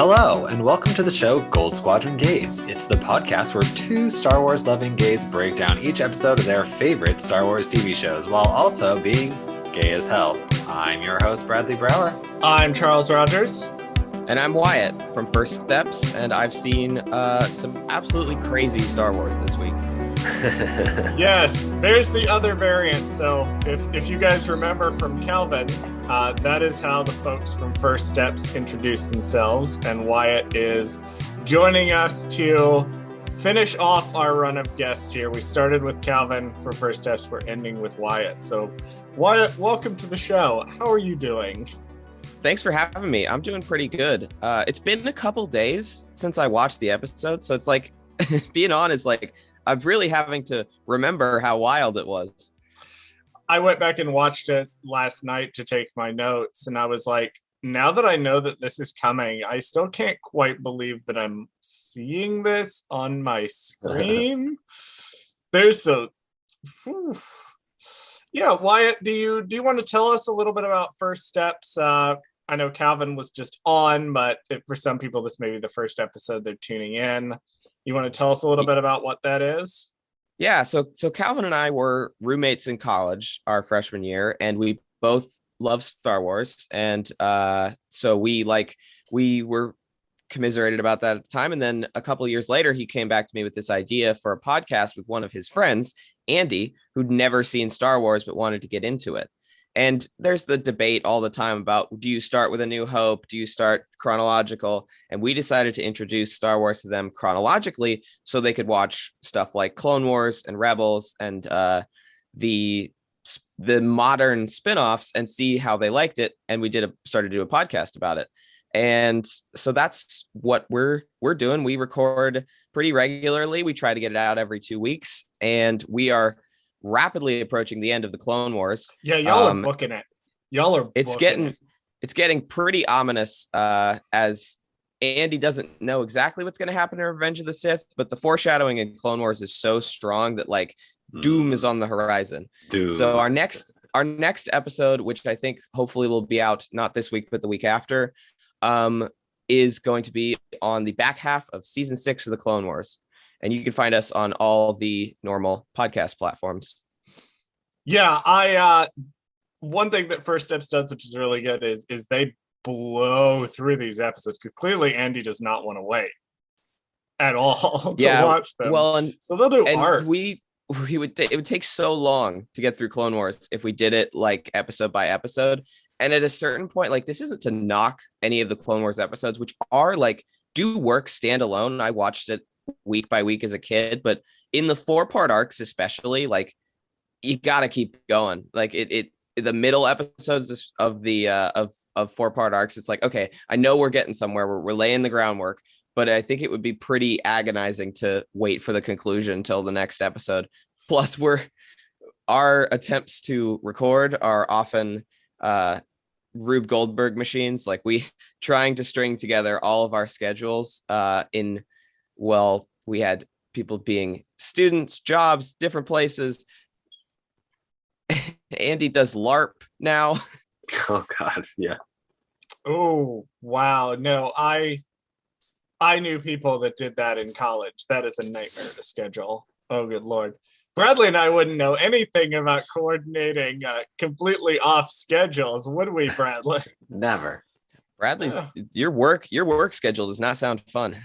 Hello, and welcome to the show Goldsquadrongays. It's the podcast where two Star Wars loving gays break down each episode of their favorite Star Wars TV shows while also being gay as hell. I'm your host, Bradley Brower. I'm Charles Rogers. And I'm Wyatt from First Steps, and I've seen some absolutely crazy Star Wars this week. Yes, there's the other variant. So if you guys remember from Calvin, that is how the folks from First Steps introduce themselves. And Wyatt is joining us to finish off our run of guests here. We started with Calvin for First Steps. We're ending with Wyatt. So Wyatt, welcome to the show. How are you doing? Thanks for having me. I'm doing pretty good. It's been a couple days since I watched the episode. So it's like, being honest, like I'm really having to remember how wild it was. I went back and watched it last night to take my notes, and I was like, now that I know that this is coming, I still can't quite believe that I'm seeing this on my screen. There's a... Yeah, Wyatt, do you want to tell us a little bit about First Steps? I know Calvin was just on, but for some people, this may be the first episode they're tuning in. You want to tell us a little bit about what that is? Yeah, so Calvin and I were roommates in college our freshman year, and we both love Star Wars. And so we were commiserated about that at the time. And then a couple of years later, he came back to me with this idea for a podcast with one of his friends, Andy, who'd never seen Star Wars but wanted to get into it. And there's the debate all the time about, do you start with A New Hope? Do you start chronological? And we decided to introduce Star Wars to them chronologically so they could watch stuff like Clone Wars and Rebels and the modern spinoffs and see how they liked it. And we started to do a podcast about it. And so that's what we're doing. We record pretty regularly. We try to get it out every 2 weeks, and we are rapidly approaching the end of the Clone Wars. Yeah, y'all are booking it. It's getting pretty ominous as Andy doesn't know exactly what's going to happen in Revenge of the Sith, but the foreshadowing in Clone Wars is so strong that like doom is on the horizon. Doom. So our next episode, which I think hopefully will be out not this week but the week after, is going to be on the back half of season 6 of the Clone Wars. And you can find us on all the normal podcast platforms. Yeah, one thing that First Steps does, which is really good, is they blow through these episodes, because clearly Andy does not want to wait at all to watch them. Well, so they'll do arcs. It would take so long to get through Clone Wars if we did it like episode by episode. And at a certain point, like, this isn't to knock any of the Clone Wars episodes, which are like do work standalone. I watched it week by week as a kid, but in the 4-part arcs especially, like, you gotta keep going. Like the middle episodes of the of 4-part arcs, it's like, okay, I know we're getting somewhere, we're laying the groundwork, but I think it would be pretty agonizing to wait for the conclusion until the next episode. Plus, our attempts to record are often Rube Goldberg machines. Like, we trying to string together all of our schedules we had people being students, jobs, different places. Andy does LARP now. Oh God, yeah. Oh wow, no, I knew people that did that in college. That is a nightmare to schedule. Oh good Lord. Bradley and I wouldn't know anything about coordinating completely off schedules, would we, Bradley? Never. Bradley's your work schedule does not sound fun.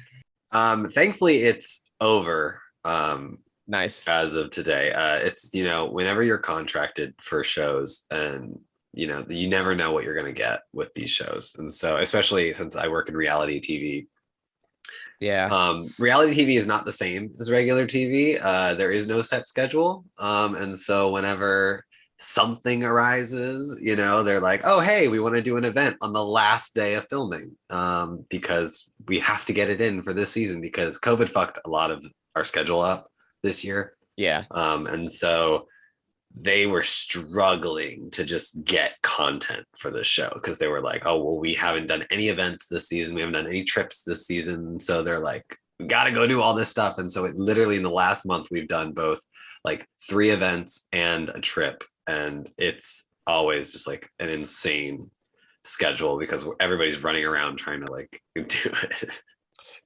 Thankfully it's over. Nice. As of today. It's, whenever you're contracted for shows, and you never know what you're going to get with these shows. And so, especially since I work in reality TV. Yeah. Reality TV is not the same as regular TV. There is no set schedule. And so whenever something arises, they're like, oh, hey, we want to do an event on the last day of filming, because we have to get it in for this season because COVID fucked a lot of our schedule up this year. Yeah. And so they were struggling to just get content for the show because they were like, oh, well, we haven't done any events this season. We haven't done any trips this season. So they're like, we got to go do all this stuff. And so literally in the last month, we've done both like 3 events and a trip. And it's always just like an insane schedule because everybody's running around trying to like do it.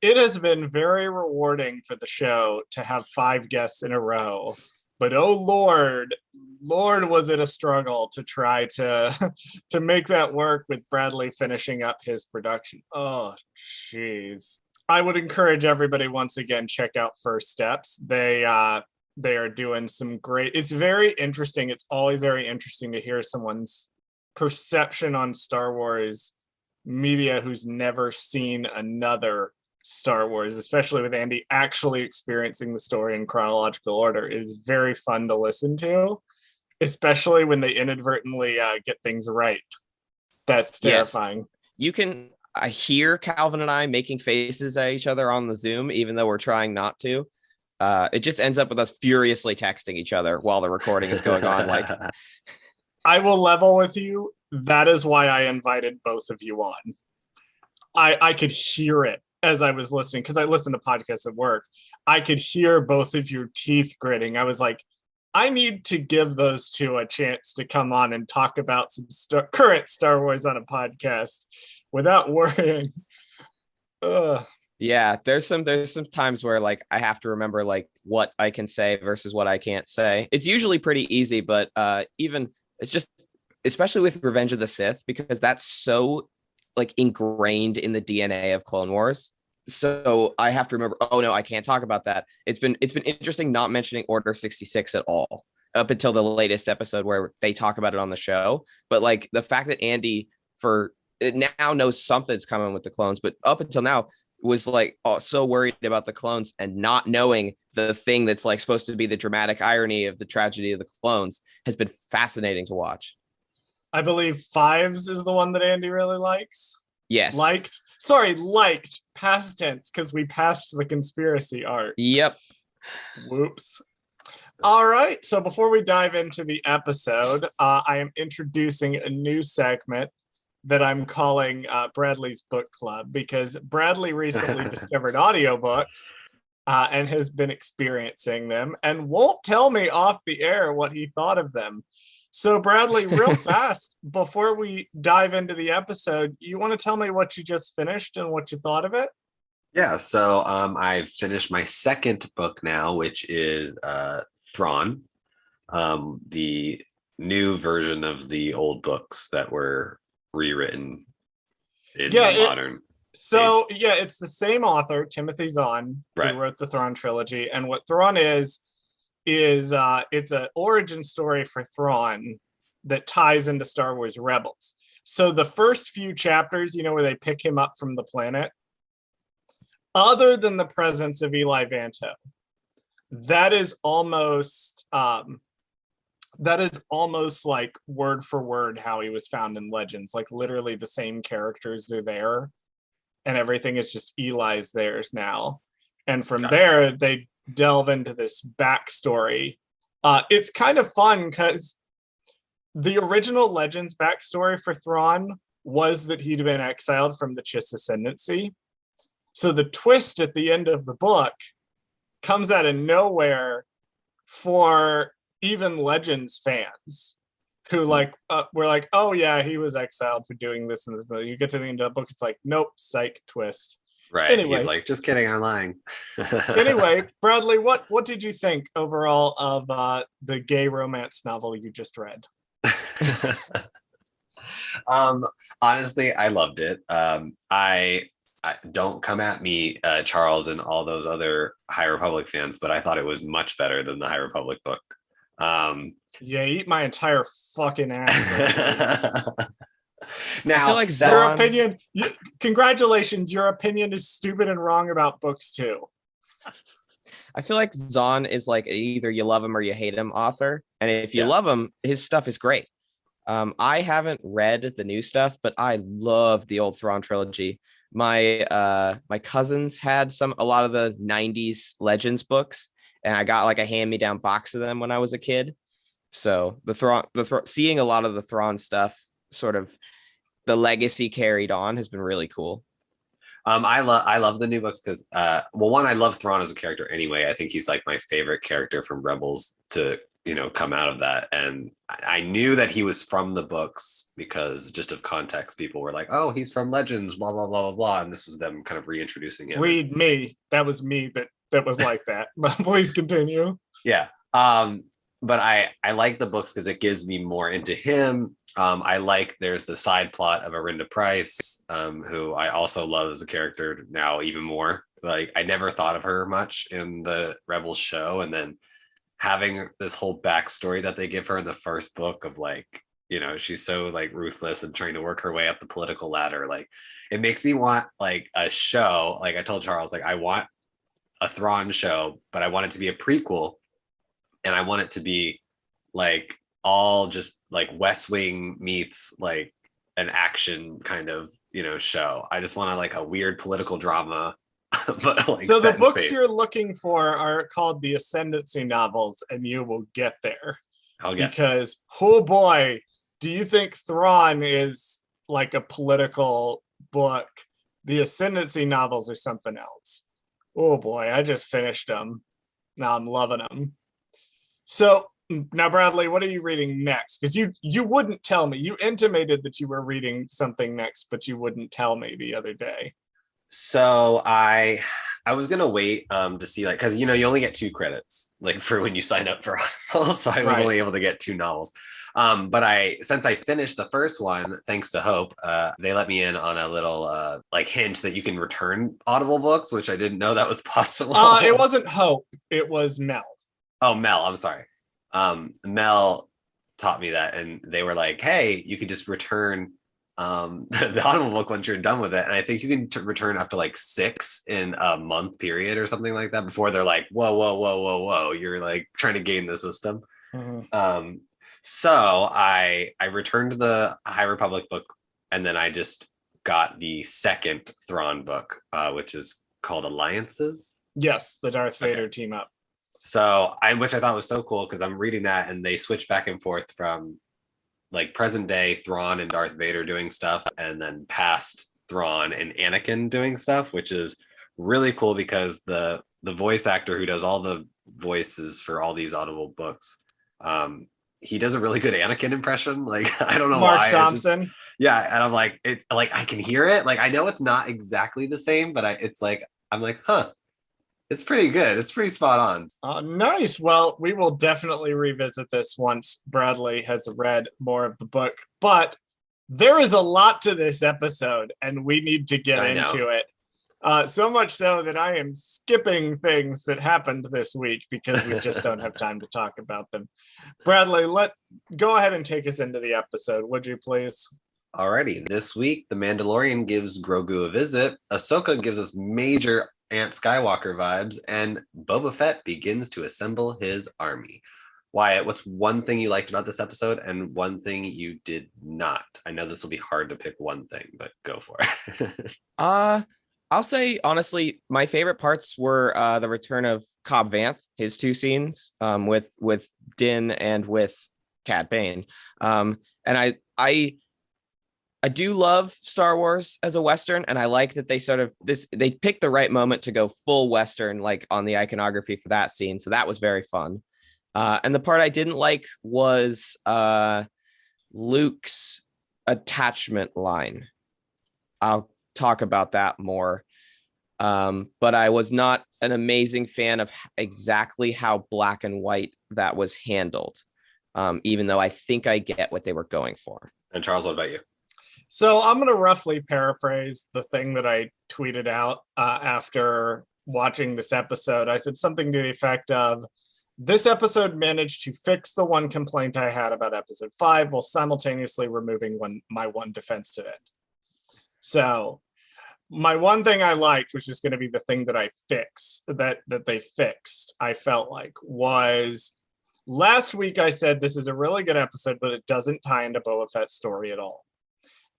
It has been very rewarding for the show to have 5 guests in a row. But oh Lord, was it a struggle to try to to make that work with Bradley finishing up his production. Oh, jeez. I would encourage everybody once again, check out First Steps. They are doing some great, it's very interesting. It's always very interesting to hear someone's perception on Star Wars media who's never seen another Star Wars, especially with Andy actually experiencing the story in chronological order. It is very fun to listen to, especially when they inadvertently get things right. That's terrifying. Yes. You can hear Calvin and I making faces at each other on the Zoom, even though we're trying not to. It just ends up with us furiously texting each other while the recording is going on. Like, I will level with you. That is why I invited both of you on. I could hear it as I was listening, because I listen to podcasts at work. I could hear both of your teeth gritting. I was like, I need to give those two a chance to come on and talk about some current Star Wars on a podcast without worrying. Ugh. Yeah, there's some times where like I have to remember like what I can say versus what I can't say. It's usually pretty easy, but even it's just, especially with Revenge of the Sith, because that's so like ingrained in the DNA of Clone Wars. So I have to remember, oh no, I can't talk about that. It's been interesting not mentioning Order 66 at all up until the latest episode where they talk about it on the show. But like the fact that Andy now knows something's coming with the clones, but up until now was like so worried about the clones and not knowing the thing that's like supposed to be the dramatic irony of the tragedy of the clones has been fascinating to watch. I believe Fives is the one that Andy really likes. Yes. Liked, past tense, because we passed the conspiracy art. Yep. Whoops. All right. So before we dive into the episode, I am introducing a new segment that I'm calling Bradley's Book Club, because Bradley recently discovered audiobooks and has been experiencing them and won't tell me off the air what he thought of them. So Bradley, real fast, before we dive into the episode, you want to tell me what you just finished and what you thought of it? Yeah, so I've finished my second book now, which is Thrawn, the new version of the old books that were rewritten in modern. So yeah, it's the same author, Timothy Zahn, right, who wrote the Thrawn trilogy. And what Thrawn is it's an origin story for Thrawn that ties into Star Wars Rebels. So the first few chapters, where they pick him up from the planet, other than the presence of Eli Vanto, that is almost like word for word how he was found in Legends. Like literally the same characters are there and everything is just Eli's theirs now. And from there, they delve into this backstory. It's kind of fun because the original Legends backstory for Thrawn was that he'd been exiled from the Chiss Ascendancy. So the twist at the end of the book comes out of nowhere for even Legends fans who were like, oh yeah, he was exiled for doing this and this. You get to the end of the book, it's like, nope, psych, twist. Right. Anyway. He's like, just kidding, I'm lying. Anyway, Bradley, what did you think overall of the gay romance novel you just read? Honestly, I loved it. I don't come at me, Charles, and all those other High Republic fans, but I thought it was much better than the High Republic book. Yeah, eat my entire fucking ass. Now, I feel like your opinion. Congratulations, your opinion is stupid and wrong about books too. I feel like Zahn is like either you love him or you hate him author, and if you love him, his stuff is great. I haven't read the new stuff, but I love the old Thrawn trilogy. My cousins had a lot of the 90s Legends books, and I got like a hand-me-down box of them when I was a kid. So seeing a lot of the Thrawn stuff, sort of the legacy carried on, has been really cool. I love the new books because one, I love Thrawn as a character anyway. I think he's like my favorite character from Rebels to come out of that. And I knew that he was from the books because just of context, people were like, oh, he's from Legends, blah, blah, blah, blah, blah. And this was them kind of reintroducing him. Read me. That was me that was like that. But please continue. Yeah. But I like the books because it gives me more into him. I like there's the side plot of Arinda Price, who I also love as a character now even more. Like I never thought of her much in the Rebels show, and then having this whole backstory that they give her in the first book of like, she's so like ruthless and trying to work her way up the political ladder. Like it makes me want like a show. Like I told Charles, like I want a Thrawn show, but I want it to be a prequel, and I want it to be like all just like West Wing meets like an action kind of show. I just want like a weird political drama. But like so the books you're looking for are called the Ascendancy novels, and you will get there. Because oh boy, do you think Thrawn is like a political book? The Ascendancy novels are something else. Oh boy, I just finished them. Now I'm loving them. So now, Bradley, what are you reading next? Because you wouldn't tell me. You intimated that you were reading something next, but you wouldn't tell me the other day. So I was gonna wait to see, like, because you only get 2 credits like for when you sign up for Audible, so I was only able to get 2 novels. But since I finished the first one, thanks to Hope, they let me in on a little like hint that you can return Audible books, which I didn't know that was possible. It wasn't Hope, it was Mel. Oh, Mel, I'm sorry. Mel taught me that, and they were like, hey, you could just return the Audible book once you're done with it, and I think you can return up to like 6 in a month period or something like that before they're like, whoa, you're like trying to game the system. Mm-hmm. So I returned the High Republic book, and then I just got the second Thrawn book, which is called Alliances. Yes, the Darth Vader team up. So which I thought was so cool, because I'm reading that and they switch back and forth from like present day Thrawn and Darth Vader doing stuff, and then past Thrawn and Anakin doing stuff, which is really cool because the voice actor who does all the voices for all these Audible books, he does a really good Anakin impression. Like I don't know Mark why. Thompson. Yeah, and I'm like, it's like I can hear it. Like I know it's not exactly the same, but it's like I'm like, huh. It's pretty good. It's pretty spot on. Nice. Well, we will definitely revisit this once Bradley has read more of the book. But there is a lot to this episode, and we need to get into it. So much so that I am skipping things that happened this week because we just don't have time to talk about them. Bradley, go ahead and take us into the episode, would you please? Alrighty. This week, The Mandalorian gives Grogu a visit. Ahsoka gives us major Aunt Skywalker vibes, and Boba Fett begins to assemble his army. Wyatt, what's one thing you liked about this episode and one thing you did not? I know this will be hard to pick one thing, but go for it. I'll say honestly, my favorite parts were the return of Cobb Vanth, his 2 scenes with Din and with Cad Bane. And I do love Star Wars as a Western, and I like that they picked the right moment to go full Western, like on the iconography for that scene. So that was very fun. And the part I didn't like was Luke's attachment line. I'll talk about that more. But I was not an amazing fan of exactly how black and white that was handled, even though I think I get what they were going for. And Charles, what about you? So I'm going to roughly paraphrase the thing that I tweeted out after watching this episode. I said something to the effect of, this episode managed to fix the one complaint I had about episode 5 while simultaneously removing my one defense to it. So my one thing I liked, which is going to be the thing that they fixed, I felt like, was last week I said this is a really good episode, but it doesn't tie into Boba Fett's story at all.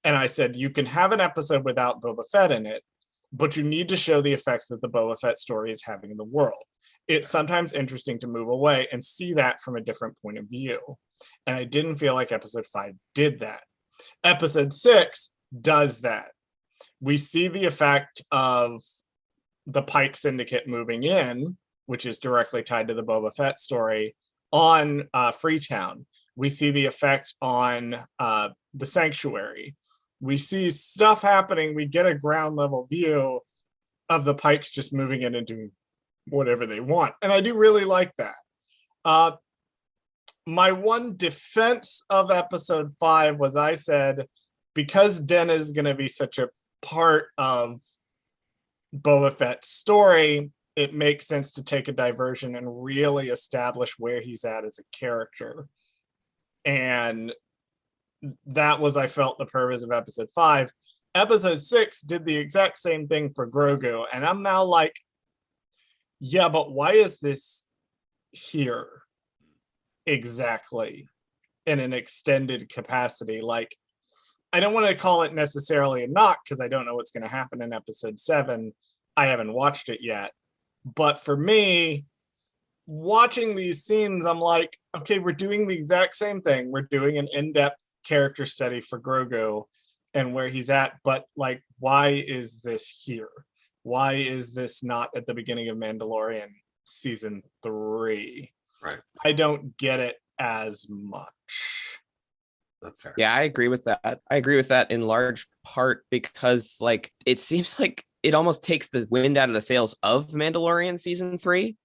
And I said, you can have an episode without Boba Fett in it, but you need to show the effects that the Boba Fett story is having in the world. It's sometimes interesting to move away and see that from a different point of view. And I didn't feel like episode 5 did that. Episode 6 does that. We see the effect of the Pike Syndicate moving in, which is directly tied to the Boba Fett story, on Freetown. We see the effect on the Sanctuary. We see stuff happening. We get a ground level view of the Pikes just moving in and doing whatever they want. And I do really like that. My one defense of episode 5 was I said, because Den is going to be such a part of Boba Fett's story, it makes sense to take a diversion and really establish where he's at as a character. And that was, I felt, the purpose of episode 5. Episode 6 did the exact same thing for Grogu. And I'm now like, yeah, but why is this here exactly in an extended capacity? Like, I don't want to call it necessarily a knock because I don't know what's going to happen in episode 7. I haven't watched it yet. But for me, watching these scenes, I'm like, okay, we're doing the exact same thing. We're doing an in-depth character study for Grogu and where he's at. But like, why is this here? Why is this not at the beginning of Mandalorian season 3? Right. I don't get it as much. That's fair. Yeah, I agree with that. I agree with that in large part because like it seems like it almost takes the wind out of the sails of Mandalorian season 3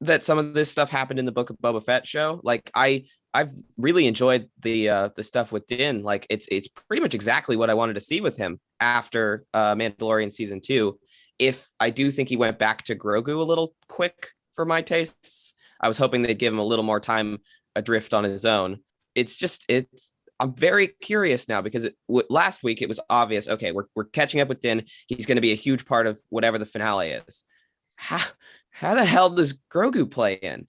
that some of this stuff happened in the Book of Boba Fett show. Like I've really enjoyed the stuff with Din. Like it's pretty much exactly what I wanted to see with him after Mandalorian season 2. If I do think he went back to Grogu a little quick for my tastes, I was hoping they'd give him a little more time adrift on his own. I'm very curious now because last week it was obvious. Okay, we're catching up with Din. He's going to be a huge part of whatever the finale is. How the hell does Grogu play in?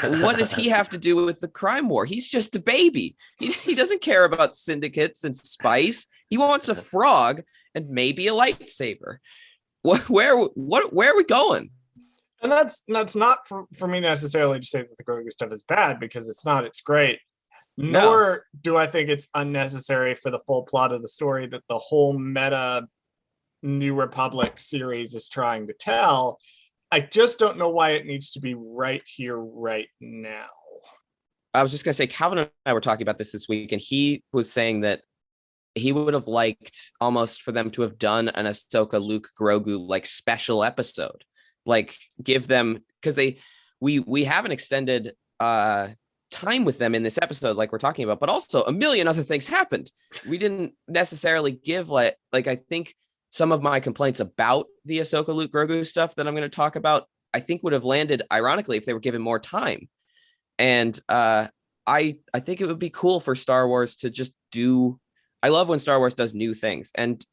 What does he have to do with the crime war? He's just a baby. He doesn't care about syndicates and spice. He wants a frog and maybe a lightsaber. Where are we going? And that's not for me necessarily to say that the Grogu stuff is bad, because it's not. It's great. Nor do I think it's unnecessary for the full plot of the story that the whole meta New Republic series is trying to tell. I just don't know why it needs to be right here, right now. I was just going to say, Calvin and I were talking about this week, and he was saying that he would have liked almost for them to have done an Ahsoka Luke Grogu like special episode, like give them, because we have an extended time with them in this episode, like we're talking about, but also a million other things happened. We didn't necessarily give like I think some of my complaints about the Ahsoka Luke Grogu stuff that I'm going to talk about, I think would have landed ironically if they were given more time. And I think it would be cool for Star Wars to just do. I love when Star Wars does new things, and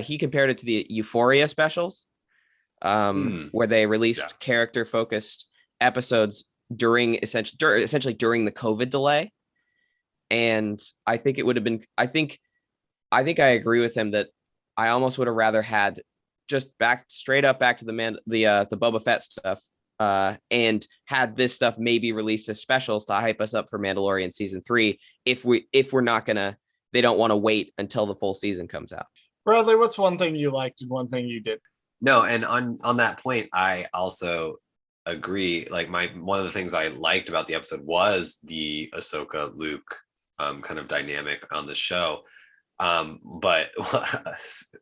he compared it to the Euphoria specials, where they released character focused episodes during essentially during the COVID delay. And I think it would have been, I think I agree with him that I almost would have rather had just straight up back to the Boba Fett stuff, and had this stuff maybe released as specials to hype us up for Mandalorian season 3. If we're not gonna, they don't want to wait until the full season comes out. Bradley, what's one thing you liked and one thing you did? No, and on that point, I also agree. Like one of the things I liked about the episode was the Ahsoka Luke kind of dynamic on the show. But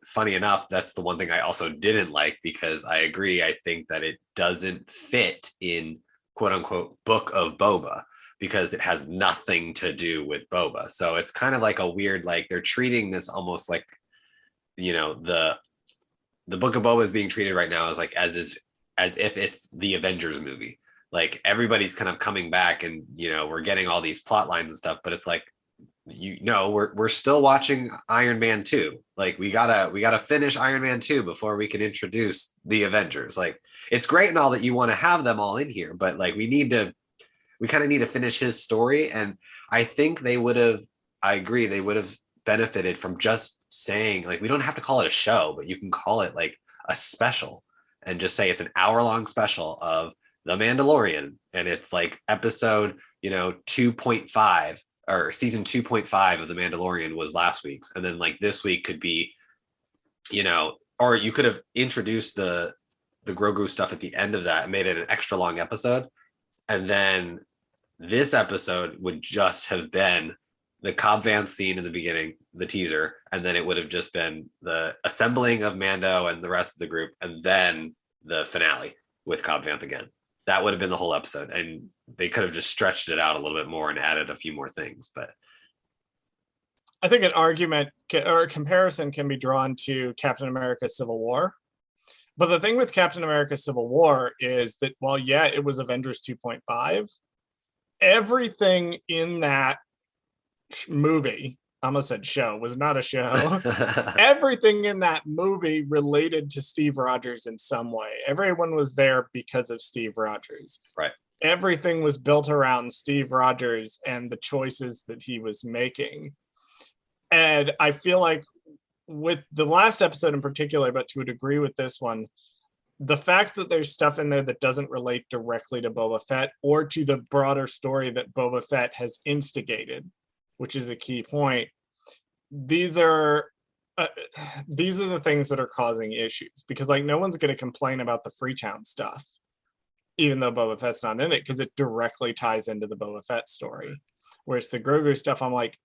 funny enough, that's the one thing I also didn't like, because I agree. I think that it doesn't fit in quote unquote Book of Boba, because it has nothing to do with Boba. So it's kind of like a weird, like they're treating this almost like, you know, the Book of Boba is being treated right now as like as if it's the Avengers movie. Like everybody's kind of coming back, and you know, we're getting all these plot lines and stuff, but it's like, you know, we're still watching Iron Man 2. Like we gotta finish Iron Man 2 before we can introduce the Avengers. Like it's great and all that you want to have them all in here, but like we kind of need to finish his story. And I think I agree, they would have benefited from just saying, like, we don't have to call it a show, but you can call it like a special and just say it's an hour-long special of The Mandalorian, and it's like episode, 2.5 or season 2.5 of The Mandalorian was last week's, and then like this week could be, or you could have introduced the Grogu stuff at the end of that and made it an extra long episode, and then This episode would just have been the Cobb Vance scene in the beginning, the teaser, and then it would have just been the assembling of Mando and the rest of the group, and then the finale with Cobb Vanth again. That would have been the whole episode, and they could have just stretched it out a little bit more and added a few more things. But I think an argument or a comparison can be drawn to Captain America Civil War. But the thing with Captain America Civil War is that while, yeah, it was Avengers 2.5, everything in that movie, I almost said show, was not a show. Everything in that movie related to Steve Rogers in some way. Everyone was there because of Steve Rogers. Right. Everything was built around Steve Rogers and the choices that he was making. And I feel like with the last episode in particular, but to a degree with this one, the fact that there's stuff in there that doesn't relate directly to Boba Fett or to the broader story that Boba Fett has instigated, which is a key point. These are the things that are causing issues, because like no one's going to complain about the Freetown stuff, even though Boba Fett's not in it, because it directly ties into the Boba Fett story. Whereas the Grogu stuff, I'm like,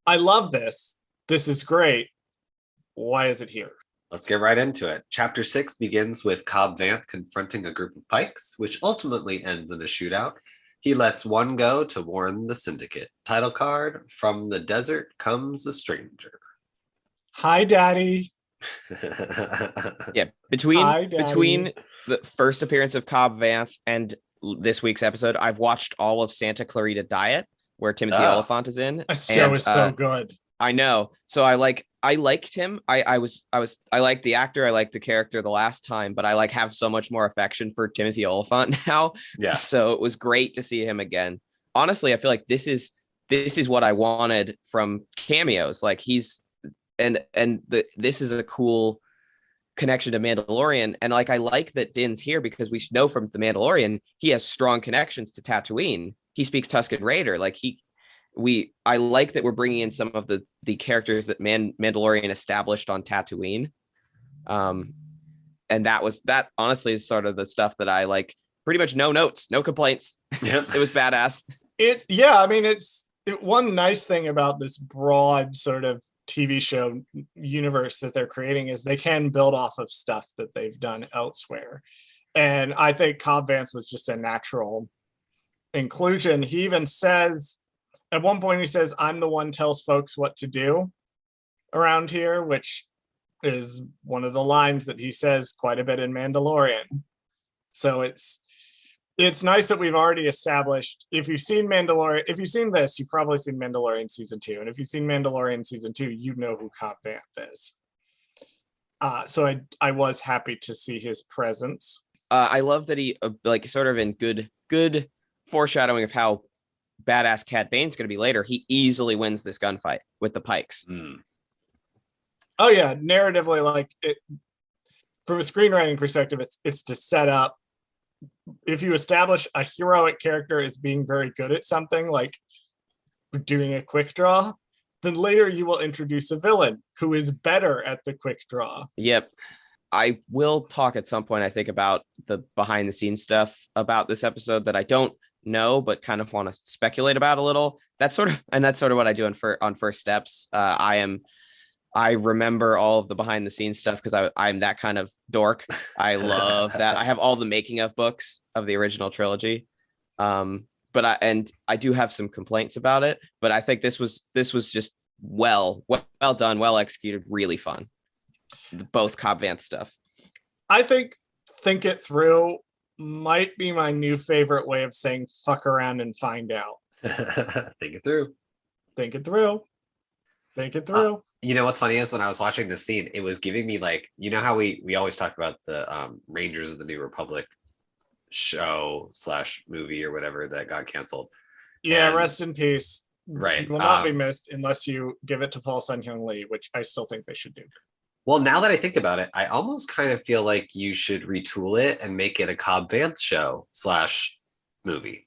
I love this. This is great. Why is it here? Let's get right into it. Chapter 6 begins with Cobb Vanth confronting a group of Pikes, which ultimately ends in a shootout. He lets one go to warn the Syndicate. Title card, From the Desert Comes a Stranger. Hi, Daddy. Yeah, between the first appearance of Cobb Vanth and this week's episode, I've watched all of Santa Clarita Diet, where Timothy Olyphant is in. That show is so good. I know. So I liked him. I liked the actor. I liked the character the last time, but I have so much more affection for Timothy Olyphant now. Yeah. So it was great to see him again. Honestly, I feel like this is what I wanted from cameos. Like this is a cool connection to Mandalorian. And like, I like that Din's here because we know from the Mandalorian, he has strong connections to Tatooine. He speaks Tusken Raider. Like I like that we're bringing in some of the characters that Mandalorian established on Tatooine. And that honestly is sort of the stuff that I like. Pretty much no notes, no complaints. Yep. It was badass. One nice thing about this broad sort of TV show universe that they're creating is they can build off of stuff that they've done elsewhere. And I think Cobb Vanth was just a natural inclusion. He even says, at one point he says, I'm the one tells folks what to do around here, which is one of the lines that he says quite a bit in Mandalorian. So it's nice that we've already established, if you've seen this, you've probably seen Mandalorian season 2. And if you've seen Mandalorian season 2, you know who Cobb Vanth is. So I was happy to see his presence. I love that he sort of in good foreshadowing of how badass Cad Bane's going to be later. He easily wins this gunfight with the Pikes. Oh yeah, narratively, from a screenwriting perspective, it's to set up. If you establish a heroic character as being very good at something, like doing a quick draw, then later you will introduce a villain who is better at the quick draw. Yep. I will talk at some point, I think, about the behind the scenes stuff about this episode that I don't know, but kind of want to speculate about a little. That's sort of what I do on First Steps. I remember all of the behind the scenes stuff because I'm that kind of dork. I love that. I have all the making of books of the original trilogy. But I do have some complaints about it, but I think this was just well done, well executed, really fun. Both Cobb Vanth stuff. I think It Through might be my new favorite way of saying fuck around and find out. Think it through. Think it through. Think it through. You know what's funny is when I was watching this scene, it was giving me how we always talk about the Rangers of the New Republic show / movie or whatever that got canceled. Yeah, rest in peace. Right. It will not be missed unless you give it to Paul Sun-Hyung Lee, which I still think they should do. Well, now that I think about it, I almost kind of feel like you should retool it and make it a Cobb Vanth show / movie,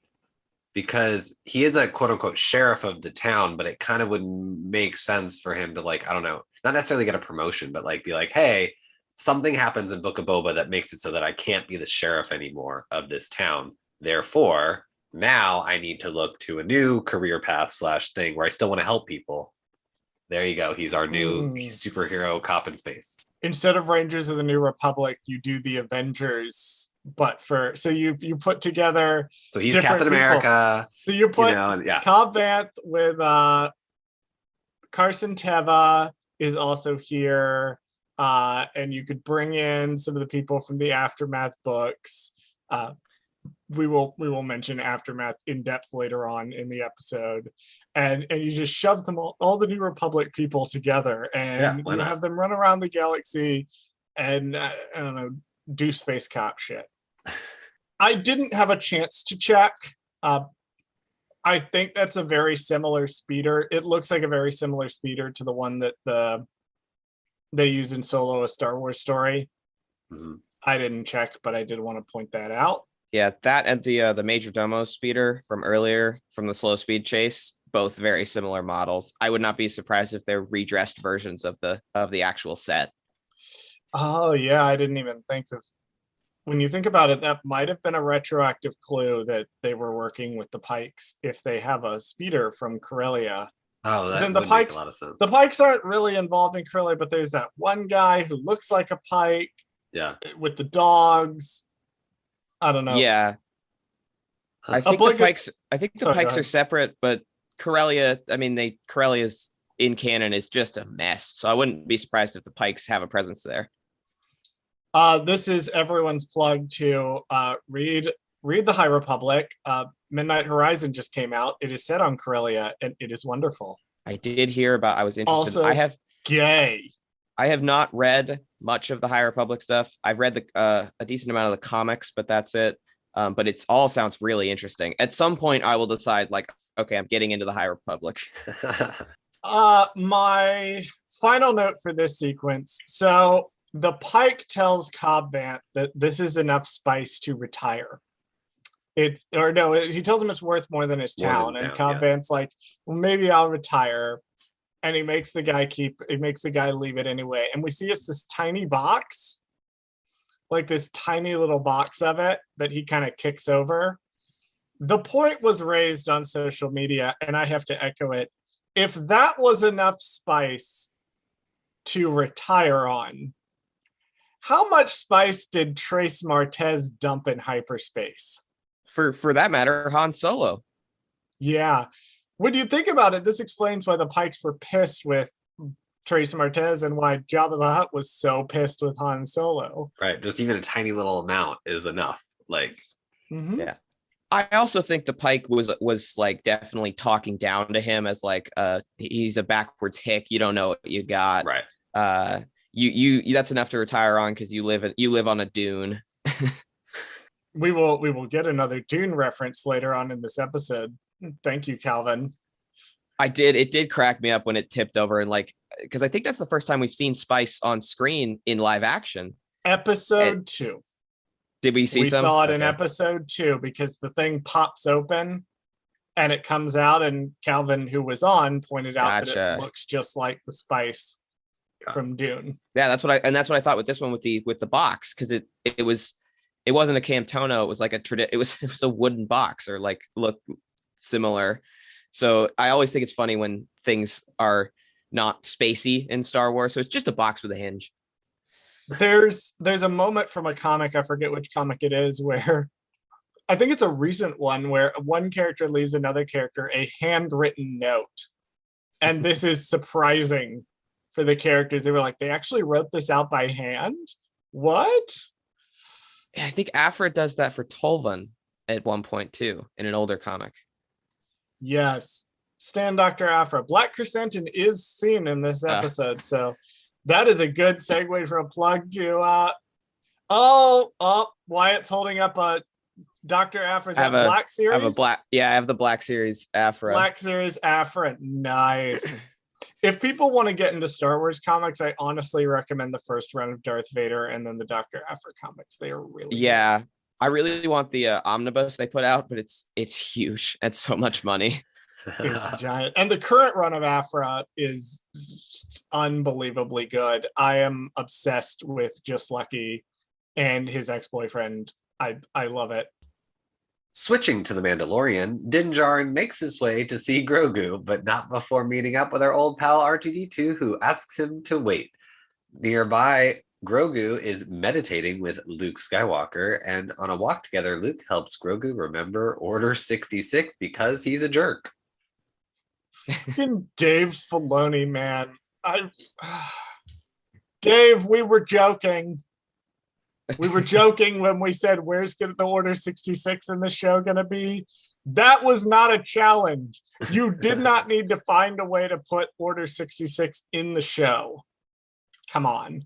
because he is a quote unquote sheriff of the town, but it kind of would make sense for him to I don't know, not necessarily get a promotion, but be like, hey, something happens in Book of Boba that makes it so that I can't be the sheriff anymore of this town. Therefore, Now I need to look to a new career path / thing where I still want to help people. There you go. He's our new superhero cop in space. Instead of Rangers of the New Republic, you do the Avengers, but so you put together. So he's Captain America. So you put Cobb Vanth with Carson Teva is also here, and you could bring in some of the people from the Aftermath books. We will mention Aftermath in depth later on in the episode, and you just shove them all the New Republic people together, and you have them run around the galaxy, and I don't know, do space cop shit. I didn't have a chance to check. I think that's a very similar speeder. It looks like a very similar speeder to the one that they use in Solo: A Star Wars Story. Mm-hmm. I didn't check, but I did want to point that out. Yeah, that and the Major Domo speeder from earlier from the slow speed chase, both very similar models. I would not be surprised if they're redressed versions of the actual set. Oh yeah, I didn't even think of. When you think about it, that might have been a retroactive clue that they were working with the Pikes if they have a speeder from Corellia. Oh, that would make a lot of sense. The Pikes aren't really involved in Corellia, but there's that one guy who looks like a Pike. Yeah. With the dogs. I don't know. Yeah. I think the Pikes are separate, but Corellia, Corellia's in canon is just a mess. So I wouldn't be surprised if the Pikes have a presence there. This is everyone's plug to read the High Republic. Midnight Horizon just came out. It is set on Corellia, and it is wonderful. I did hear about. I was interested. Also, gay. I have not read much of the High Republic stuff. I've read a decent amount of the comics, but that's it. But it's all sounds really interesting. At some point, I will decide, like, okay, I'm getting into the High Republic. My final note for this sequence. So the Pike tells Cobb Vanth that this is enough spice to retire. He tells him it's worth more than his town. And Cobb Vanth's like, well, maybe I'll retire. And he makes the guy leave it anyway. And we see it's this tiny box, like this tiny little box of it that he kind of kicks over. The point was raised on social media, and I have to echo it. If that was enough spice to retire on, how much spice did Trace Martez dump in hyperspace? For that matter, Han Solo. Yeah. When you think about it, this explains why the Pikes were pissed with Trace Martez and why Jabba the Hutt was so pissed with Han Solo. Right. Just even a tiny little amount is enough. Like, yeah. I also think the Pike was like definitely talking down to him as like he's a backwards hick. You don't know what you got. Right. You that's enough to retire on because you live on a dune. We will get another Dune reference later on in this episode. Thank you, Calvin. It did crack me up when it tipped over, and like, because I think that's the first time we've seen Spice on screen in live action. Episode 2. Did we see we saw it in episode 2 because the thing pops open and it comes out, and Calvin, who was on, pointed out that it looks just like the Spice from Dune. Yeah, that's what I thought with this one with the box, because it wasn't a Camtono, it was like it was a wooden box, or like look similar. So I always think it's funny when things are not spacey in Star Wars. So it's just a box with a hinge. There's a moment from a comic, I forget which comic it is, where I think it's a recent one where one character leaves another character a handwritten note. And this is surprising for the characters. They were like, they actually wrote this out by hand? What? Yeah, I think Afra does that for Tolvan at one point too, in an older comic. Yes. Stan Dr. Afra. Black Chrysanthemum is seen in this episode, so that is a good segue for a plug to Wyatt's holding up a Dr. Afra's Black Series. I have the Black Series Afra. Black Series Afra. Nice. If people want to get into Star Wars comics, I honestly recommend the first run of Darth Vader and then the Dr. Afra comics. They are really good. I really want the omnibus they put out, but it's huge. It's so much money. It's giant. And the current run of Afra is unbelievably good. I am obsessed with Just Lucky and his ex-boyfriend. I love it. Switching to the Mandalorian, Din Djarin makes his way to see Grogu, but not before meeting up with our old pal R2D2, who asks him to wait. Nearby, Grogu is meditating with Luke Skywalker, and on a walk together, Luke helps Grogu remember Order 66 because he's a jerk. Dave Filoni, man. Dave, we were joking. We were joking when we said, where's the Order 66 in the show going to be? That was not a challenge. You did not need to find a way to put Order 66 in the show. Come on.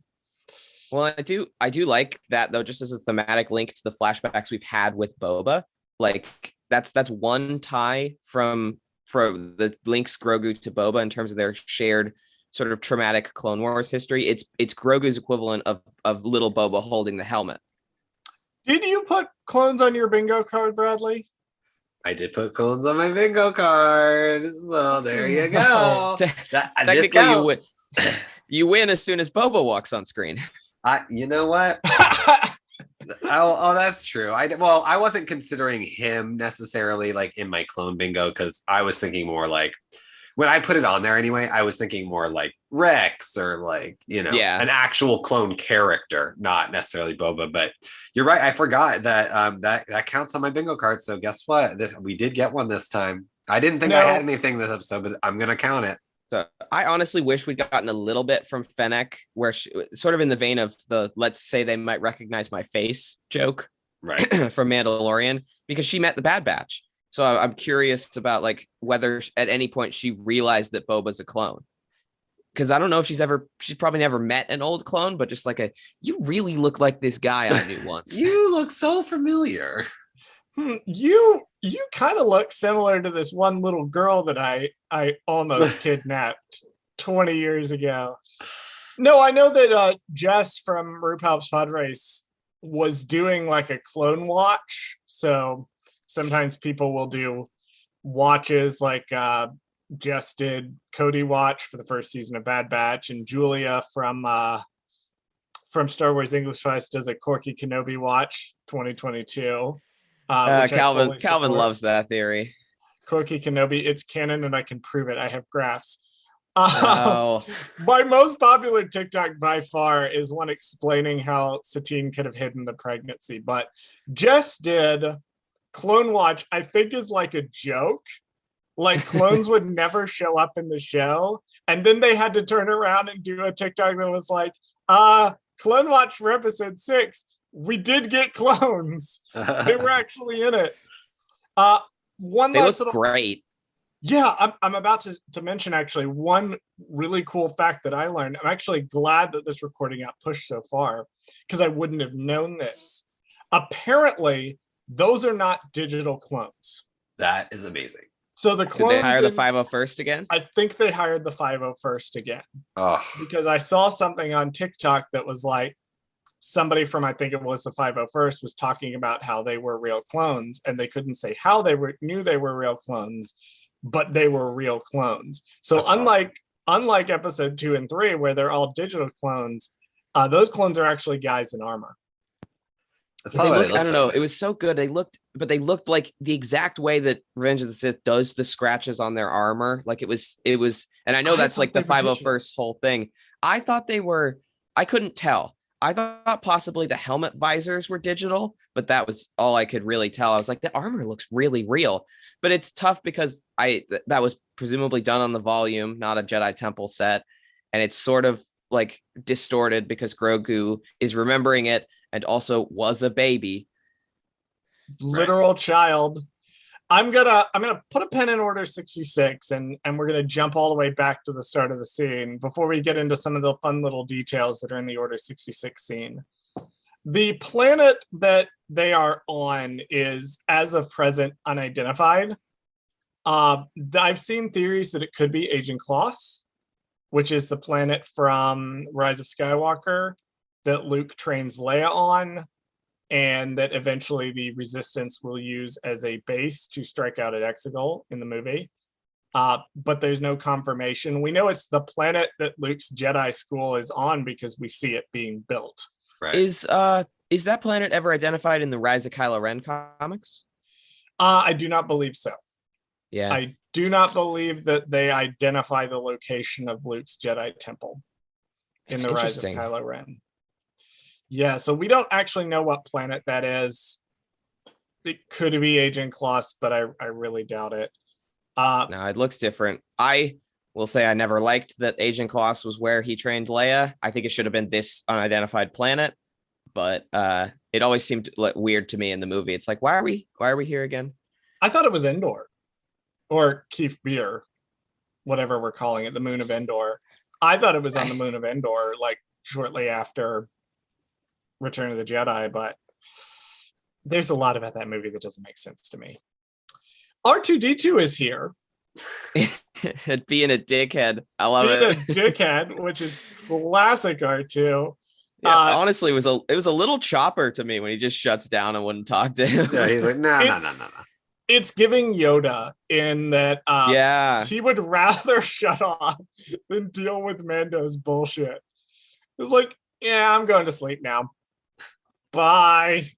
Well, I do like that, though, just as a thematic link to the flashbacks we've had with Boba. Like, that's one tie from the links Grogu to Boba in terms of their shared sort of traumatic Clone Wars history. It's Grogu's equivalent of little Boba holding the helmet. Did you put clones on your bingo card, Bradley? I did put clones on my bingo card, so there you go. Technically, you win. You win as soon as Boba walks on screen. You know what? That's true. I wasn't considering him necessarily like in my clone bingo because I was thinking more like when I put it on there anyway, I was thinking more like Rex or like, an actual clone character, not necessarily Boba. But you're right. I forgot that that counts on my bingo card. So guess what? We did get one this time. I didn't think I had anything this episode, but I'm going to count it. So I honestly wish we'd gotten a little bit from Fennec, where she, sort of in the vein of the let's say they might recognize my face joke, right, from Mandalorian, because she met the Bad Batch. So I'm curious about like whether at any point she realized that Boba's a clone. Because I don't know if she's probably never met an old clone, but just like you really look like this guy I knew once. You look so familiar. You kind of look similar to this one little girl that I almost kidnapped 20 years ago. No, I know that Jess from RuPaul's Pod Race was doing like a clone watch. So sometimes people will do watches like Jess did Cody watch for the first season of Bad Batch, and Julia from Star Wars English Class does a Corky Kenobi watch 2022. Calvin loves that theory. Corky Kenobi, it's canon and I can prove it. I have graphs. Oh. My most popular TikTok by far is one explaining how Satine could have hidden the pregnancy. But Jess did Clone Watch, I think, is like a joke. Like clones would never show up in the show. And then they had to turn around and do a TikTok that was like, Clone Watch for episode 6. We did get clones. They were actually in it. They look great. Yeah, I'm about to mention actually one really cool fact that I learned. I'm actually glad that this recording got pushed so far because I wouldn't have known this. Apparently, those are not digital clones. That is amazing. So the clones. Did they hire the 501st again? I think they hired the 501st again. Oh. Because I saw something on TikTok that was like, somebody from, I think it was the 501st, was talking about how they were real clones, and they couldn't say how knew they were real clones, but they were real clones. So unlike episode 2 and 3, where they're all digital clones, those clones are actually guys in armor. I don't know. It was so good. They looked like the exact way that Revenge of the Sith does the scratches on their armor. Like it was, and I know that's like the 501st whole thing. I thought they were, I couldn't tell. I thought possibly the helmet visors were digital, but that was all I could really tell. I was like, the armor looks really real, but it's tough because that was presumably done on the volume, not a Jedi Temple set. And it's sort of like distorted because Grogu is remembering it and also was a baby. Literal child. I'm gonna put a pin in Order 66 and we're gonna jump all the way back to the start of the scene before we get into some of the fun little details that are in the Order 66 scene. The planet that they are on is, as of present, unidentified. I've seen theories that it could be Agent Kloss, which is the planet from Rise of Skywalker that Luke trains Leia on, and that eventually the Resistance will use as a base to strike out at Exegol in the movie. But there's no confirmation. We know it's the planet that Luke's Jedi school is on because we see it being built. Right. Is that planet ever identified in the Rise of Kylo Ren comics? I do not believe so. Yeah. I do not believe that they identify the location of Luke's Jedi Temple in The Rise of Kylo Ren. Yeah, so we don't actually know what planet that is. It could be Agent Kloss, but I really doubt it. No, it looks different. I will say I never liked that Agent Kloss was where he trained Leia. I think it should have been this unidentified planet, but it always seemed weird to me in the movie. It's like, why are we here again? I thought it was Endor or Keith Beer, whatever we're calling it, the moon of Endor. I thought it was on the moon of Endor, like shortly after Return of the Jedi, but there's a lot about that movie that doesn't make sense to me. R2-D2 is here. Being a dickhead. I love it. Being a dickhead, which is classic R2. Yeah, honestly, it was a little chopper to me when he just shuts down and wouldn't talk to him. Yeah, he's like, no. It's giving Yoda in that he would rather shut off than deal with Mando's bullshit. It's like, yeah, I'm going to sleep now. Bye.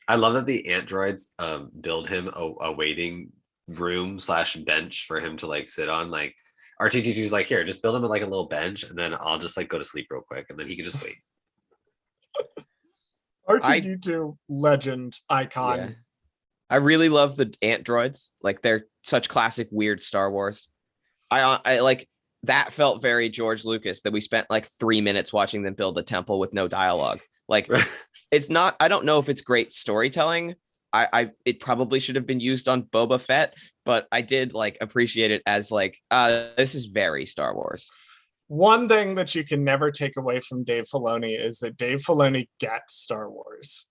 I love that the androids build him a waiting room / bench for him to like sit on. Like R2-D2's like, here, just build him like a little bench, and then I'll just like go to sleep real quick, and then he can just wait. R2-D2 legend icon. Yeah. I really love the ant droids. Like they're such classic weird Star Wars. I like that felt very George Lucas that we spent like 3 minutes watching them build a temple with no dialogue. Like it's not, I don't know if it's great storytelling. It probably should have been used on Boba Fett, but I did like appreciate it as like, this is very Star Wars. One thing that you can never take away from Dave Filoni is that Dave Filoni gets Star Wars.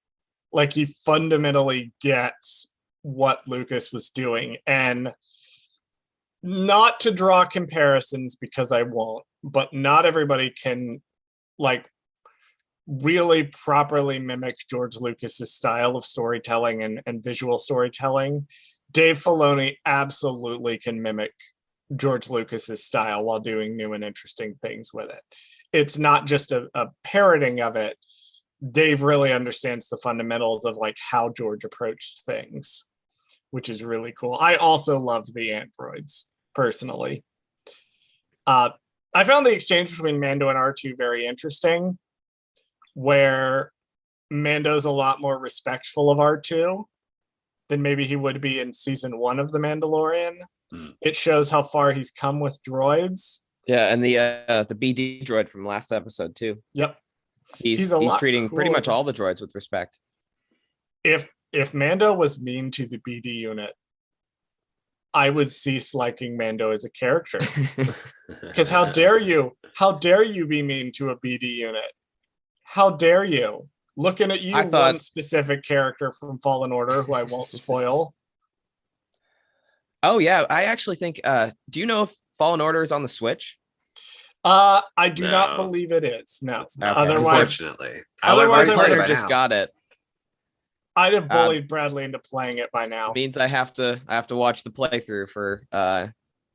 Like he fundamentally gets what Lucas was doing. And not to draw comparisons because I won't, but not everybody can like really properly mimic George Lucas's style of storytelling and visual storytelling. Dave Filoni absolutely can mimic George Lucas's style while doing new and interesting things with it. It's not just a parroting of it. Dave really understands the fundamentals of like how George approached things, which is really cool. I also love the androids personally. I found the exchange between Mando and R2 very interesting, where Mando's a lot more respectful of R2 than maybe he would be in season 1 of The Mandalorian. It shows how far he's come with droids. Yeah, and the BD droid from last episode too. Yep. He's treating pretty much all the droids with respect. If Mando was mean to the BD unit, I would cease liking Mando as a character. Because how dare you be mean to a BD unit? How dare you? Looking at you, one specific character from Fallen Order, who I won't spoil. Oh yeah, I actually think. Do you know if Fallen Order is on the Switch? I do not believe it is. No, okay. Otherwise, Unfortunately, I would have just got it. I'd have bullied Bradley into playing it by now. It means I have to watch the playthrough for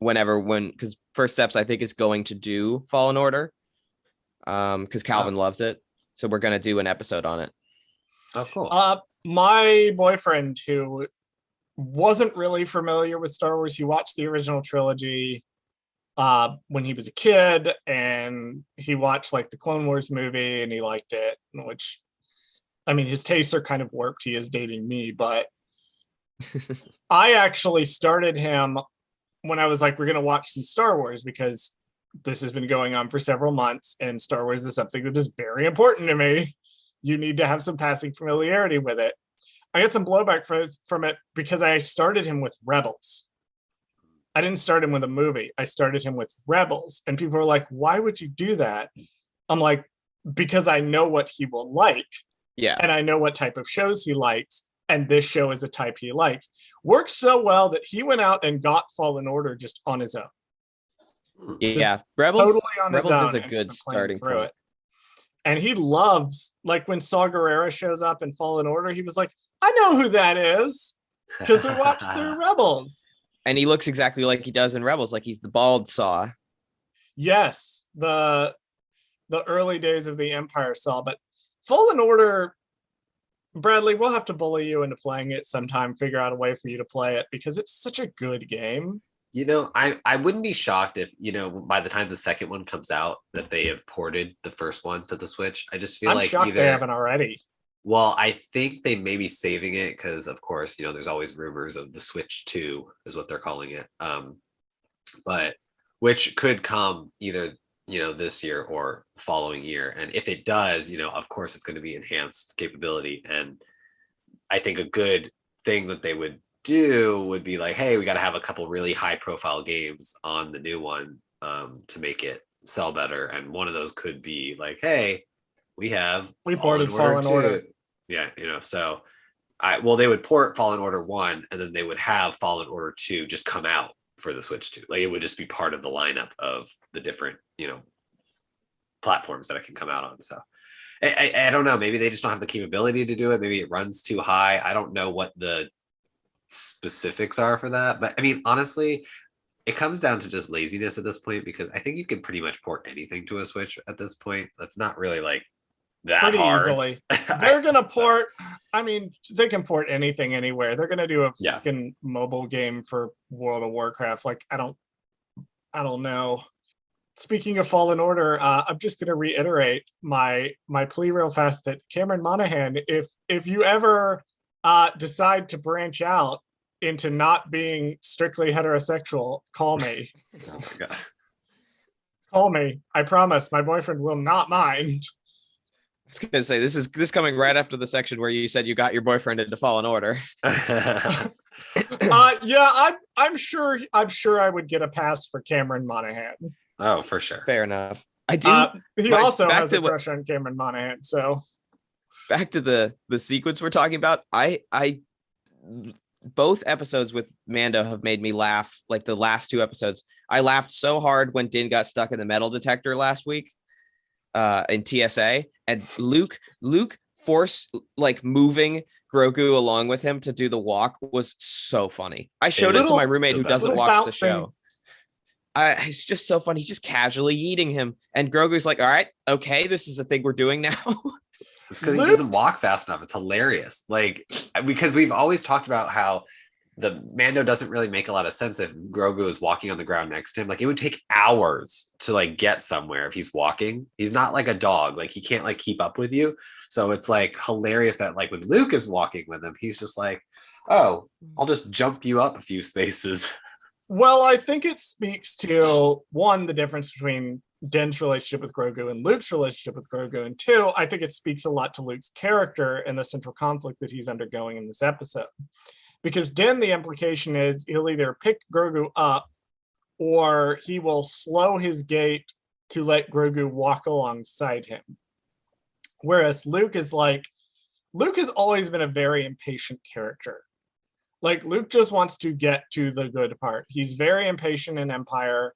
because First Steps I think is going to do Fallen Order, because Calvin loves it, so we're gonna do an episode on it. Oh, cool. My boyfriend, who wasn't really familiar with Star Wars, he watched the original trilogy when he was a kid, and he watched like the Clone Wars movie and he liked it, which, I mean, his tastes are kind of warped. He is dating me, but I actually started him when I was like, we're going to watch some Star Wars because this has been going on for several months and Star Wars is something that is very important to me. You need to have some passing familiarity with it. I got some blowback from it because I started him with Rebels. I didn't start him with a movie. I started him with Rebels. And people were like, why would you do that? I'm like, because I know what he will like. Yeah. And I know what type of shows he likes. And this show is a type he likes. Worked so well that he went out and got Fallen Order just on his own. Yeah. Rebels, totally on his Rebels own is a good starting point. It. And he loves, like when Saw Gerrera shows up in Fallen Order, he was like, I know who that is because we watched through Rebels. And he looks exactly like he does in Rebels, like he's the bald Saw. Yes, the early days of the Empire Saw, but Fallen Order Bradley, we'll have to bully you into playing it sometime, figure out a way for you to play it because it's such a good game. I wouldn't be shocked if, by the time the second one comes out that they have ported the first one to the Switch. I just feel I'm like shocked they haven't already. Well, I think they may be saving it because, of course, there's always rumors of the Switch 2 is what they're calling it. But which could come either, this year or following year. And if it does, of course, it's going to be enhanced capability. And I think a good thing that they would do would be like, hey, we got to have a couple really high profile games on the new one to make it sell better. And one of those could be like, hey, we ported Fallen Order. Yeah, so they would port Fallen Order 1 and then they would have Fallen Order 2 just come out for the Switch 2. Like it would just be part of the lineup of the different, platforms that it can come out on. So I don't know, maybe they just don't have the capability to do it. Maybe it runs too high. I don't know what the specifics are for that. But I mean, honestly, it comes down to just laziness at this point because I think you can pretty much port anything to a Switch at this point. That's not really like that pretty hard. Easily. They're gonna port. I mean, they can port anything anywhere. They're gonna do a fucking mobile game for World of Warcraft. Like I don't know. Speaking of Fallen Order, I'm just gonna reiterate my plea real fast that Cameron Monaghan, if you ever decide to branch out into not being strictly heterosexual, call me. Oh my god. Call me. I promise my boyfriend will not mind. I was gonna say this coming right after the section where you said you got your boyfriend into Fallen Order. Yeah, I'm sure I would get a pass for Cameron Monaghan. Oh, for sure. Fair enough. I do. He also has a crush on Cameron Monaghan. So back to the sequence we're talking about. I both episodes with Mando have made me laugh. Like the last two episodes, I laughed so hard when Din got stuck in the metal detector last week in TSA, and Luke force like moving Grogu along with him to do the walk was so funny. I showed it to my roommate who doesn't watch the show. It's just so funny. He's just casually eating him, and Grogu's like, "All right, okay, this is a thing we're doing now." It's because he doesn't walk fast enough. It's hilarious. Like, because we've always talked about how the Mando doesn't really make a lot of sense if Grogu is walking on the ground next to him. Like, it would take hours to like get somewhere if he's walking. He's not like a dog. Like, he can't like keep up with you. So it's like hilarious that like when Luke is walking with him, he's just like, "Oh, I'll just jump you up a few spaces." Well, I think it speaks to one, the difference between Din's relationship with Grogu and Luke's relationship with Grogu, and two, I think it speaks a lot to Luke's character and the central conflict that he's undergoing in this episode. Because Din, the implication is he'll either pick Grogu up or he will slow his gait to let Grogu walk alongside him. Whereas Luke has always been a very impatient character. Like, Luke just wants to get to the good part. He's very impatient in Empire.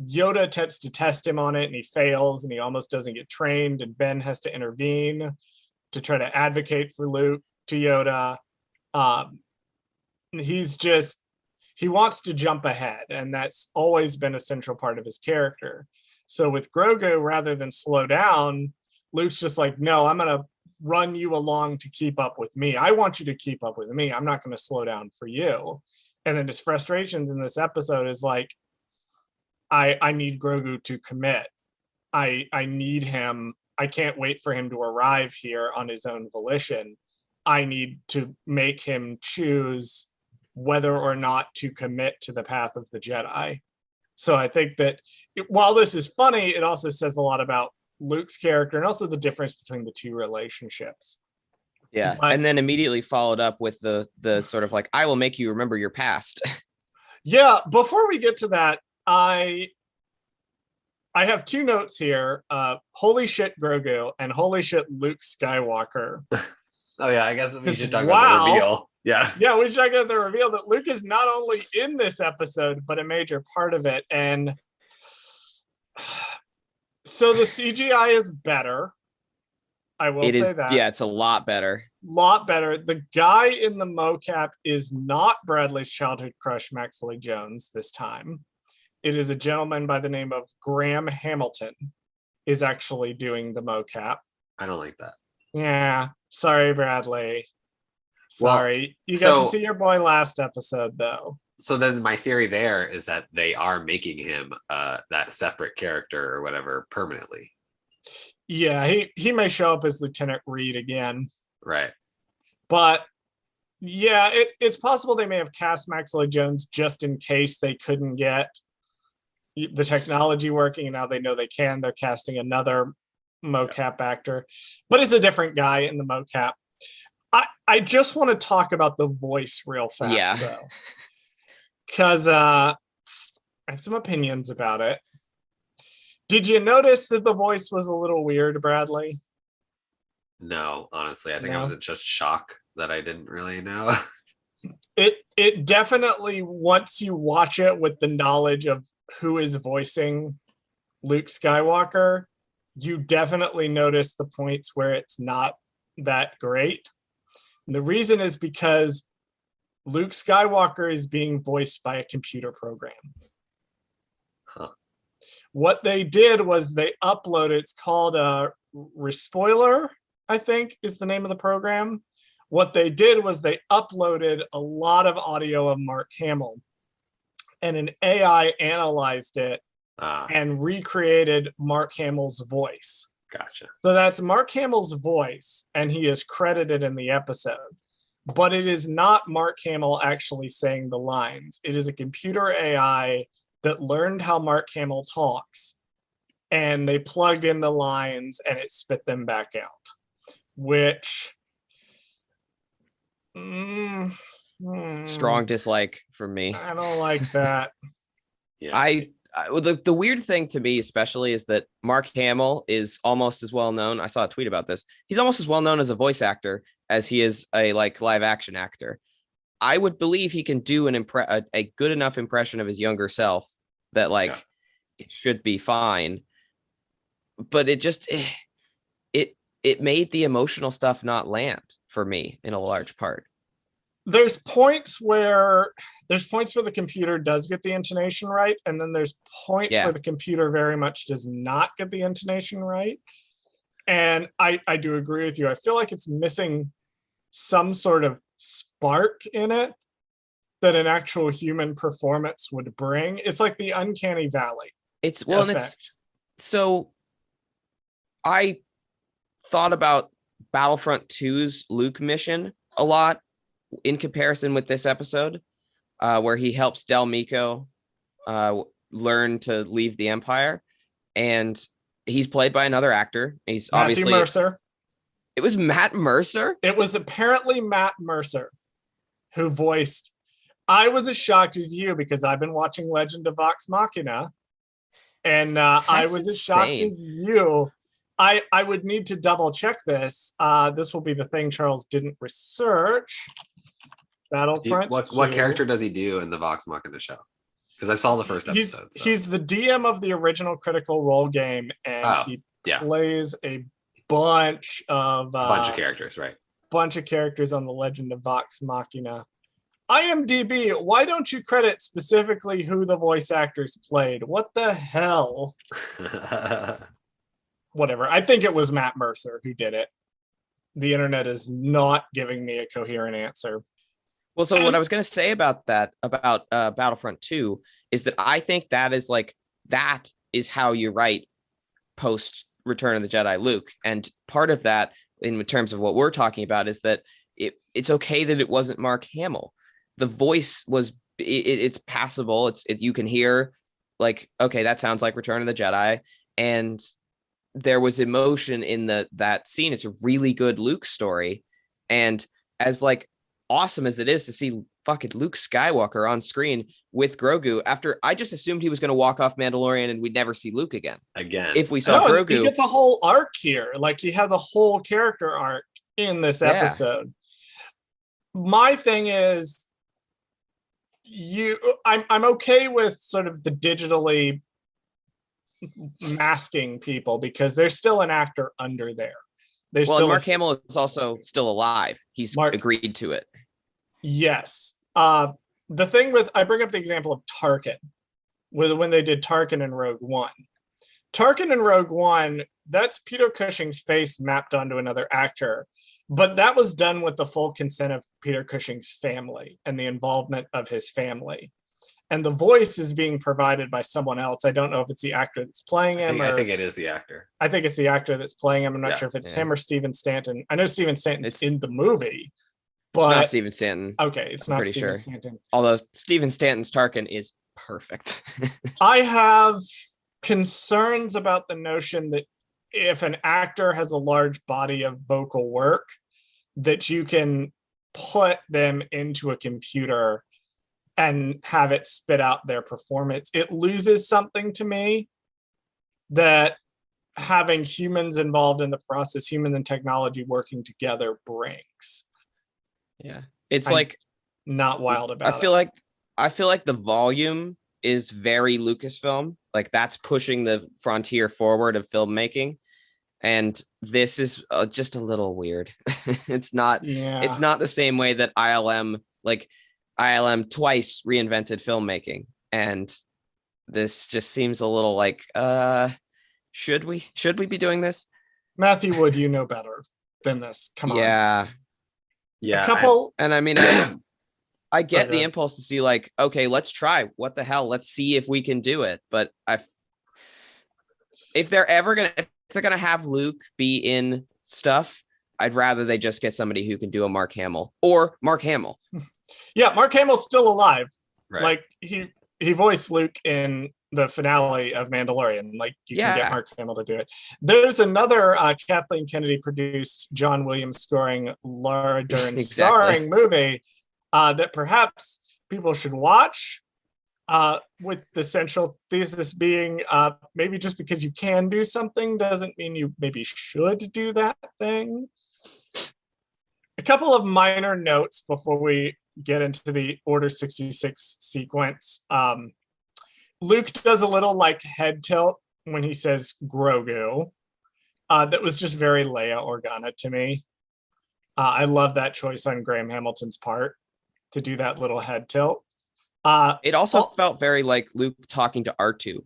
Yoda attempts to test him on it and he fails and he almost doesn't get trained, and Ben has to intervene to try to advocate for Luke to Yoda. He wants to jump ahead, and that's always been a central part of his character. So with Grogu, rather than slow down, Luke's just like, "No, I'm going to run you along to keep up with me. I want you to keep up with me. I'm not going to slow down for you." And then his frustrations in this episode is like, I need Grogu to commit. I need him. I can't wait for him to arrive here on his own volition. I need to make him choose whether or not to commit to the path of the Jedi. So I think that while this is funny, it also says a lot about Luke's character and also the difference between the two relationships. Yeah. And then immediately followed up with the sort of like, "I will make you remember your past." Yeah. Before we get to that, I have two notes here. Holy shit, Grogu, and holy shit, Luke Skywalker. Oh yeah, I guess we should talk about the reveal. Yeah, we should talk about the reveal that Luke is not only in this episode, but a major part of it. And so the CGI is better. I will say that. Yeah, it's a lot better. Lot better. The guy in the mocap is not Bradley's childhood crush, Maxley Jones, this time. It is a gentleman by the name of Graham Hamilton is actually doing the mocap. I don't like that. Yeah. Sorry, Bradley. Well, Sorry. You got to so see your boy last episode, though. so then my theory there is that they are making him that separate character or whatever permanently. Yeah, he may show up as Lieutenant Reed again. Right. But yeah, it's possible they may have cast Max Lloyd Jones just in case they couldn't get the technology working, and now they know they can. They're casting another mocap actor, but it's a different guy in the mocap. I just want to talk about the voice real fast, though, because I have some opinions about it. Did you notice that the voice was a little weird, Bradley? No, honestly, I think I was in just shock that I didn't really know. It definitely, once you watch it with the knowledge of who is voicing Luke Skywalker, you definitely notice the points where it's not that great. And the reason is because Luke Skywalker is being voiced by a computer program. Huh. What they did was they uploaded, it's called Respoiler, I think is the name of the program. What they did was they uploaded a lot of audio of Mark Hamill, and an AI analyzed it and recreated Mark Hamill's voice. Gotcha. So that's Mark Hamill's voice, and he is credited in the episode. But it is not Mark Hamill actually saying the lines. It is a computer AI that learned how Mark Hamill talks, and they plugged in the lines and it spit them back out, which strong dislike from me. I don't like that. Yeah. The weird thing to me especially is that Mark Hamill is almost as well known. I saw a tweet about this. He's almost as well known as a voice actor as he is a live action actor. I would believe he can do a good enough impression of his younger self that it should be fine. But it just it made the emotional stuff not land for me in a large part. There's points where the computer does get the intonation right, and then there's points where the computer very much does not get the intonation right. And I do agree with you. I feel like it's missing some sort of spark in it that an actual human performance would bring. It's like the uncanny valley. So I thought about Battlefront 2's Luke mission a lot in comparison with this episode, where he helps Del Meeko learn to leave the Empire, and he's played by another actor. He's Matthew Mercer. It was Matt Mercer? It was apparently Matt Mercer who voiced. I was as shocked as you because I've been watching Legend of Vox Machina, and I was as shocked as you. I would need to double check this. This will be the thing Charles didn't research. Battlefront. What character does he do in the Vox Machina show? Because I saw the first episode. He's the DM of the original Critical Role game, and he plays a bunch of characters, right? Bunch of characters on the Legend of Vox Machina. IMDb, why don't you credit specifically who the voice actors played? What the hell? Whatever. I think it was Matt Mercer who did it. The internet is not giving me a coherent answer. Well, so what I was going to say about that, about Battlefront 2, is that I think that is how you write post Return of the Jedi Luke. And part of that, in terms of what we're talking about, is that it's okay that it wasn't Mark Hamill. The voice was, it's passable. You can hear, like, okay, that sounds like Return of the Jedi. And there was emotion in that scene. It's a really good Luke story. And as awesome as it is to see fucking Luke Skywalker on screen with Grogu, after I just assumed he was going to walk off Mandalorian and we'd never see Luke again. If we saw Grogu. He gets a whole arc here. He has a whole character arc in this episode. My thing is, I'm okay with sort of the digitally masking people because there's still an actor under there. Mark Hamill is also still alive. He's agreed to it. Yes. The thing I bring up the example of Tarkin, when they did Tarkin in Rogue One. Tarkin in Rogue One, that's Peter Cushing's face mapped onto another actor. But that was done with the full consent of Peter Cushing's family and the involvement of his family. And the voice is being provided by someone else. I don't know if it's the actor that's playing him. I think it is the actor. I think it's the actor that's playing him. I'm not Yeah. sure if it's him or Stephen Stanton. I know Stephen Stanton's in the movie, It's not but Stephen Stanton. okay, it's not pretty Stephen sure. Stanton. Although Stephen Stanton's Tarkin is perfect. I have concerns about the notion that if an actor has a large body of vocal work, that you can put them into a computer and have it spit out their performance. It loses something to me that having humans involved in the process, human and technology working together brings. Yeah. It's I'm like not wild about I feel like the volume is very Lucasfilm. Like that's pushing the frontier forward of filmmaking. And this is just a little weird. It's not the same way that ILM twice reinvented filmmaking. And this just seems a little like, should we be doing this? Matthew Wood, you know better than this. Come on. Yeah. A couple. I get the impulse to see like, okay, let's try. What the hell? Let's see if we can do it. But if they're gonna have Luke be in stuff, I'd rather they just get somebody who can do a Mark Hamill or Mark Hamill. Yeah, Mark Hamill's still alive. Right. Like he voiced Luke in the finale of Mandalorian. Like you can get Mark Hamill to do it. There's another Kathleen Kennedy produced, John Williams scoring, Laura Dern starring movie that perhaps people should watch. With the central thesis being maybe just because you can do something doesn't mean you maybe should do that thing. A couple of minor notes before we get into the Order 66 sequence. Luke does a little like head tilt when he says Grogu. That was just very Leia Organa to me. I love that choice on Graham Hamilton's part to do that little head tilt. It also felt very like Luke talking to R2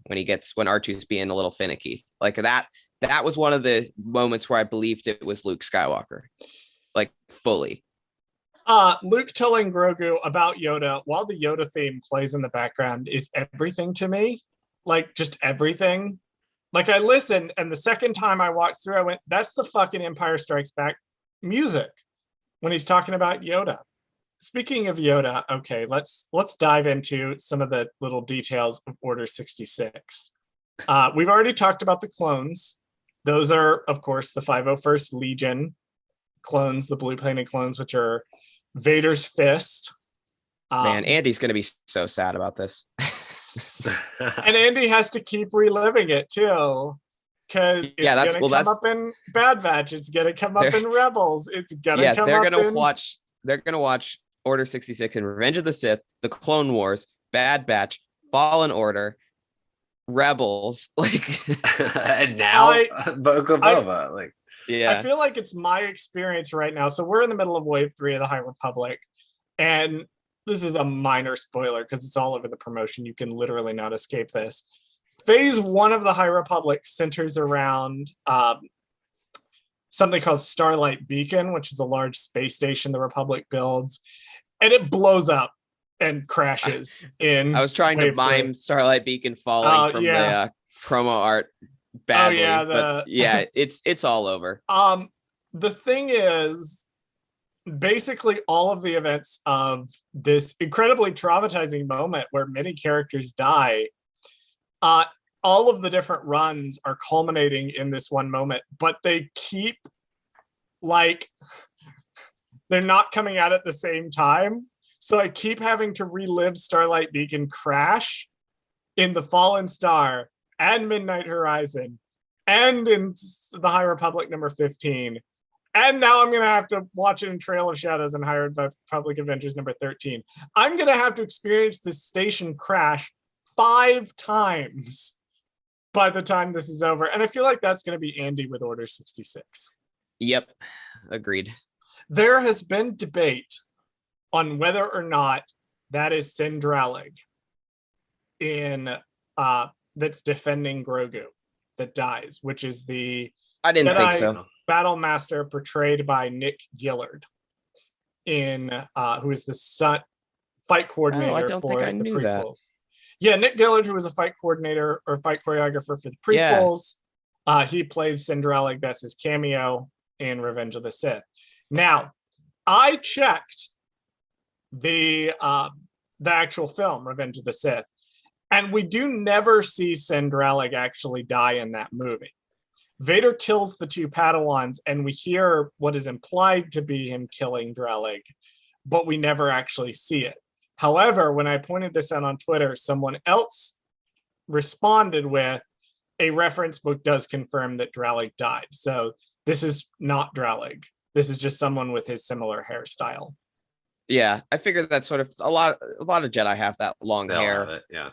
when R2's being a little finicky. Like that was one of the moments where I believed it was Luke Skywalker, like fully. Luke telling Grogu about Yoda while the Yoda theme plays in the background is everything to me. Like just everything. Like I listened, and the second time I walked through, I went, that's the fucking Empire Strikes Back music when he's talking about Yoda. Speaking of Yoda, okay, let's dive into some of the little details of Order 66. We've already talked about the clones. Those are, of course, the 501st Legion clones, the blue painted clones, which are Vader's fist. Man, Andy's going to be so sad about this. And Andy has to keep reliving it too, because it's going to come up in Bad Batch. It's going to come up in Rebels. It's going to come up in... They're going to watch Order 66 and Revenge of the Sith, the Clone Wars, Bad Batch, Fallen Order, Rebels, like, and now Book of Boba. Like, yeah, I feel like it's my experience right now. So we're in the middle of Wave 3 of the High Republic, and this is a minor spoiler because it's all over the promotion. You can literally not escape this. Phase 1 of the High Republic centers around something called Starlight Beacon, which is a large space station the Republic builds, and it blows up and crashes in. I was trying to mime Starlight Beacon falling from the promo art badly, but it's all over. The thing is, basically all of the events of this incredibly traumatizing moment where many characters die, all of the different runs are culminating in this one moment, but they keep like they're not coming out at the same time. So I keep having to relive Starlight Beacon crash in the Fallen Star and Midnight Horizon and in the High Republic number 15. And now I'm going to have to watch it in Trail of Shadows and High Republic Adventures number 13. I'm going to have to experience this station crash 5 times by the time this is over. And I feel like that's going to be Andy with Order 66. Yep. Agreed. There has been debate on whether or not that is Sindralig in that's defending Grogu. that dies, which is the I didn't think Jedi so. Battle Master portrayed by Nick Gillard, who is the stunt fight coordinator Oh, I don't think for I the knew that. prequels. Yeah, Nick Gillard, who was a fight coordinator or fight choreographer for the Yeah. prequels. He played Cinderella. That's his cameo in Revenge of the Sith. Now, I checked the actual film, Revenge of the Sith, and we do never see Cinderella actually die in that movie. Vader kills the two Padawans, and we hear what is implied to be him killing Drellig, but we never actually see it. However, when I pointed this out on Twitter, someone else responded with, a reference book does confirm that Drellig died. So this is not Drellig. This is just someone with his similar hairstyle. Yeah, I figured that sort of a lot of Jedi have that long They'll hair. have it, yeah.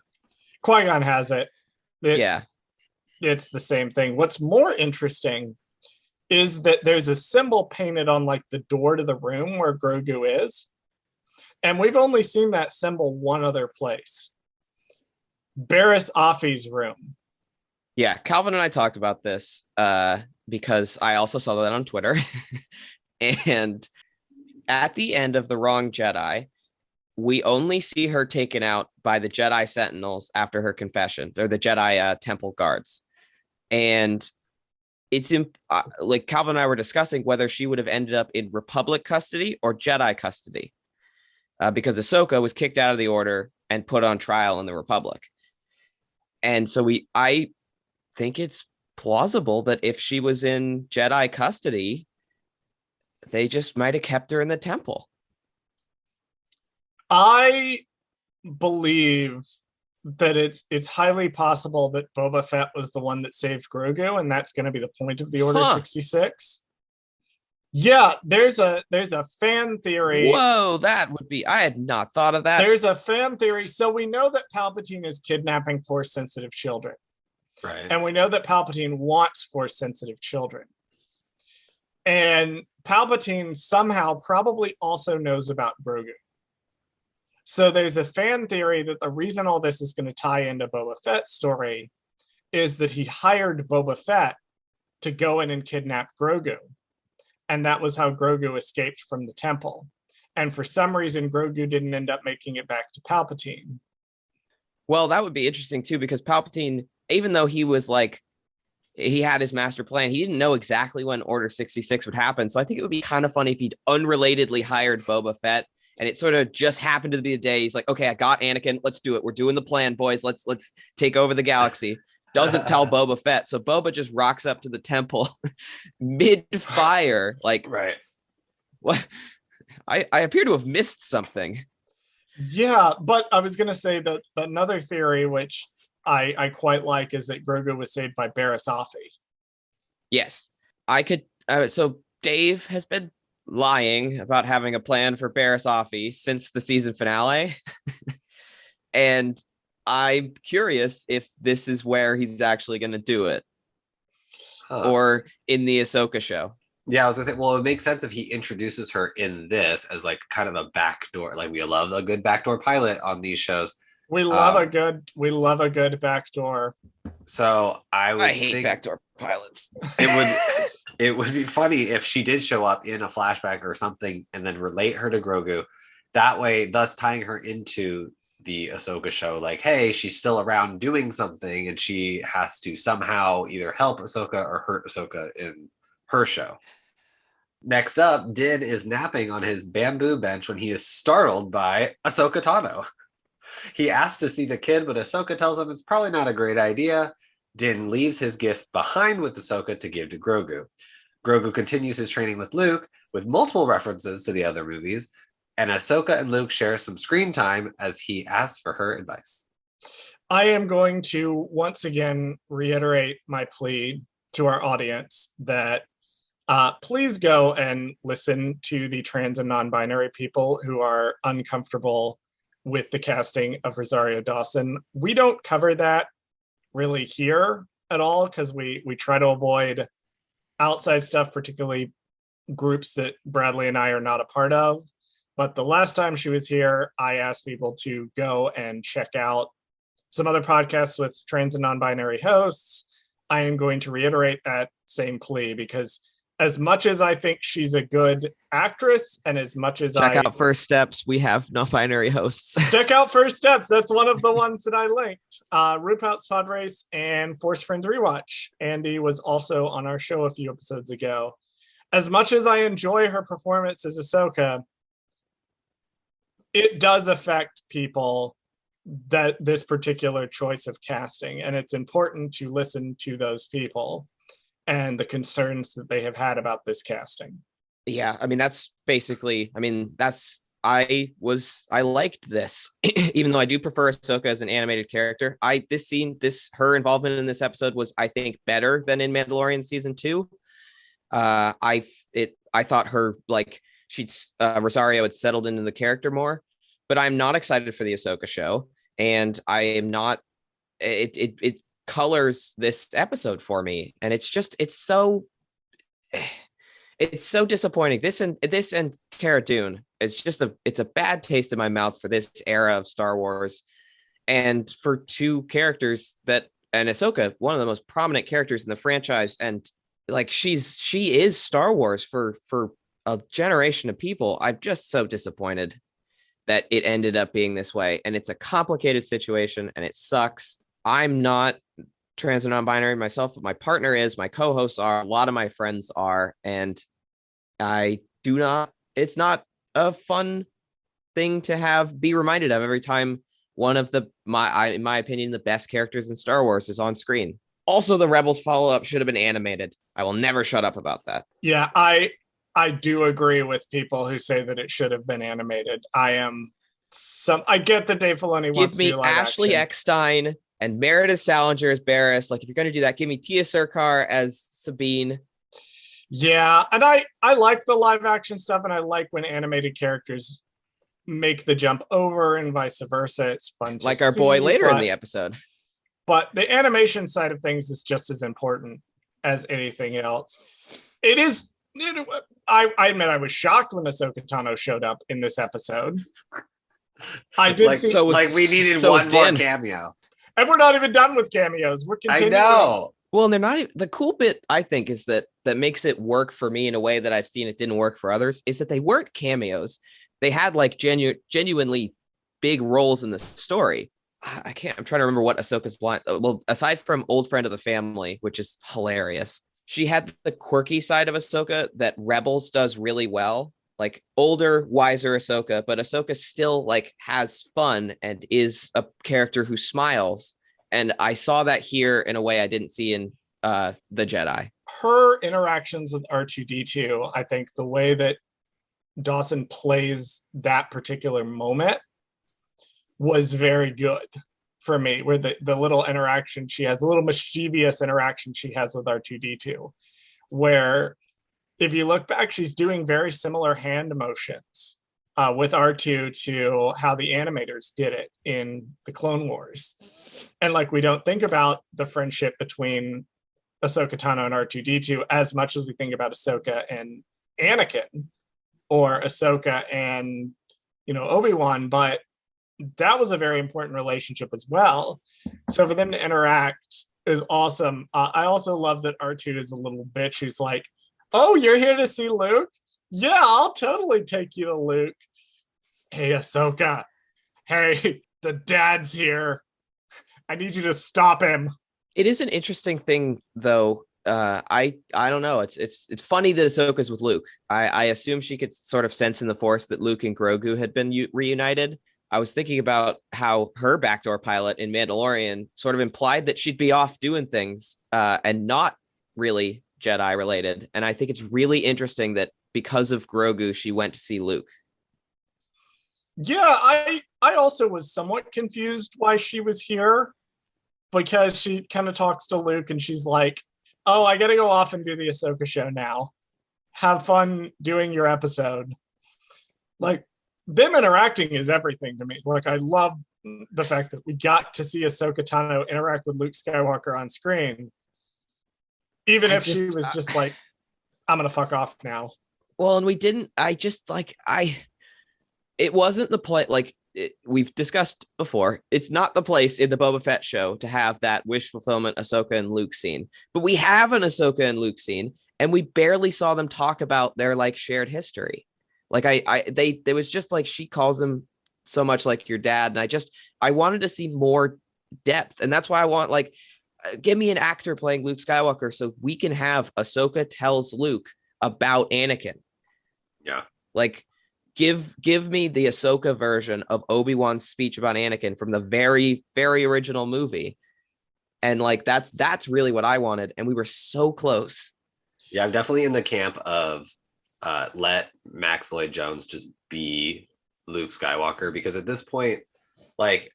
Qui-Gon has it. It's the same thing. What's more interesting is that there's a symbol painted on like the door to the room where Grogu is. And we've only seen that symbol one other place. Barriss Offee's room. Yeah, Calvin and I talked about this because I also saw that on Twitter. And at the end of The Wrong Jedi, we only see her taken out by the Jedi Sentinels after her confession, or the Jedi Temple guards. And it's like Calvin and I were discussing whether she would have ended up in Republic custody or Jedi custody, because Ahsoka was kicked out of the Order and put on trial in the Republic. And so I think it's plausible that if she was in Jedi custody, they just might have kept her in the temple. I believe that it's highly possible that Boba Fett was the one that saved Grogu, and that's going to be the point of the Order 66. Yeah, there's a fan theory. Whoa, that would be, I had not thought of that. There's a fan theory. So we know that Palpatine is kidnapping Force-sensitive children. Right. And we know that Palpatine wants Force-sensitive children. And Palpatine somehow probably also knows about Grogu. So there's a fan theory that the reason all this is going to tie into Boba Fett's story is that he hired Boba Fett to go in and kidnap Grogu. And that was how Grogu escaped from the temple. And for some reason, Grogu didn't end up making it back to Palpatine. Well, that would be interesting too, because Palpatine, even though he was like, he had his master plan, he didn't know exactly when Order 66 would happen. So I think it would be kind of funny if he'd unrelatedly hired Boba Fett, and it sort of just happened to be the day he's like, okay, I got Anakin. Let's do it. We're doing the plan, boys. Let's take over the galaxy. Doesn't tell Boba Fett. So Boba just rocks up to the temple mid-fire. Like, right. What? I appear to have missed something. Yeah, but I was going to say that another theory, which I quite like, is that Grogu was saved by Barriss Offee. Yes. I could. So Dave has been lying about having a plan for Barriss Offee since the season finale. And I'm curious if this is where he's actually going to do it. Or in the Ahsoka show. Yeah, I was gonna say, well, it makes sense if he introduces her in this as like kind of a backdoor. Like, we love a good backdoor pilot on these shows. We love a good backdoor. So I hate think backdoor pilots. It would be funny if she did show up in a flashback or something and then relate her to Grogu. That way, thus tying her into the Ahsoka show, like, hey, she's still around doing something and she has to somehow either help Ahsoka or hurt Ahsoka in her show. Next up, Din is napping on his bamboo bench when he is startled by Ahsoka Tano. He asks to see the kid, but Ahsoka tells him it's probably not a great idea. Din leaves his gift behind with Ahsoka to give to Grogu. Grogu continues his training with Luke, with multiple references to the other movies, and Ahsoka and Luke share some screen time as he asks for her advice. I am going to once again reiterate my plea to our audience that please go and listen to the trans and non-binary people who are uncomfortable with the casting of Rosario Dawson. We don't cover that really here at all because we try to avoid outside stuff, particularly groups that Bradley and I are not a part of. But the last time she was here, I asked people to go and check out some other podcasts with trans and non-binary hosts. I am going to reiterate that same plea, because as much as I think she's a good actress, and as much as Check out First Steps. We have non-binary hosts. check out First Steps. That's one of the ones that I linked. Rupout's Pod Race and Force Friends Rewatch. Andy was also on our show a few episodes ago. As much as I enjoy her performance as Ahsoka, it does affect people, that this particular choice of casting, and it's important to listen to those people and the concerns that they have had about this casting. Yeah, I mean, that's basically, I liked this, even though I do prefer Ahsoka as an animated character. Her involvement in this episode was, I think, better than in Mandalorian season 2. I thought her, like, Rosario had settled into the character more, but I'm not excited for the Ahsoka show, and I am not. It colors this episode for me, and it's so disappointing. This and Cara Dune it's a bad taste in my mouth for this era of Star Wars, and for two characters and Ahsoka, one of the most prominent characters in the franchise, and like she is Star Wars for a generation of people. I'm just so disappointed that it ended up being this way, and it's a complicated situation, and it sucks. I'm not trans or non-binary myself, but my partner is, my co-hosts are, a lot of my friends are, and it's not a fun thing to be reminded of every time one of in my opinion, the best characters in Star Wars is on screen. Also, the Rebels follow-up should have been animated. I will never shut up about that. Yeah, I do agree with people who say that it should have been animated. I get that Dave Filoni wants to do live Ashley action. Eckstein and Meredith Salinger as Barriss. Like, if you're going to do that, give me Tia Sircar as Sabine. Yeah, and I like the live action stuff, and I like when animated characters make the jump over and vice versa. It's fun to like our boy later in the episode. But the animation side of things is just as important as anything else. It is. I admit I was shocked when Ahsoka Tano showed up in this episode. I did we needed one more cameo. And we're not even done with cameos. We're continuing. I know. Well, and they're not even, the cool bit, I think, is that makes it work for me in a way that I've seen it didn't work for others, is that they weren't cameos. They had like genuinely big roles in the story. I'm trying to remember what Ahsoka's line. Well, aside from Old Friend of the Family, which is hilarious, she had the quirky side of Ahsoka that Rebels does really well. Like older, wiser Ahsoka, but Ahsoka still like has fun and is a character who smiles. And I saw that here in a way I didn't see in The Jedi. Her interactions with R2-D2, I think the way that Dawson plays that particular moment was very good for me, where the little interaction she has, the little mischievous interaction she has with R2-D2, where if you look back, she's doing very similar hand motions with R2 to how the animators did it in the Clone Wars. And like, we don't think about the friendship between Ahsoka Tano and R2-D2 as much as we think about Ahsoka and Anakin, or Ahsoka and, Obi-Wan, but that was a very important relationship as well. So for them to interact is awesome. I also love that R2 is a little bitch who's like, oh, you're here to see Luke? Yeah, I'll totally take you to Luke. Hey, Ahsoka. Hey, the dad's here. I need you to stop him. It is an interesting thing, though. I don't know. It's funny that Ahsoka's with Luke. I assume she could sort of sense in the Force that Luke and Grogu had been reunited. I was thinking about how her backdoor pilot in Mandalorian sort of implied that she'd be off doing things and not really Jedi related. And I think it's really interesting that because of Grogu, she went to see Luke. Yeah, I also was somewhat confused why she was here, because she kind of talks to Luke and she's like, oh, I got to go off and do the Ahsoka show now. Have fun doing your episode. Like, them interacting is everything to me. Like, I love the fact that we got to see Ahsoka Tano interact with Luke Skywalker on screen. Even if she was just like, I'm going to fuck off now. Well, and we didn't, it wasn't the play, like, we've discussed before, it's not the place in the Boba Fett show to have that wish fulfillment Ahsoka and Luke scene, but we have an Ahsoka and Luke scene, and we barely saw them talk about their like shared history. Like they was just like she calls him so much like your dad, and I wanted to see more depth, and that's why I want like give me an actor playing Luke Skywalker so we can have Ahsoka tells Luke about Anakin. Yeah, like give me the Ahsoka version of Obi-Wan's speech about Anakin from the very very original movie, and like that's really what I wanted, and we were so close. Yeah, I'm definitely in the camp of let Max Lloyd-Jones just be Luke Skywalker, because at this point, like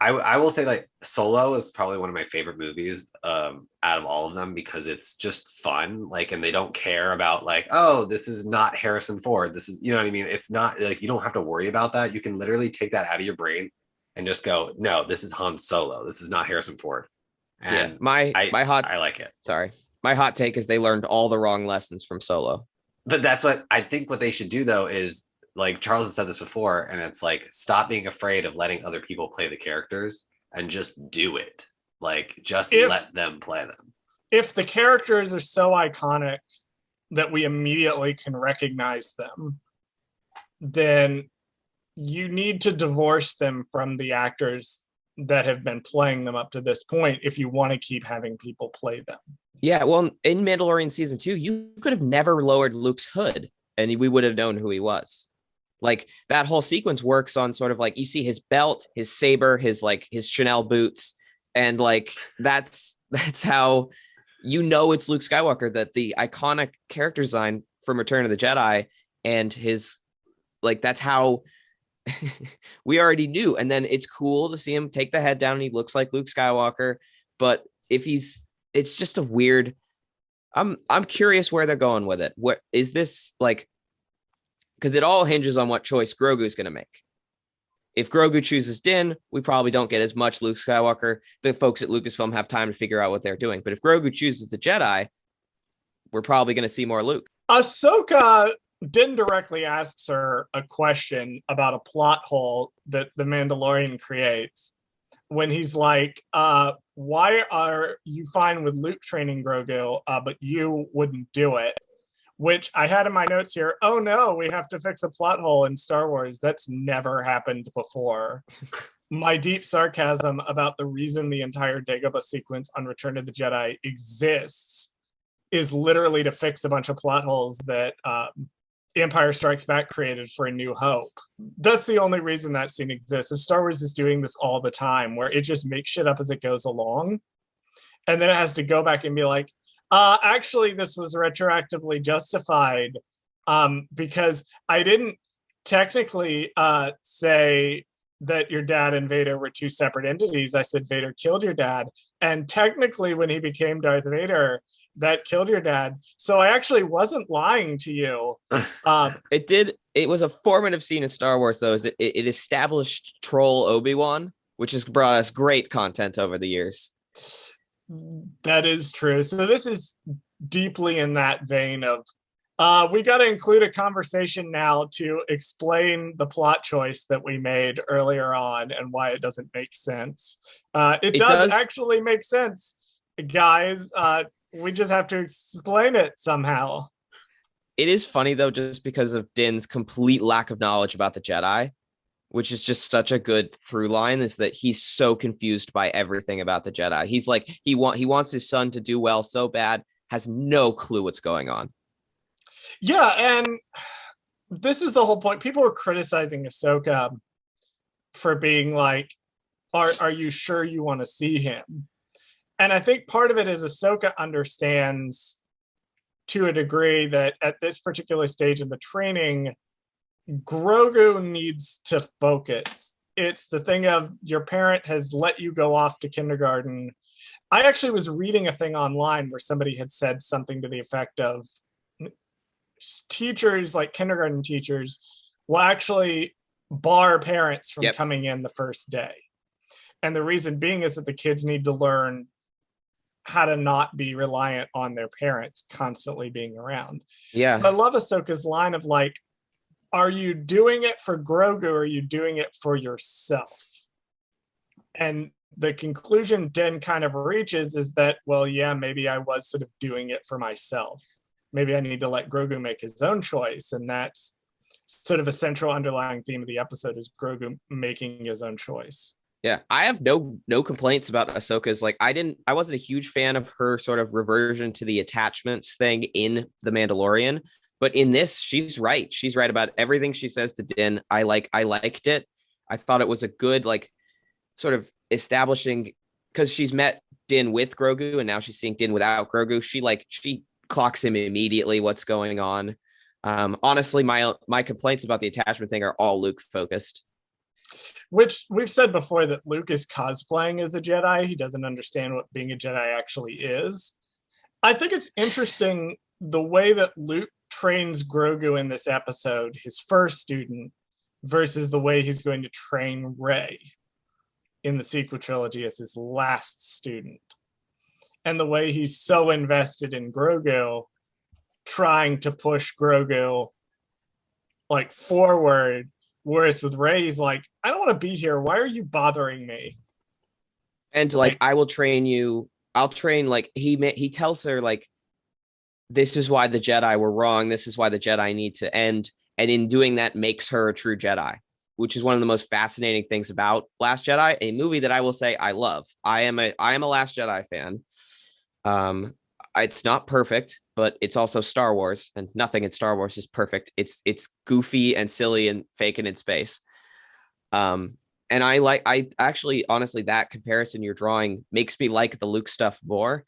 I will say like Solo is probably one of my favorite movies out of all of them, because it's just fun, like, and they don't care about like, oh, this is not Harrison Ford, this is, you know what I mean, it's not like, you don't have to worry about that. You can literally take that out of your brain and just go, no, this is Han Solo, this is not Harrison Ford. And yeah, I like it. Sorry, my hot take is they learned all the wrong lessons from Solo. But that's what I think what they should do, though, is like Charles has said this before, and it's like, stop being afraid of letting other people play the characters and just do it. Like, just let them play them. If the characters are so iconic that we immediately can recognize them, then you need to divorce them from the actors that have been playing them up to this point if you want to keep having people play them. Yeah, well, in Mandalorian season 2, you could have never lowered Luke's hood and we would have known who he was. Like that whole sequence works on sort of like, you see his belt, his saber, his Chanel boots, and like that's how you know it's Luke Skywalker, that the iconic character design from Return of the Jedi and his like, that's how we already knew. And then it's cool to see him take the head down and he looks like Luke Skywalker, but it's just a weird, I'm curious where they're going with it. What is this like? Because it all hinges on what choice Grogu is going to make. If Grogu chooses Din, we probably don't get as much Luke Skywalker. The folks at Lucasfilm have time to figure out what they're doing. But if Grogu chooses the Jedi, we're probably going to see more Luke. Ahsoka Din directly asks her a question about a plot hole that the Mandalorian creates when he's like, why are you fine with Luke training Grogu, but you wouldn't do it? Which I had in my notes here. Oh no, we have to fix a plot hole in Star Wars. That's never happened before. My deep sarcasm about the reason the entire Dagobah sequence on Return of the Jedi exists is literally to fix a bunch of plot holes that Empire Strikes Back created for A New Hope. That's the only reason that scene exists. If Star Wars is doing this all the time, where it just makes shit up as it goes along, and then it has to go back and be like, actually, this was retroactively justified because I didn't technically say that your dad and Vader were two separate entities. I said Vader killed your dad. And technically, when he became Darth Vader, that killed your dad. So I actually wasn't lying to you. It was a formative scene in Star Wars, though, is that it established troll Obi-Wan, which has brought us great content over the years. That is true. So this is deeply in that vein of we got to include a conversation now to explain the plot choice that we made earlier on and why it doesn't make sense. It does actually make sense, guys. We just have to explain it somehow. It is funny, though, just because of Din's complete lack of knowledge about the Jedi, which is just such a good through line, is that he's so confused by everything about the Jedi. He's like, he wants his son to do well so bad, has no clue what's going on. Yeah, and this is the whole point. People are criticizing Ahsoka for being like, are you sure you want to see him? And I think part of it is Ahsoka understands to a degree that at this particular stage of the training, Grogu needs to focus. It's the thing of your parent has let you go off to kindergarten. I actually was reading a thing online where somebody had said something to the effect of teachers, like kindergarten teachers, will actually bar parents from coming in the first day. And the reason being is that the kids need to learn how to not be reliant on their parents constantly being around. Yeah. So I love Ahsoka's line of like, are you doing it for Grogu or are you doing it for yourself? And the conclusion Den kind of reaches is that, well, yeah, maybe I was sort of doing it for myself. Maybe I need to let Grogu make his own choice. And that's sort of a central underlying theme of the episode, is Grogu making his own choice. Yeah, I have no complaints about Ahsoka's. Like, I wasn't a huge fan of her sort of reversion to the attachments thing in The Mandalorian, but in this, she's right. She's right about everything she says to Din. I liked it. I thought it was a good, like, sort of establishing, because she's met Din with Grogu and now she's seeing Din without Grogu. She clocks him immediately what's going on. Honestly, my complaints about the attachment thing are all Luke focused. Which we've said before, that Luke is cosplaying as a Jedi. He doesn't understand what being a Jedi actually is. I think it's interesting the way that Luke trains Grogu in this episode, his first student, versus the way he's going to train Rey in the sequel trilogy as his last student. And the way he's so invested in Grogu, trying to push Grogu like forward. Whereas with Rey, he's like, I don't want to be here. Why are you bothering me? And like, I will train you. I'll train, like, he tells her, like, this is why the Jedi were wrong. This is why the Jedi need to end. And in doing that, makes her a true Jedi, which is one of the most fascinating things about Last Jedi, a movie that I will say I love. I am a Last Jedi fan. It's not perfect, but it's also Star Wars, and nothing in Star Wars is perfect. It's goofy and silly and fake and in space. And I actually, honestly, that comparison you're drawing makes me like the Luke stuff more.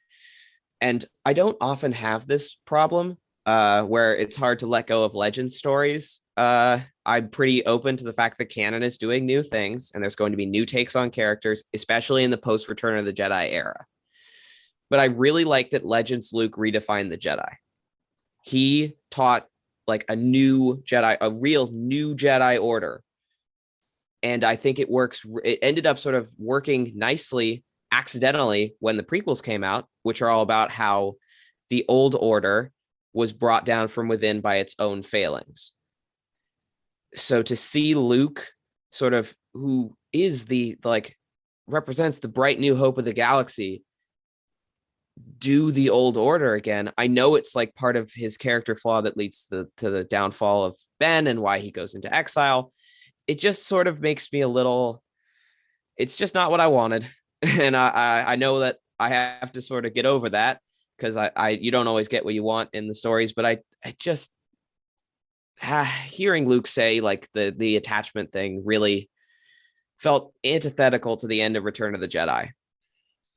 And I don't often have this problem where it's hard to let go of legend stories. I'm pretty open to the fact that canon is doing new things, and there's going to be new takes on characters, especially in the post-Return of the Jedi era. But I really like that Legends Luke redefined the Jedi. He taught like a new Jedi, a real new Jedi order. And I think it works. It ended up sort of working nicely accidentally when the prequels came out, which are all about how the old order was brought down from within by its own failings. So to see Luke, sort of, who is the, like, represents the bright new hope of the galaxy, do the old order again. I know it's like part of his character flaw that leads to the downfall of Ben and why he goes into exile. It just sort of makes me a little, it's just not what I wanted. And I know that I have to sort of get over that, because you don't always get what you want in the stories, but I just hearing Luke say, like, the attachment thing really felt antithetical to the end of Return of the Jedi.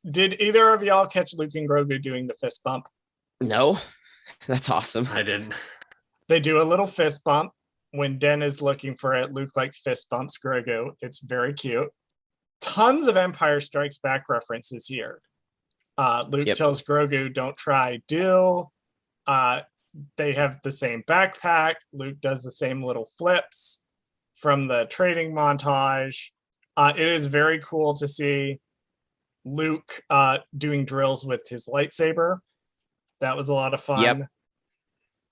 Did either of y'all catch Luke and Grogu doing the fist bump? No, that's awesome. I didn't. They do a little fist bump when Den is looking for it. Luke like fist bumps Grogu. It's very cute. Tons of Empire Strikes Back references here. Luke tells Grogu, don't try, do. They have the same backpack. Luke does the same little flips from the training montage. It is very cool to see Luke doing drills with his lightsaber. That was a lot of fun. Yep.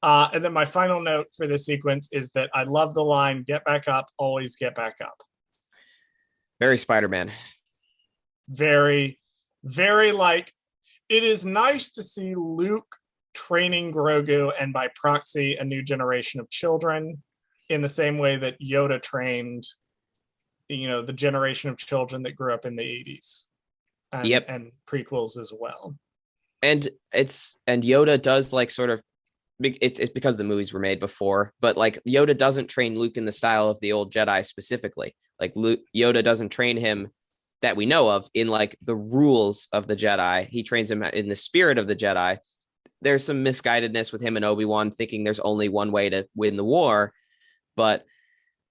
And then my final note for this sequence is that I love the line, get back up, always get back up. Very Spider-Man. Very, very, like, it is nice to see Luke training Grogu and by proxy a new generation of children in the same way that Yoda trained, the generation of children that grew up in the 80s. And prequels as well. And Yoda does, like, sort of, it's because the movies were made before, but like Yoda doesn't train Luke in the style of the old Jedi specifically. Like Yoda doesn't train him that we know of in like the rules of the Jedi. He trains him in the spirit of the Jedi. There's some misguidedness with him and Obi-Wan thinking there's only one way to win the war, but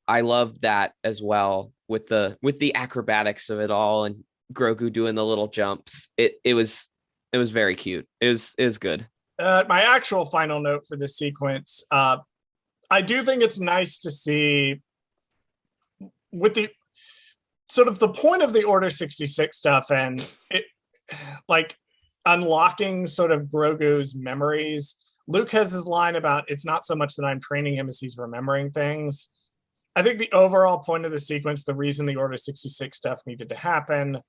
I loved that as well with the acrobatics of it all and Grogu doing the little jumps. It was very cute. It was good. My actual final note for this sequence, I do think it's nice to see with the sort of the point of the Order 66 stuff and it, like, unlocking sort of Grogu's memories Luke has his line about it's not so much that I'm training him as he's remembering things. I think the overall point of the sequence, the reason the Order 66 stuff needed to happen,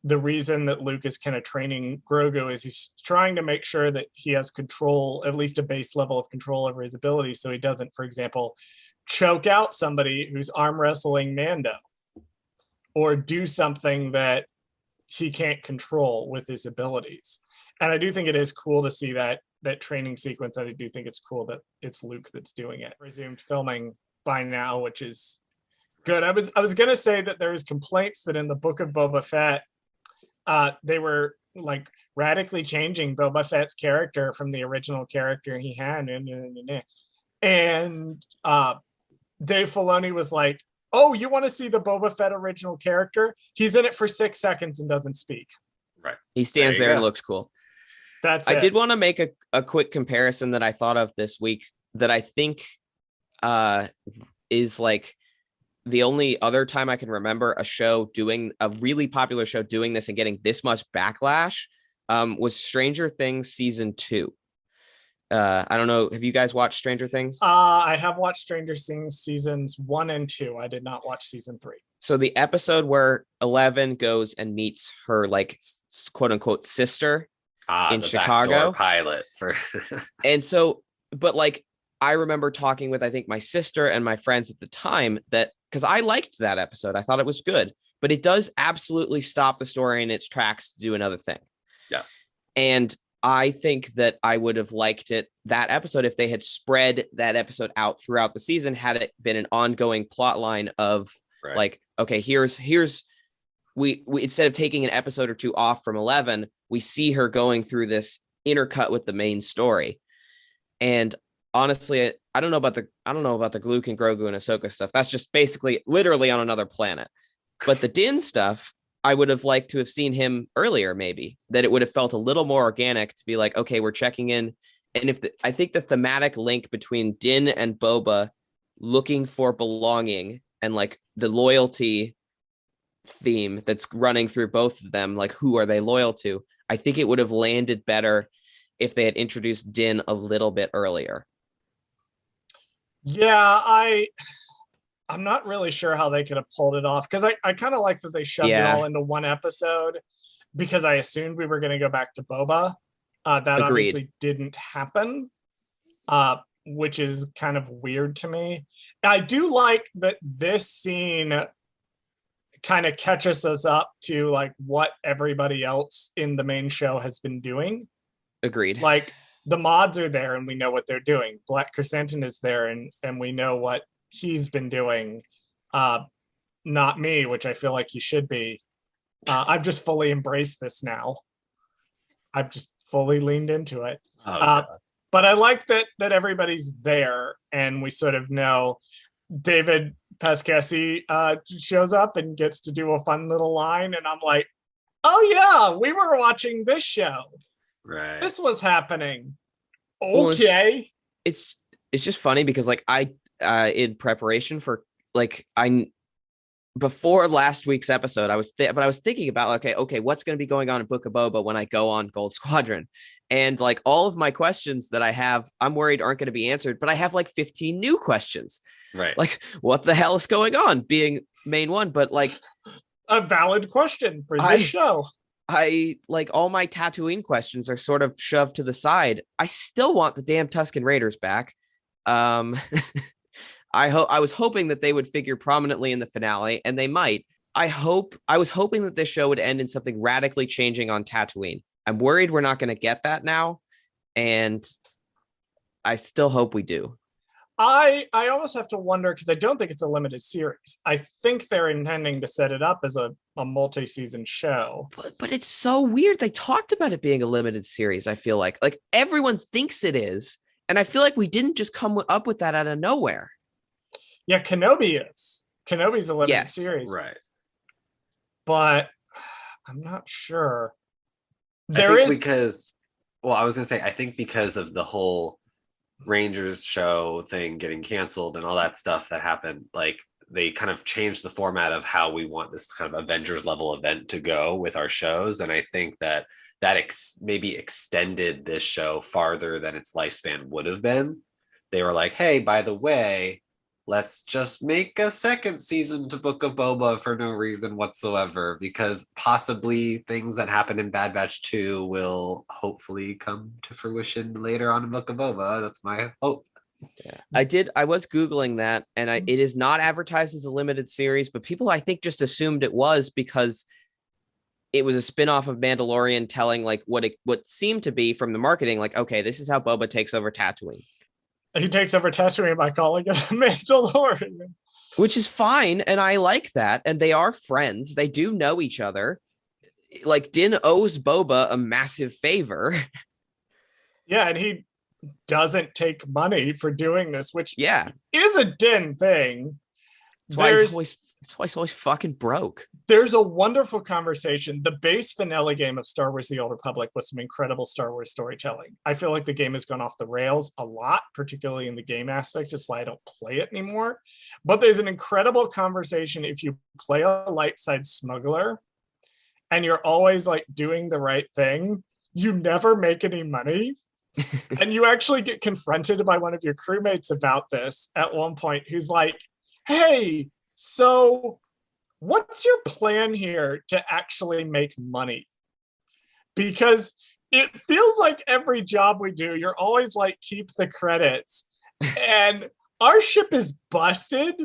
the reason that Luke is kind of training Grogu is he's trying to make sure that he has control, at least a base level of control over his abilities, so he doesn't, for example, choke out somebody who's arm wrestling Mando or do something that he can't control with his abilities. And I do think it is cool to see that training sequence. I do think it's cool that it's Luke that's doing it. Resumed filming by now, which is good. I was gonna say that there was complaints that in the Book of Boba Fett, they were like radically changing Boba Fett's character from the original character he had, and Dave Filoni was like, "Oh, you want to see the Boba Fett original character? He's in it for 6 seconds and doesn't speak." Right. He stands there and looks cool. That's I it. did want to make a quick comparison that I thought of this week that I think is like the only other time I can remember a really popular show doing this and getting this much backlash was Stranger Things season 2. I don't know. Have you guys watched Stranger Things? I have watched Stranger Things seasons 1 and 2. I did not watch season 3. So the episode where 11 goes and meets her like quote unquote sister in Chicago pilot for and so but like I remember talking with I think my sister and my friends at the time that because I liked that episode, I thought it was good, but it does absolutely stop the story in its tracks to do another thing. Yeah. And I think that I would have liked that episode if they had spread that episode out throughout the season, had it been an ongoing plot line of like, okay, here's we instead of taking an episode or two off from 11, we see her going through this intercut with the main story. And honestly, I don't know about the Luke and Grogu and Ahsoka stuff. That's just basically literally on another planet. But the Din stuff, I would have liked to have seen him earlier, maybe, that it would have felt a little more organic to be like, okay, we're checking in. And I think the thematic link between Din and Boba looking for belonging and like the loyalty theme that's running through both of them, like who are they loyal to? I think it would have landed better if they had introduced Din a little bit earlier. Yeah, I'm not really sure how they could have pulled it off, because I kind of like that they shoved it all into one episode, because I assumed we were going to go back to Boba. That Agreed. Obviously didn't happen, which is kind of weird to me. I do like that this scene kind of catches us up to like what everybody else in the main show has been doing. Agreed. Like the mods are there and we know what they're doing. Black Chrysanthemum is there and we know what he's been doing. Not me, which I feel like he should be. I've just fully embraced this now. I've just fully leaned into it. But I like that everybody's there and we sort of know. David Pascassi shows up and gets to do a fun little line, and I'm like, oh yeah, we were watching this show. Right. This was happening. Okay. Well, it's just funny because like I in preparation for like before last week's episode, I was thinking about okay, what's going to be going on in Book of Boba when I go on Gold Squadron, and like all of my questions that I have, I'm worried aren't going to be answered, but I have like 15 new questions. Right. Like, what the hell is going on? Being main one, but like a valid question for this show. I like all my Tatooine questions are sort of shoved to the side. I still want the damn Tusken Raiders back. I was hoping that they would figure prominently in the finale, and they might. I was hoping that this show would end in something radically changing on Tatooine. I'm worried we're not going to get that now, and I still hope we do. I almost have to wonder, because I don't think it's a limited series. I think they're intending to set it up as a multi-season show. But it's so weird. They talked about it being a limited series, I feel like everyone thinks it is. And I feel like we didn't just come up with that out of nowhere. Yeah, Kenobi is. Kenobi's a limited series. Right. But I'm not sure. I think because of the whole Rangers show thing getting canceled and all that stuff that happened, like they kind of changed the format of how we want this kind of Avengers level event to go with our shows. And I think that that maybe extended this show farther than its lifespan would have been. They were like, hey, by the way, let's just make a second season to Book of Boba for no reason whatsoever, because possibly things that happened in Bad Batch 2 will hopefully come to fruition later on in Book of Boba. That's my hope. Yeah, I was Googling that, and it is not advertised as a limited series, but people I think just assumed it was because it was a spin-off of Mandalorian telling like what seemed to be from the marketing, like, okay, this is how Boba takes over Tatooine. He takes over Tatooine by calling it a Mandalorian. Which is fine, and I like that. And they are friends. They do know each other. Like, Din owes Boba a massive favor. Yeah, and he doesn't take money for doing this, which is a Din thing. That's why he's always fucking broke. There's a wonderful conversation. The base vanilla game of Star Wars The Old Republic was some incredible Star Wars storytelling. I feel like the game has gone off the rails a lot, particularly in the game aspect. It's why I don't play it anymore. But there's an incredible conversation if you play a light side smuggler and you're always like doing the right thing, you never make any money. And you actually get confronted by one of your crewmates about this at one point, who's like, hey, so what's your plan here to actually make money? Because it feels like every job we do, you're always like, keep the credits. And our ship is busted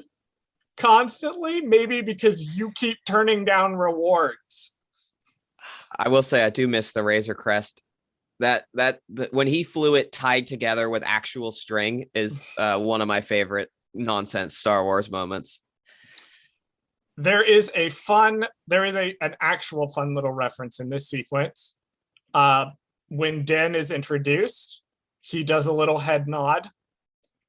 constantly, maybe because you keep turning down rewards. I will say I do miss the Razor Crest. That when he flew it tied together with actual string is one of my favorite nonsense Star Wars moments. There is an actual fun little reference in this sequence. When Din is introduced, he does a little head nod.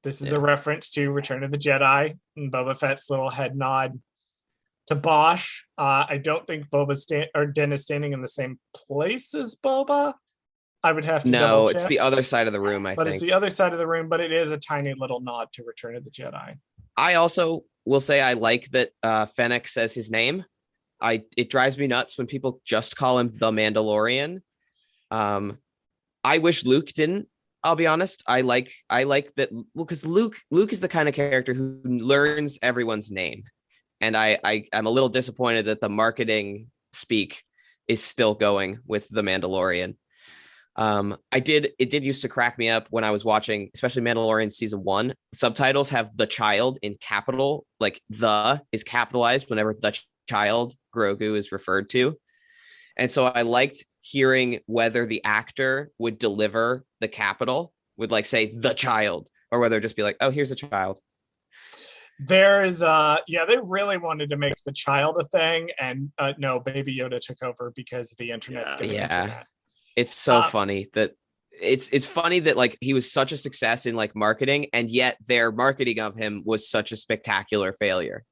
This is a reference to Return of the Jedi and Boba Fett's little head nod to Bosch. I don't think Din is standing in the same place as Boba. I would have to No, it's the other side of the room, I think. But it's the other side of the room, but it is a tiny little nod to Return of the Jedi. I also will say I like that Fennec says his name. It drives me nuts when people just call him the Mandalorian. I wish Luke didn't. I'll be honest. I like that. Well, because Luke is the kind of character who learns everyone's name, and I'm a little disappointed that the marketing speak is still going with the Mandalorian. It did used to crack me up when I was watching, especially Mandalorian season 1. Subtitles have the child in capital, like the is capitalized whenever the child Grogu is referred to. And so I liked hearing whether the actor would deliver the capital, would like say the child, or whether just be like, oh, here's a child. There is they really wanted to make the child a thing, and no, Baby Yoda took over because the internet's getting internet. It's so funny that it's funny that like he was such a success in like marketing, and yet their marketing of him was such a spectacular failure.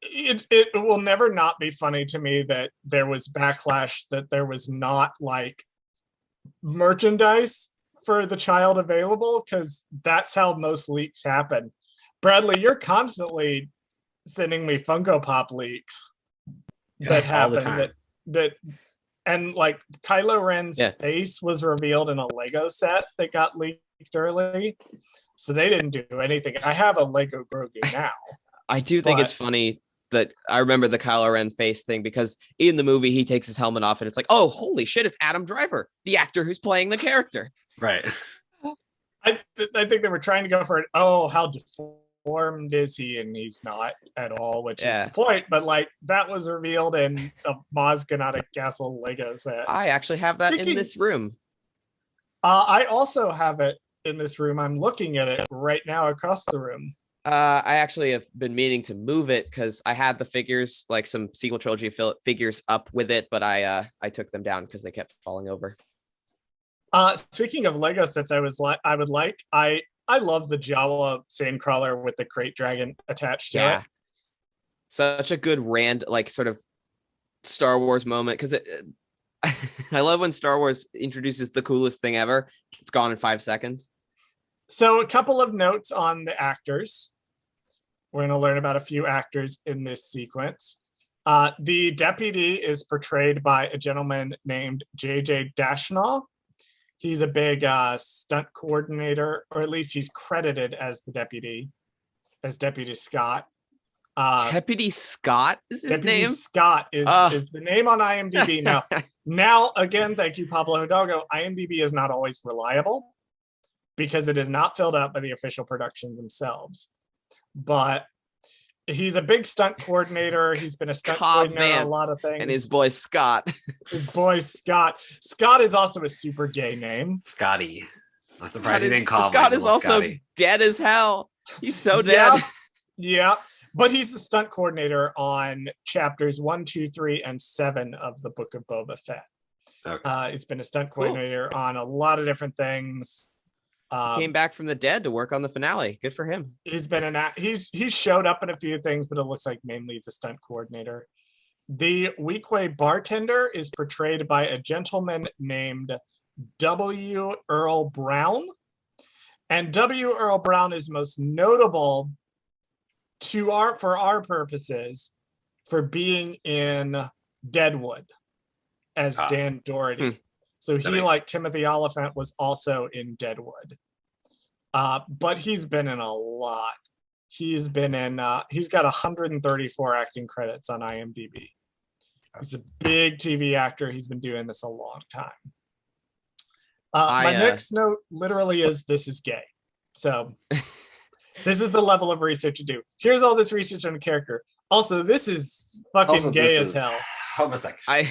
It will never not be funny to me that there was backlash, that there was not like merchandise for the child available, because that's how most leaks happen. Bradley, you're constantly sending me Funko Pop leaks that happen that and like Kylo Ren's face was revealed in a Lego set that got leaked early. So they didn't do anything. I have a Lego Grogu now. I do think it's funny that I remember the Kylo Ren face thing, because in the movie he takes his helmet off and it's like, oh, holy shit, it's Adam Driver, the actor who's playing the character. Right. I think they were trying to go for it. Oh, how deformed is he? And he's not at all, which is the point. But like that was revealed in a Maz Kanata Castle Lego set. I actually have that in this room. I also have it in this room. I'm looking at it right now across the room. I actually have been meaning to move it because I had the figures, like some sequel trilogy figures up with it, but I took them down because they kept falling over. Speaking of Lego sets, I love the Jawa Sandcrawler with the crate dragon attached to it. Such a good like sort of Star Wars moment, because I love when Star Wars introduces the coolest thing ever. It's gone in 5 seconds. So a couple of notes on the actors. We're going to learn about a few actors in this sequence. The deputy is portrayed by a gentleman named JJ Dashnaw. He's a big stunt coordinator, or at least he's credited as the deputy, as Deputy Scott. Deputy Scott is his Deputy name? Scott is the name on IMDb. Now, again, thank you, Pablo Hidalgo. IMDb is not always reliable because it is not filled out by the official productions themselves. But he's a big stunt coordinator. He's been a stunt coordinator on a lot of things. And his boy Scott. His boy Scott. Scott is also a super gay name. Scotty. I'm surprised you didn't call him Scott is also Scotty. dead as hell. He's so dead. Yeah. But he's the stunt coordinator on chapters 1, 2, 3, and 7 of the Book of Boba Fett. Okay. He's been a stunt coordinator on a lot of different things. Came back from the dead to work on the finale. Good for him. He's been he's showed up in a few things, but it looks like mainly he's a stunt coordinator. The Weak Way Bartender is portrayed by a gentleman named W. Earl Brown. And W. Earl Brown is most notable for our purposes for being in Deadwood as Dan Doherty. So he, like Timothy Oliphant, was also in Deadwood. But he's been in a lot. He's been in, he's got 134 acting credits on IMDb. He's a big TV actor. He's been doing this a long time. My next note literally is, this is gay. So this is the level of research you do. Here's all this research on a character. Also, this is fucking gay as hell. Homosexual.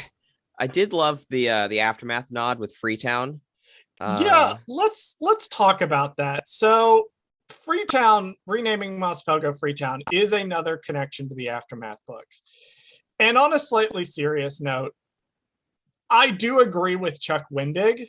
I did love the Aftermath nod with Freetown. Yeah, let's talk about that. So Freetown, renaming Mos Pelgo Freetown, is another connection to the Aftermath books. And on a slightly serious note, I do agree with Chuck Wendig.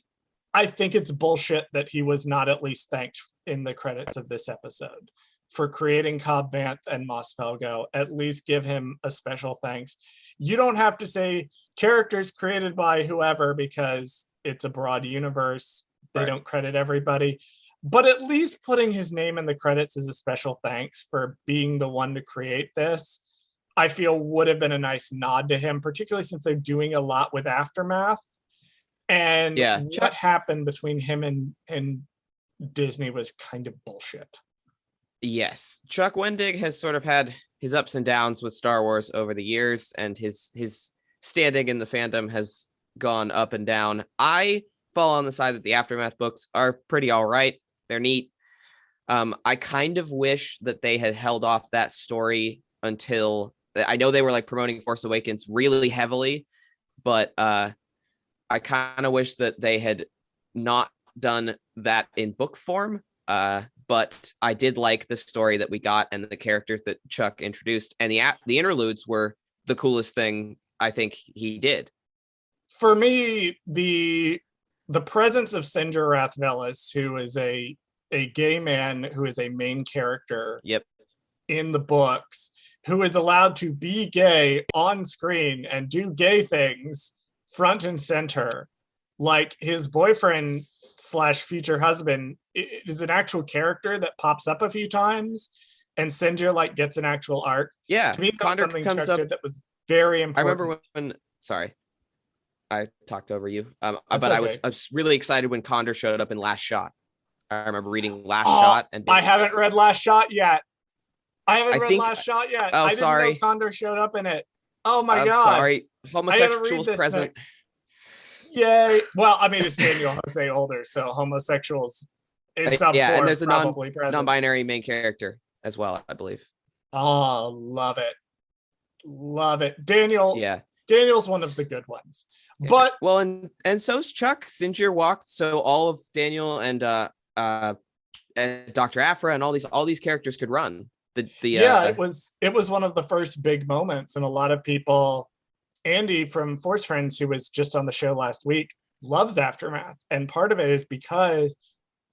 I think it's bullshit that he was not at least thanked in the credits of this episode for creating Cobb Vanth and Mos Pelgo. At least give him a special thanks. You don't have to say characters created by whoever because it's a broad universe. They don't credit everybody. But at least putting his name in the credits is a special thanks for being the one to create this, I feel would have been a nice nod to him, particularly since they're doing a lot with Aftermath. And what happened between him and Disney was kind of bullshit. Yes. Chuck Wendig has sort of had his ups and downs with Star Wars over the years, and his standing in the fandom has gone up and down. I fall on the side that the Aftermath books are pretty all right. They're neat. I kind of wish that they had held off that story until, I know they were like promoting Force Awakens really heavily, but I kind of wish that they had not done that in book form. But I did like the story that we got and the characters that Chuck introduced, and the interludes were the coolest thing I think he did. For me, the presence of Sinjar Rathvelis, who is a gay man who is a main character in the books, who is allowed to be gay on screen and do gay things front and center, like his boyfriend / future husband is an actual character that pops up a few times, and Sinjar like gets an actual arc. Yeah, to me, that's something Chuck did that was very important. I remember when sorry, I talked over you, but okay. I was really excited when Condor showed up in Last Shot. I remember reading Last Shot, and I haven't read Last Shot yet. I didn't sorry. know Condor showed up in it. Oh my god! Sorry, homosexuals present. Yay! Well, I mean, it's Daniel Jose Older, so homosexuals in some form, and there's a probably present. non-binary main character as well, I believe. Oh, love it, Daniel. Yeah, Daniel's one of the good ones. But well, and so's Chuck. Sinjar walked, so all of Daniel and Dr. Aphra and all these characters could run. It was one of the first big moments, and a lot of people. Andy from Force Friends, who was just on the show last week, loves Aftermath, and part of it is because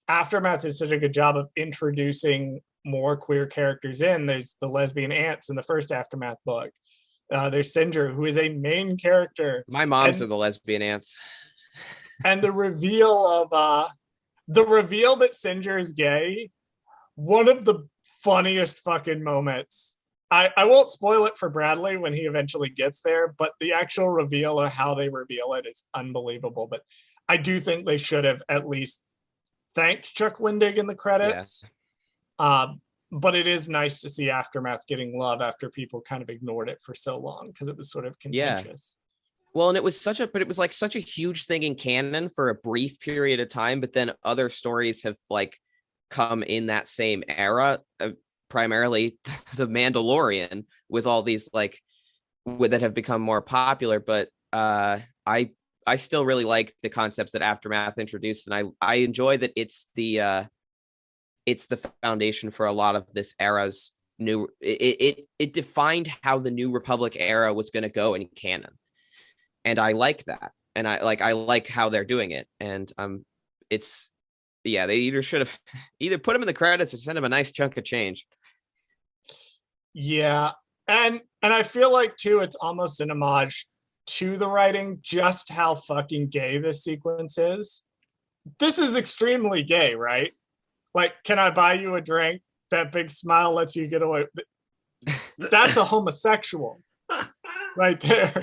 Aftermath did such a good job of introducing more queer characters in. There's the lesbian aunts in the first Aftermath book. There's Sinjar, who is a main character. My moms are the lesbian aunts. And the reveal that Sinjar is gay, one of the funniest fucking moments I won't spoil it for Bradley when he eventually gets there, but the actual reveal of how they reveal it is unbelievable. But I do think they should have at least thanked Chuck Wendig in the credits. But it is nice to see Aftermath getting love after people kind of ignored it for so long because it was sort of contentious. Well, and it was like such a huge thing in canon for a brief period of time, but then other stories have like come in that same era, primarily the Mandalorian with all these like that have become more popular. But I still really like the concepts that Aftermath introduced, and I enjoy that it's the foundation for a lot of this era's new. It defined how the New Republic era was going to go in canon. And I like that. And I like how they're doing it. And they either should have put him in the credits or send him a nice chunk of change. Yeah. And I feel like too, it's almost an homage to the writing, just how fucking gay this sequence is. This is extremely gay, right? Like, can I buy you a drink? That big smile lets you get away. That's a homosexual right there.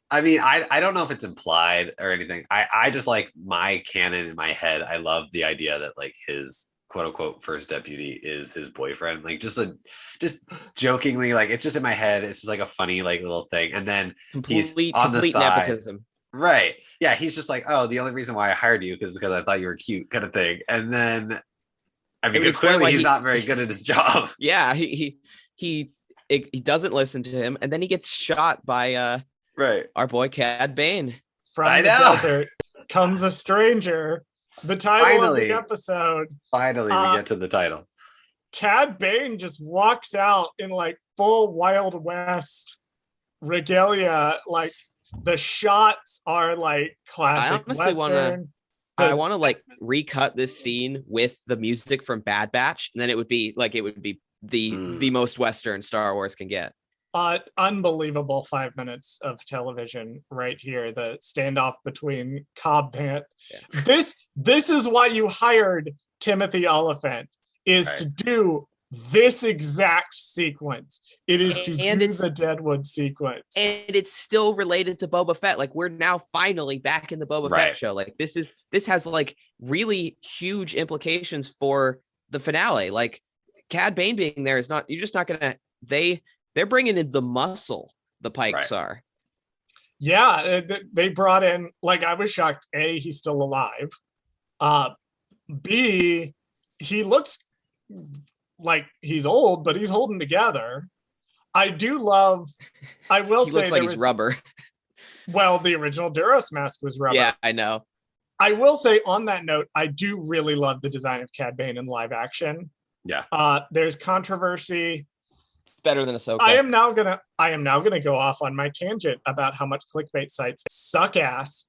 I mean, I don't know if it's implied or anything. I just like my canon in my head. I love the idea that like his quote unquote first deputy is his boyfriend. Like just jokingly, like it's just in my head. It's just like a funny like little thing. And then he's on the side. Nepotism. Right. Yeah. He's just like, oh, the only reason why I hired you is because I thought you were cute, kind of thing. And then I mean, because clearly he's not very good at his job. Yeah, he doesn't listen to him, and then he gets shot by our boy Cad Bane. From the desert comes a stranger. The title of the episode. Finally, we get to the title. Cad Bane just walks out in like full Wild West regalia. Like the shots are like classic Western. I want to like recut this scene with the music from Bad Batch, and then it would be the most Western Star Wars can get. Unbelievable 5 minutes of television right here. The standoff between Cobb Vance. Yeah. This is why you hired Timothy Oliphant, is to do this exact sequence. It is to do the Deadwood sequence. And it's still related to Boba Fett. Like we're now finally back in the Boba Fett show. Like this has like really huge implications for the finale. Like Cad Bane being there is not, you're just not gonna, they're bringing in the muscle, the Pikes are. Yeah, they brought in, like, I was shocked, A, he's still alive. B, he looks like he's old, but he's holding together. I will say looks like he's rubber. Well, the original Duros mask was rubber. Yeah, I know. I will say on that note, I do really love the design of Cad Bane in live action. Yeah. There's controversy. It's better than Ahsoka. I am now gonna go off on my tangent about how much clickbait sites suck ass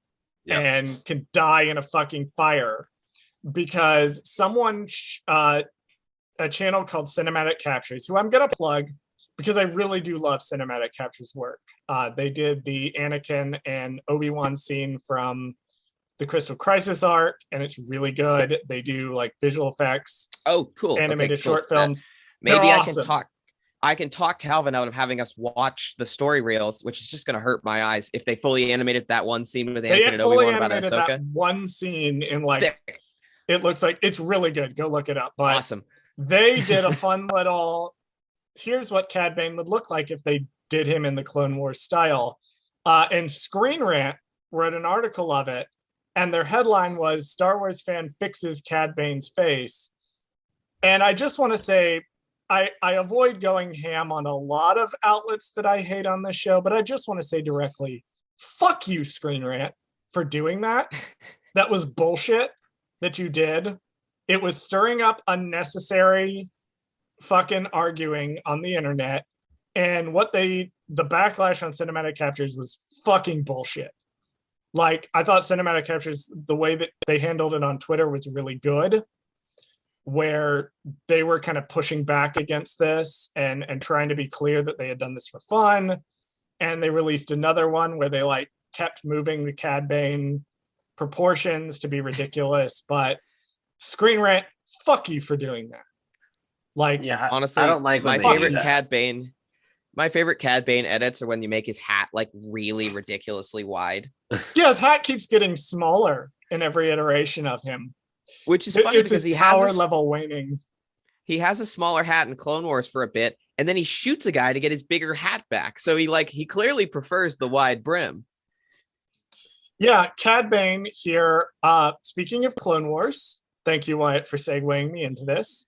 and can die in a fucking fire, because someone a channel called Cinematic Captures, who I'm gonna plug because I really do love Cinematic Captures work. They did the Anakin and Obi-Wan scene from the Crystal Crisis arc, and it's really good. They do like visual effects. Oh, cool. Animated short films. Maybe I can talk Calvin out of having us watch the story reels, which is just going to hurt my eyes if they fully animated that one scene with Anakin and Obi-Wan about Ahsoka. That one scene in like, sick. It looks like it's really good. Go look it up. But awesome. They did a fun little, here's what Cad Bane would look like if they did him in the Clone Wars style. And Screen Rant wrote an article of it, and their headline was Star Wars fan fixes Cad Bane's face. And I just want to say, I avoid going ham on a lot of outlets that I hate on this show, but I just want to say directly, fuck you, Screen Rant, for doing that. That was bullshit that you did. It was stirring up unnecessary fucking arguing on the internet. And the backlash on Cinematic Captures was fucking bullshit. Like, I thought Cinematic Captures, the way that they handled it on Twitter was really good, where they were kind of pushing back against this and trying to be clear that they had done this for fun. And they released another one where they like kept moving the Cad Bane proportions to be ridiculous. But Screen Rant, fuck you for doing that. Like, Yeah, Honestly, I don't like my when they do favorite that. Cad Bane. My favorite Cad Bane edits are when you make his hat like really ridiculously wide, yeah, his hat keeps getting smaller in every iteration of him. which is funny It's because his he power has level waning. he has a smaller hat in Clone Wars for a bit, and then he shoots a guy to get his bigger hat back. So he clearly prefers the wide brim. Yeah, Cad Bane here. Speaking of Clone Wars, thank you, Wyatt, for segueing me into this.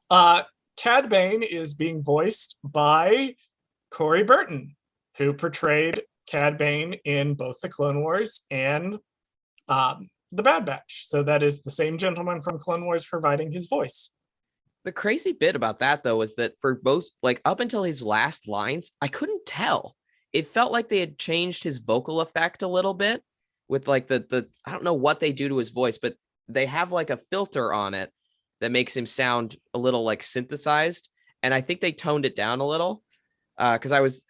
Cad Bane is being voiced by Corey Burton, who portrayed Cad Bane in both the Clone Wars and the Bad Batch. So that is the same gentleman from Clone Wars providing his voice. The crazy bit about that though is that for both like up until his last lines, I couldn't tell. It felt like they had changed his vocal effect a little bit with like the I don't know what they do to his voice, but they have like a filter on it that makes him sound a little like synthesized. And I think they toned it down a little. Because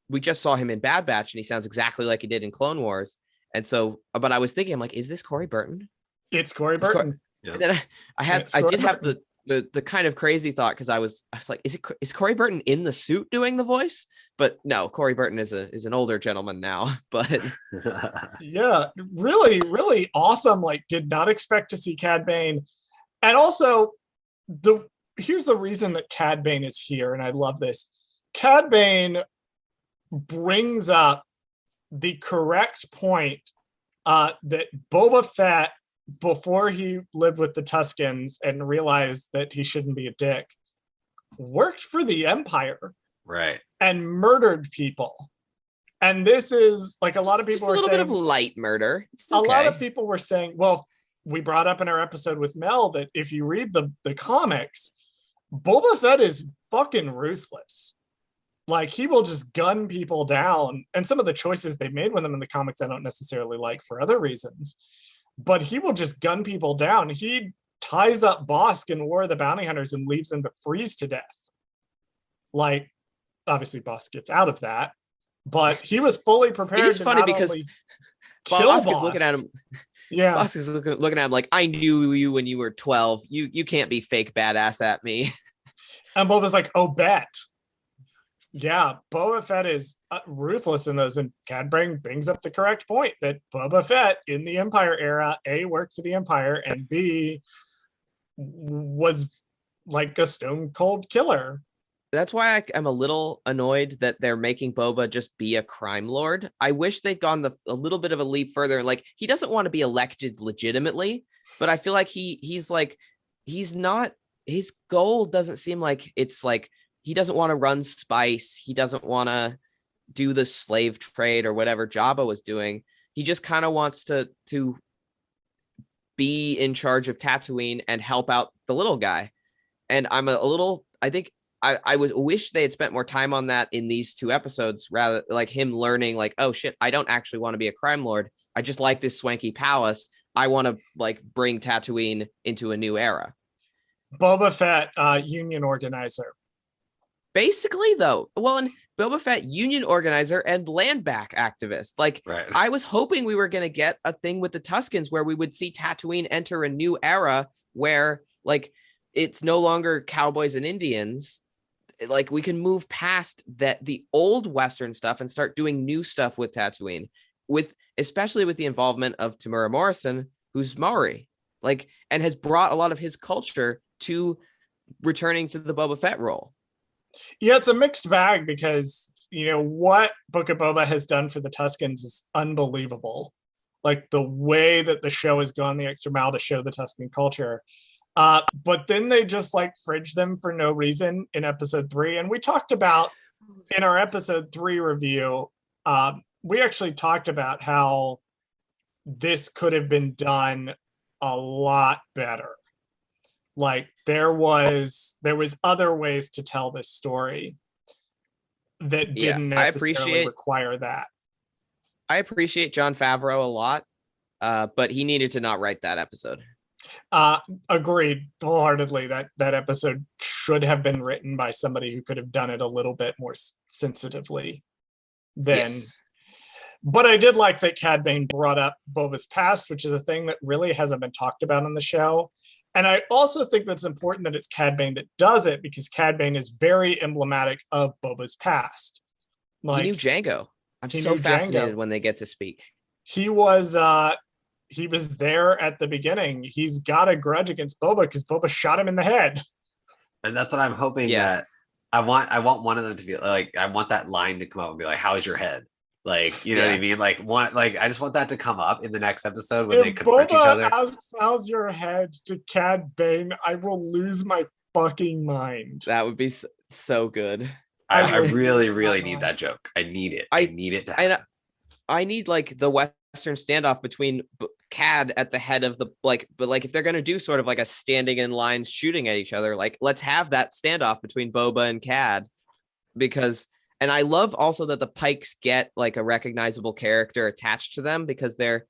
we just saw him in Bad Batch and he sounds exactly like he did in Clone Wars. And so, but I was thinking, I'm like, is this Corey Burton? It's Corey Burton. Yeah. And then I did have the kind of crazy thought because I was like, is Corey Burton in the suit doing the voice? But no, Corey Burton is an older gentleman now. But Yeah, really, really awesome. Like, did not expect to see Cad Bane. And also, here's the reason that Cad Bane is here, and I love this. Cad Bane brings up the correct point that Boba Fett, before he lived with the Tuskens and realized that he shouldn't be a dick, worked for the Empire Right. and murdered people. And this is like a lot of people a are little saying, bit of light murder. It's a lot okay. of people were saying, well, we brought up in our episode with Mel that if you read the comics, Boba Fett is fucking ruthless. Like, he will just gun people down. And some of the choices they made with him in the comics, I don't necessarily like for other reasons. But he will just gun people down. He ties up Bosk in War of the Bounty Hunters and leaves him to freeze to death. Like, obviously, Bosk gets out of that. But he was fully prepared. It is funny because Bosk is looking at him. Yeah. Bosk is looking at him like, I knew you when you were 12. You can't be fake badass at me. And Boba's like, oh, bet. Yeah, Boba Fett is ruthless in those, and Cad Bane brings up the correct point that Boba Fett in the Empire era, A, worked for the Empire, and B, was like a stone cold killer. That's why I'm a little annoyed that they're making Boba just be a crime lord. I wish they'd gone a little bit of a leap further. Like, he doesn't want to be elected legitimately, but I feel like he's not, his goal doesn't seem like it's like, he doesn't want to run spice. He doesn't want to do the slave trade or whatever Jabba was doing. He just kind of wants to be in charge of Tatooine and help out the little guy. And I'm I think I would wish they had spent more time on that in these two episodes, rather like him learning like, oh shit, I don't actually want to be a crime lord. I just like this swanky palace. I want to like bring Tatooine into a new era. Boba Fett, union organizer. Basically, though, well, and Boba Fett, union organizer and land back activist. Like, Right. I was hoping we were going to get a thing with the Tuskens where we would see Tatooine enter a new era where, like, it's no longer cowboys and Indians. Like, we can move past the old Western stuff and start doing new stuff with Tatooine, especially with the involvement of Tamura Morrison, who's Maori, like, and has brought a lot of his culture to returning to the Boba Fett role. Yeah, it's a mixed bag because, you know, what Book of Boba has done for the Tuskens is unbelievable. Like, the way that the show has gone the extra mile to show the Tusken culture. But then they just like fridge them for no reason in episode 3. And we talked about in our episode 3 review, we actually talked about how this could have been done a lot better. Like, there was other ways to tell this story that didn't necessarily require that. I appreciate Jon Favreau a lot, but he needed to not write that episode. Agreed wholeheartedly. That episode should have been written by somebody who could have done it a little bit more sensitively than. Yes. But I did like that Cad Bane brought up Boba's past, which is a thing that really hasn't been talked about on the show. And I also think that's important that it's Cad Bane that does it, because Cad Bane is very emblematic of Boba's past. He knew Django. I'm he so knew fascinated Django. when they get to speak. He was there at the beginning. He's got a grudge against Boba because Boba shot him in the head. And that's what I'm hoping that I want one of them to be like, I want that line to come up and be like, "How's your head?" Like, you know what I mean? Like, I just want that to come up in the next episode when they confront each other. Asks, "How's your head?" to Cad Bane, I will lose my fucking mind. That would be so good. I really, really need that joke. I need it. I need it to happen. I need like the Western standoff between Cad at the head of the but if they're gonna do sort of like a standing in lines shooting at each other, like let's have that standoff between Boba and Cad, and I love also that the Pikes get like a recognizable character attached to them because they're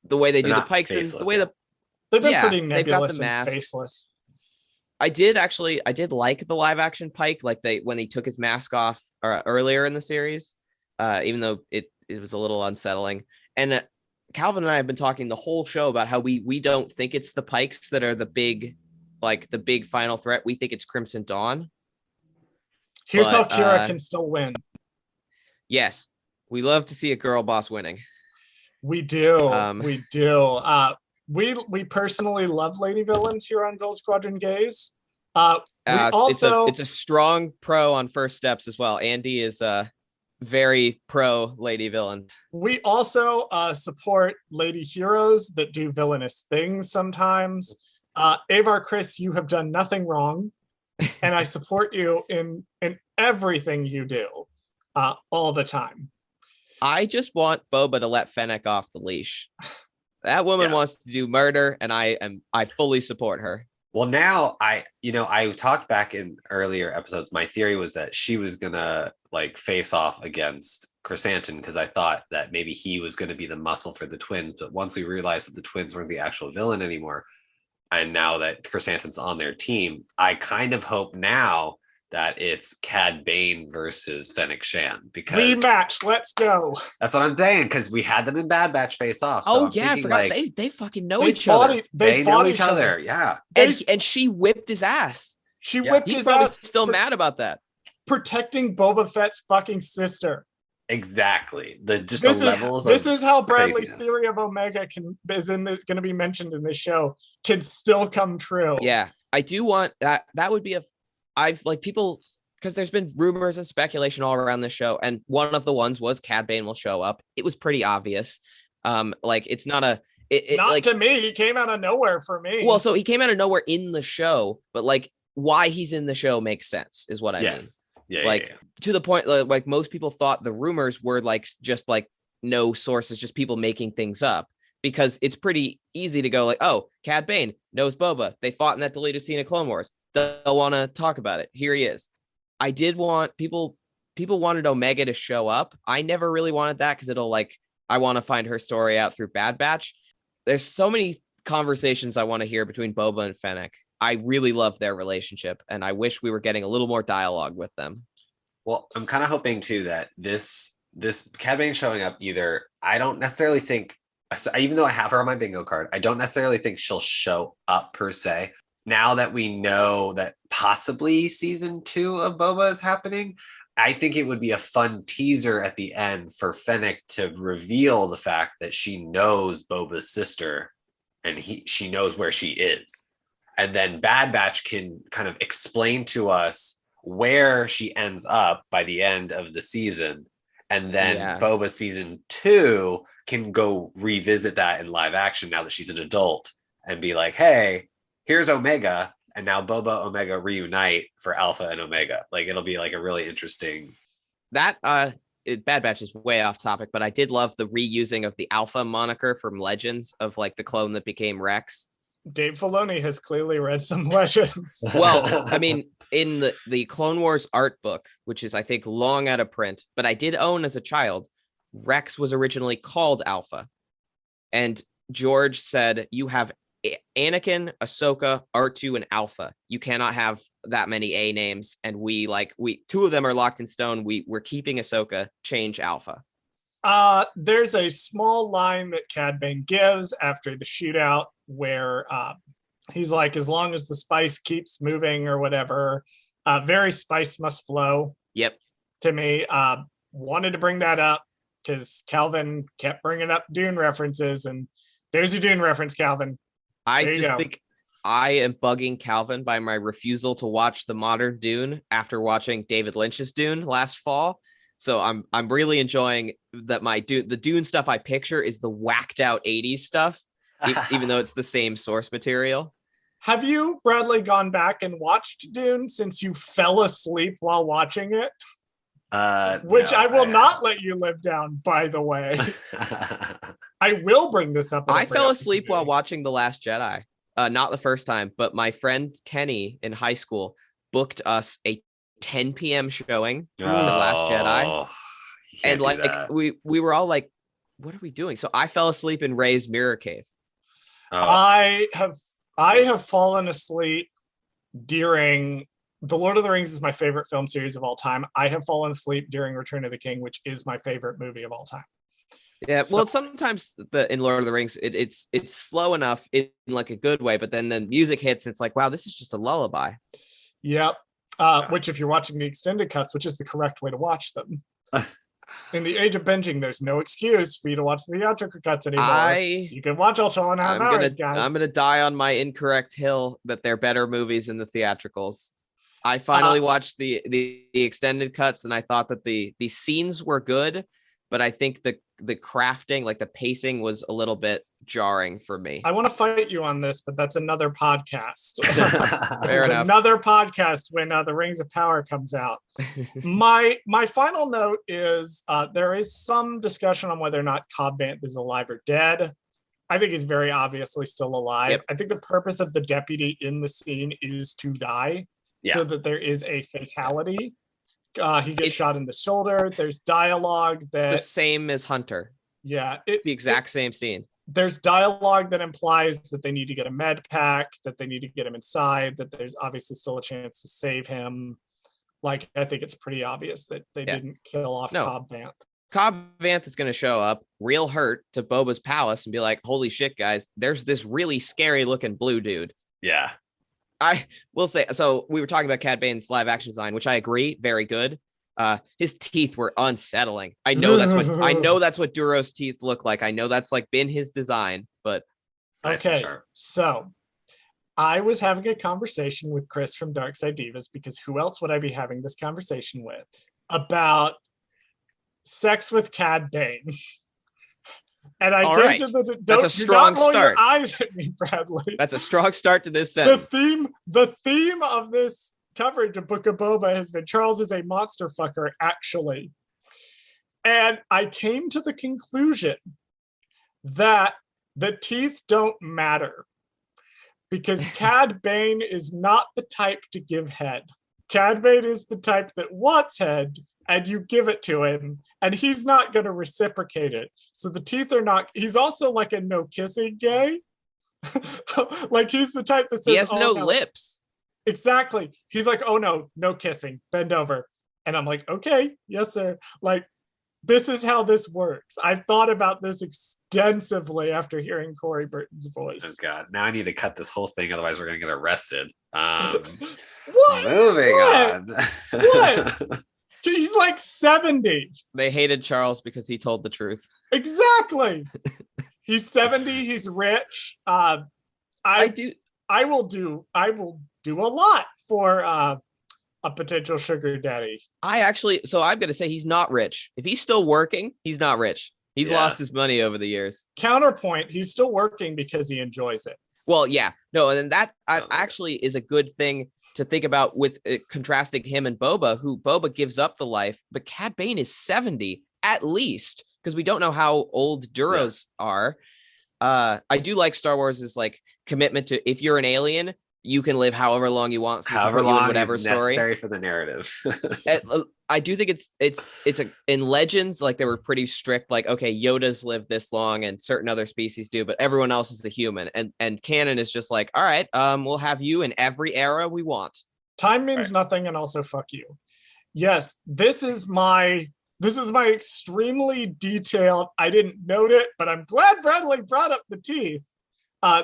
the way they do the Pikes and the way they've been pretty nebulous and faceless. I did like the live action Pike, like when he took his mask off earlier in the series, even though it was a little unsettling. And Calvin and I have been talking the whole show about how we don't think it's the Pikes that are the big final threat. We think it's Crimson Dawn. Here's how Kira can still win. Yes, we love to see a girl boss winning. We do. We do. We personally love lady villains here on Goldsquadrongays. It's a strong pro on First Steps as well. Andy is very pro lady villain. We also support lady heroes that do villainous things sometimes. Avar Chris, you have done nothing wrong, and I support you in everything you do all the time. I just want Boba to let Fennec off the leash. That woman wants to do murder, and I fully support her. Well, now I talked back in earlier episodes. My theory was that she was gonna like face off against Chrysanthemum because I thought that maybe he was gonna be the muscle for the twins. But once we realized that the twins weren't the actual villain anymore, and now that Chrysanthemum's on their team, I kind of hope now that it's Cad Bane versus Fennec Shan because rematch. Let's go. That's what I'm saying because we had them in Bad Batch face off. So I forgot they fucking know each other. They know each other. Yeah, and she whipped his ass. Whipped his ass. He's probably still mad about that. Protecting Boba Fett's fucking sister. Exactly. This is how Bradley's theory of Omega is going to be mentioned in this show can still come true. Yeah, I do want that. That would be people, because there's been rumors and speculation all around this show, and one of the ones was Cad Bane will show up. It was pretty obvious. It's not to me. He came out of nowhere for me. Well, so he came out of nowhere in the show, but like why he's in the show makes sense, is what I mean. Yeah, to the point, like most people thought the rumors were like just like no sources, just people making things up, because it's pretty easy to go like, oh, Cad Bane knows Boba. They fought in that deleted scene of Clone Wars. They'll want to talk about it. Here he is. I did want people wanted Omega to show up. I never really wanted that because I want to find her story out through Bad Batch. There's so many conversations I want to hear between Boba and Fennec. I really love their relationship, and I wish we were getting a little more dialogue with them. Well, I'm kind of hoping too that this Cad Bane showing up, either I don't necessarily think, even though I have her on my bingo card, I don't necessarily think she'll show up per se. Now that we know that possibly season 2 of Boba is happening, I think it would be a fun teaser at the end for Fennec to reveal the fact that she knows Boba's sister and she knows where she is. And then Bad Batch can kind of explain to us where she ends up by the end of the season. And then Boba season 2 can go revisit that in live action now that she's an adult and be like, hey, here's Omega. And now Boba Omega reunite for Alpha and Omega. Like, it'll be like a really interesting. That Bad Batch is way off topic, but I did love the reusing of the Alpha moniker from Legends of like the clone that became Rex. Dave Filoni has clearly read some Legends. Well, I mean, in the Clone Wars art book, which is, I think, long out of print, but I did own as a child, Rex was originally called Alpha. And George said, you have Anakin, Ahsoka, R2, and Alpha. You cannot have that many A names. And we two of them are locked in stone. We're keeping Ahsoka, change Alpha. There's a small line that Cad Bane gives after the shootout where He's like, as long as the spice keeps moving or whatever, very spice must flow. Yep. To me, wanted to bring that up because Calvin kept bringing up Dune references, and there's your Dune reference, Calvin. I just think I am bugging Calvin by my refusal to watch the modern Dune after watching David Lynch's Dune last fall. So I'm really enjoying that the Dune stuff I picture is the whacked out 80s stuff, even though it's the same source material. Have you, Bradley, gone back and watched Dune since you fell asleep while watching it? Which no, I will not let you live down, by the way. I will bring this up. I fell asleep while watching The Last Jedi. Not the first time, but my friend Kenny in high school booked us a 10 p.m. showing for The Last Jedi. And like we were all like, what are we doing? So I fell asleep in Ray's mirror cave. I have fallen asleep during The Lord of the Rings is my favorite film series of all time. I have fallen asleep during Return of the King, which is my favorite movie of all time. Yeah, well, sometimes in Lord of the Rings, it's slow enough in like a good way, but then the music hits and it's like, wow, this is just a lullaby. Yep. Which if you're watching the extended cuts, which is the correct way to watch them. In the age of binging, there's no excuse for you to watch the theatrical cuts anymore. You can watch all 2.5 hours, guys. I'm going to die on my incorrect hill that they're better movies in the theatricals. I finally watched the extended cuts, and I thought that the scenes were good, but I think the crafting, like the pacing, was a little bit jarring for me. I want to fight you on this, but that's another podcast. Fair enough. Another podcast when the Rings of Power comes out. My final note is there is some discussion on whether or not Cobb Vanth is alive or dead. I think he's very obviously still alive. Yep. I think the purpose of the deputy in the scene is to die, so that there is a fatality. He gets shot in the shoulder. There's dialogue that... The same as Hunter. Yeah. It's the exact same scene. There's dialogue that implies that they need to get a med pack, that they need to get him inside, that there's obviously still a chance to save him. Like, I think it's pretty obvious that they didn't kill off Cobb Vanth. Cobb Vanth is going to show up real hurt to Boba's palace and be like, holy shit, guys, there's this really scary looking blue dude. Yeah. I will say, so we were talking about Cad Bane's live action design, which I agree, very good. His teeth were unsettling. I know that's what Duro's teeth look like. I know that's like been his design, but okay. So I was having a conversation with Chris from Dark Side Divas, because who else would I be having this conversation with, about sex with Cad Bane? And I gave to the that's a strong start. Your eyes at me, Bradley. That's a strong start to this sentence. The theme of this coverage of Book of Boba has been Charles is a monster fucker, actually. And I came to the conclusion that the teeth don't matter, because Cad Bane is not the type to give head. Cad Bane is the type that wants head, and you give it to him, and he's not going to reciprocate it. So the teeth are not... He's also like a no kissing gay. Like, he's the type that says... He has no lips. Exactly. He's like, oh no kissing. Bend over. And I'm like, okay, yes, sir. Like, this is how this works. I've thought about this extensively after hearing Corey Burton's voice. Oh, God. Now I need to cut this whole thing, otherwise we're going to get arrested. What? Moving on. What? He's like 70. They hated Charles because he told the truth. Exactly. He's 70. He's rich. I will do a lot for a potential sugar daddy. I'm going to say he's not rich. If he's still working, he's not rich. He's lost his money over the years. Counterpoint, he's still working because he enjoys it. Well, yeah. No, and that actually is a good thing to think about with contrasting him and Boba, who Boba gives up the life, but Cad Bane is 70 at least, because we don't know how old Duros are. I do like Star Wars' like commitment to, if you're an alien, you can live however long you want. So however long whatever is story necessary for the narrative. I do think in Legends, like they were pretty strict, like, okay, Yoda's lived this long and certain other species do, but everyone else is the human. And canon is just like, all right, we'll have you in every era we want. Time means nothing, and also fuck you. Yes, this is my extremely detailed, I didn't note it, but I'm glad Bradley brought up the teeth.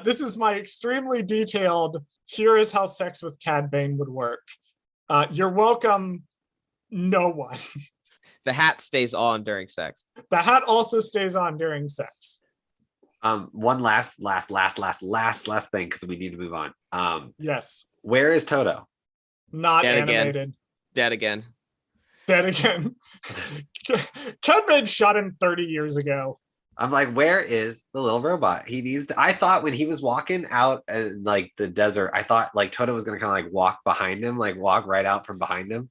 This is my extremely detailed, here is how sex with Cad Bane would work. You're welcome, no one. The hat stays on during sex. The hat also stays on during sex. One last thing, because we need to move on. Yes. Where is Toto? Not Dead animated. again. Dead again. Dead again. Cad Bane shot him 30 years ago. I'm like, where is the little robot? He needs to. I thought when he was walking out in like the desert, I thought like Toto was gonna kind of like walk behind him, like walk right out from behind him.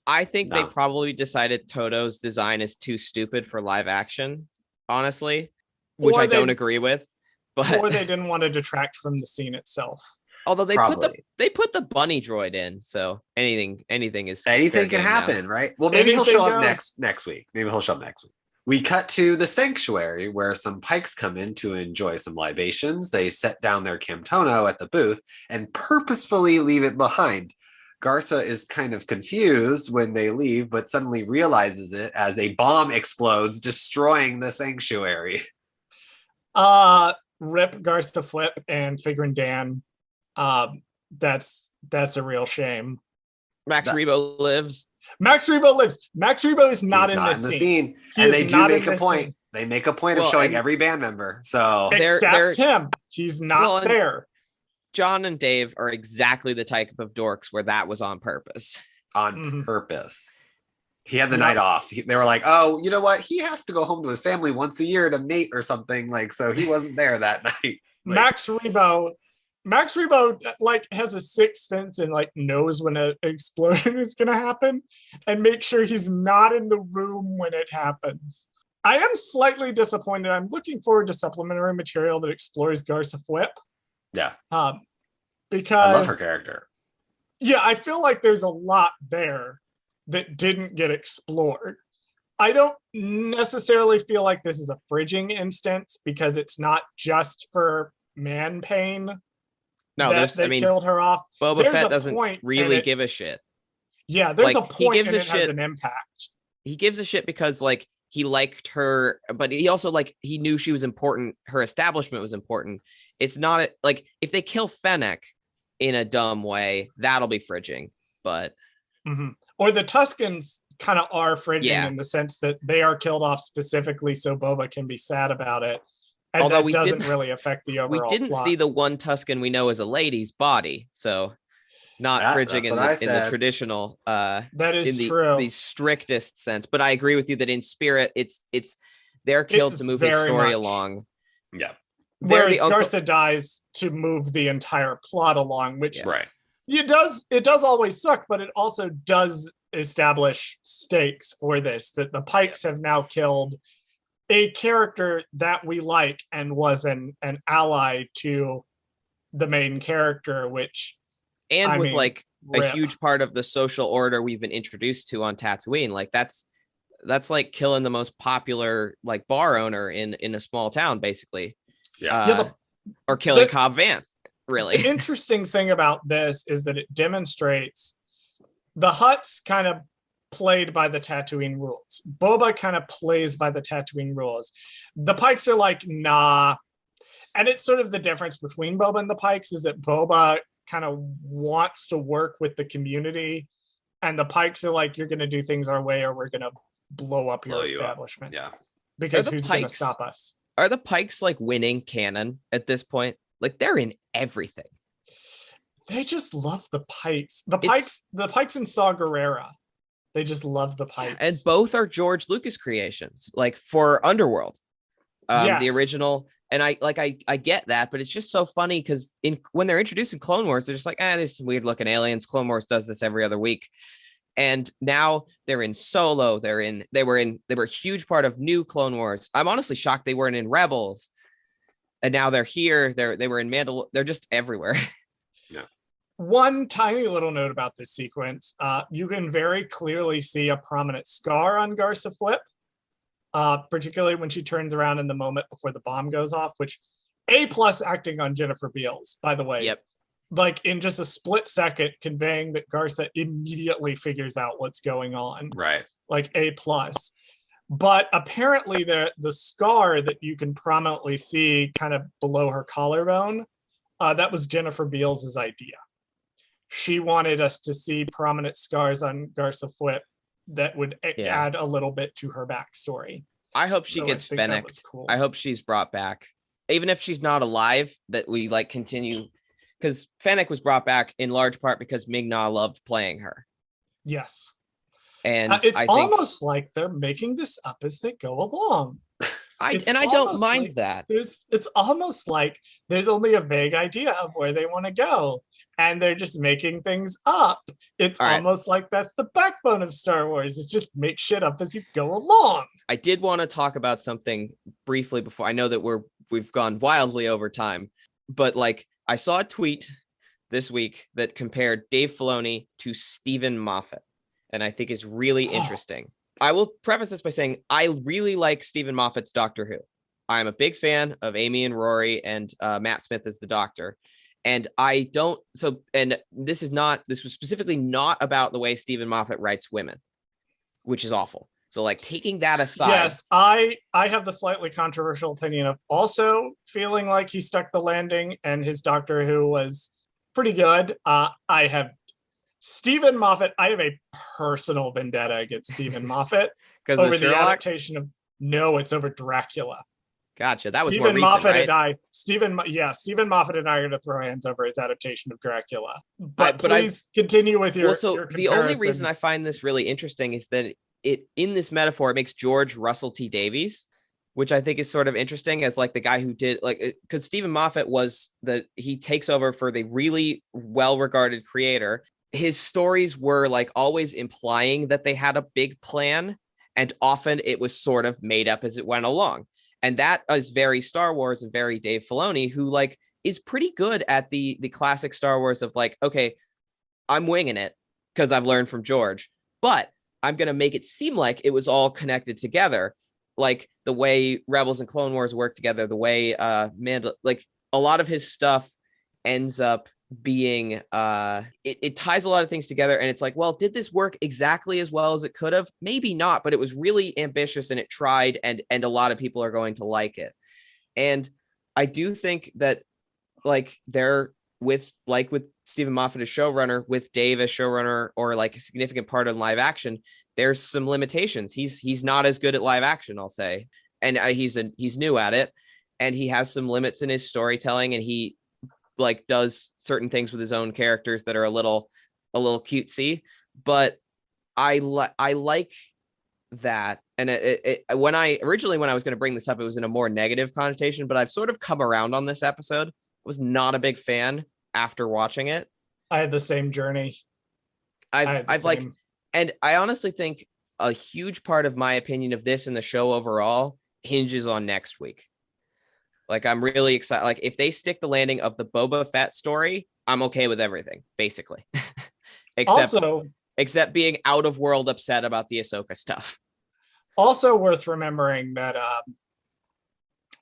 I think they No. probably decided Toto's design is too stupid for live action, honestly, which Or I they- don't agree with. But Or they didn't want to detract from the scene itself. although they Probably. put the bunny droid in, so anything is fair Anything can game now. happen, right? Well, maybe he'll Anything show up goes. next week. Maybe he'll show up next week. We cut to the sanctuary where some pikes come in to enjoy some libations. They set down their Camtono at the booth and purposefully leave it behind. Garza is kind of confused when they leave, but suddenly realizes it as a bomb explodes, destroying the sanctuary. Rip Garza Flip and Figurin Dan. That's a real shame. Max That- Rebo lives. Max Rebo lives. Max Rebo is not He's in not this in the scene. scene. He And is they do not in make a this point. scene. They make a point of Well, showing and- every band member. So They're- Except him. He's not Well, and- there. John and Dave are exactly the type of dorks where that was on purpose. on Mhm. purpose. He had the Yeah. night off. They were like, oh, you know what? He has to go home to his family once a year to mate or something. Like, so he wasn't there that night. Like, Max Rebo like has a sixth sense and like knows when an explosion is gonna happen and make sure he's not in the room when it happens. I am slightly disappointed. I'm looking forward to supplementary material that explores Garza Flip. yeah, Because I love her character. yeah, I feel like there's a lot there that didn't get explored. I don't necessarily feel like this is a fridging instance because it's not just for man pain No, that there's they I mean killed her off. Boba there's Fett a doesn't point and really it- give a shit. Yeah, there's like, a he point gives and a it has shit. an impact. He gives a shit because like he liked her, but he also like he knew she was important. Her establishment was important. It's not like if they kill Fennec in a dumb way, that'll be fridging. But Mhm. Or the Tuscans kind of are fridging Yeah. in the sense that they are killed off specifically so Boba can be sad about it. And Although that we doesn't didn't- really affect the we overall didn't plot. see the one Tuscan we know as a lady's body, so not fridging that's in what I the said. traditional That is in the, true. the strictest sense. But I agree with you that in spirit, it's they're killed It's to move the very story much. Yeah. along. They're Whereas the uncle- Garza dies to move the entire plot along, which Yeah. Right. it does always suck, but it also does establish stakes for this, that the Pikes have now killed a character that we like and was an ally to the main character, which And I was mean, like a rip. huge part of the social order we've been introduced to on Tatooine. Like that's like killing the most popular like bar owner in a small town, basically. Yeah. Yeah, or killing the- Cobb Vanth, really. The interesting thing about this is that it demonstrates the Hutts kind of played by the Tatooine rules. Boba kind of plays by the Tatooine rules. The Pikes are like, nah. And it's sort of the difference between Boba and the Pikes is that Boba kind of wants to work with the community. And the Pikes are like, you're going to do things our way or we're going to blow up your Blow you up. establishment. Yeah. Because Are the who's going to Pikes- stop us? Are the Pikes like winning canon at this point? Like they're in everything. They just love the Pikes. It's- The Pikes in Saw Gerrera. They just love the Pikes. And both are George Lucas creations, like for Underworld, the Yes. original. And I get that, but it's just so funny because when they're introducing Clone Wars, they're just like, there's some weird looking aliens. Clone Wars does this every other week. And now they're in Solo. They were a huge part of new Clone Wars. I'm honestly shocked they weren't in Rebels. And now they're here. They were in Mandalorian. They're just everywhere. One tiny little note about this sequence, you can very clearly see a prominent scar on Garza Flip, particularly when she turns around in the moment before the bomb goes off, which A+ acting on Jennifer Beals, by the way. Yep. Like in just a split second, conveying that Garza immediately figures out what's going on. Right. Like A+. But apparently the scar that you can prominently see kind of below her collarbone, that was Jennifer Beals' idea. She wanted us to see prominent scars on Garsa Fwip that would add a little bit to her backstory. I hope she gets Fennec'd. Cool. I hope she's brought back. Even if she's not alive, that we like continue, because Fennec was brought back in large part because Ming-Na loved playing her. Yes. And it's almost like they're making this up as they go along. I don't mind that. It's almost like there's only a vague idea of where they want to go, and they're just making things up. It's almost like that's the backbone of Star Wars. It's just make shit up as you go along. I did want to talk about something briefly before. I know that we've gone wildly over time, but like I saw a tweet this week that compared Dave Filoni to Stephen Moffat, and I think is really interesting. I will preface this by saying I really like Stephen Moffat's Doctor Who. I'm a big fan of Amy and Rory and Matt Smith as the Doctor. And this was specifically not about the way Stephen Moffat writes women, which is awful. So like taking that aside. Yes, I have the slightly controversial opinion of also feeling like he stuck the landing and his Doctor Who was pretty good. Stephen Moffat, I have a personal vendetta against Stephen Moffat over the adaptation of it's over Dracula. Gotcha. That was Stephen more recent, Moffat right? Stephen Moffat and I are going to throw hands over his adaptation of Dracula. But please continue with your. Well, so your the only reason I find this really interesting is that it in this metaphor it makes George Russell T Davies, which I think is sort of interesting as like the guy who did because Stephen Moffat he takes over for the really well-regarded creator. His stories were like always implying that they had a big plan, and often it was sort of made up as it went along. And that is very Star Wars and very Dave Filoni, who like is pretty good at the classic Star Wars of like, okay, I'm winging it because I've learned from George, but I'm going to make it seem like it was all connected together. Like the way Rebels and Clone Wars work together, the way like a lot of his stuff ends up being it ties a lot of things together, and it's like, well, did this work exactly as well as it could have? Maybe not, but it was really ambitious and it tried, and a lot of people are going to like it. And I do think that like they're with Stephen Moffat as showrunner, with Dave as showrunner, or like a significant part of live action, there's some limitations. He's not as good at live action, I'll say, and he's new at it, and he has some limits in his storytelling, and he like does certain things with his own characters that are a little cutesy, but I like that. And when I was going to bring this up, it was in a more negative connotation, but I've sort of come around on this episode. I was not a big fan after watching it. I had the same journey. And I honestly think a huge part of my opinion of this and the show overall hinges on next week. Like, I'm really excited. Like, if they stick the landing of the Boba Fett story, I'm okay with everything, basically. except being out of world upset about the Ahsoka stuff. Also worth remembering that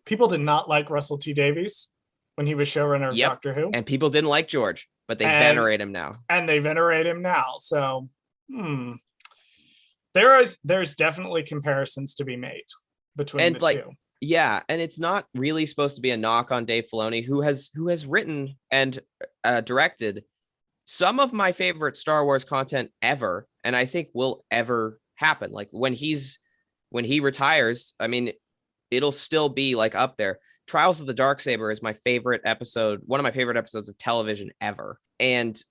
people did not like Russell T Davies when he was showrunner of Doctor Who. And people didn't like George, but they venerate him now. And they venerate him now. So, there's definitely comparisons to be made between the two. Yeah, and it's not really supposed to be a knock on Dave Filoni, who has written and directed some of my favorite Star Wars content ever, and I think will ever happen. Like when he retires, I mean, it'll still be like up there. Trials of the Darksaber is my favorite episode, one of my favorite episodes of television ever, and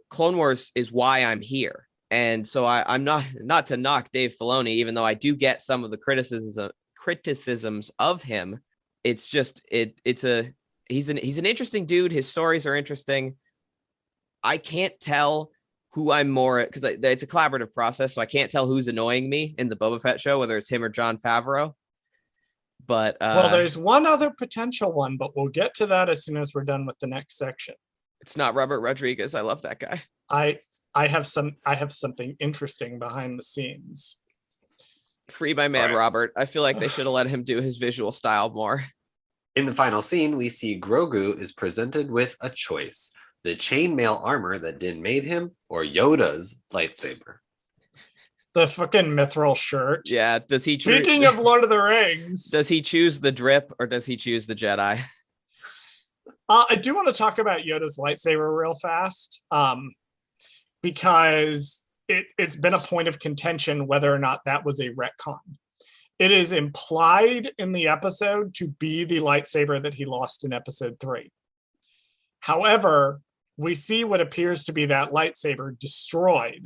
Clone Wars is why I'm here. And so I'm not to knock Dave Filoni, even though I do get some of the criticisms of him. It's just he's an interesting dude. His stories are interesting. I can't tell who I'm more, because it's a collaborative process, so I can't tell who's annoying me in the Boba Fett show, whether it's him or Jon Favreau. But well, there's one other potential one, but we'll get to that as soon as we're done with the next section. It's not Robert Rodriguez. I love that guy. I have something interesting behind the scenes. Free my man, Robert. I feel like they should have let him do his visual style more. In the final scene, we see Grogu is presented with a choice: the chainmail armor that Din made him, or Yoda's lightsaber. The fucking mithril shirt. Yeah. Does he Speaking of Lord of the Rings. Does he choose the drip or does he choose the Jedi? I do want to talk about Yoda's lightsaber real fast. Because it's been a point of contention whether or not that was a retcon. It is implied in the episode to be the lightsaber that he lost in episode 3. However, we see what appears to be that lightsaber destroyed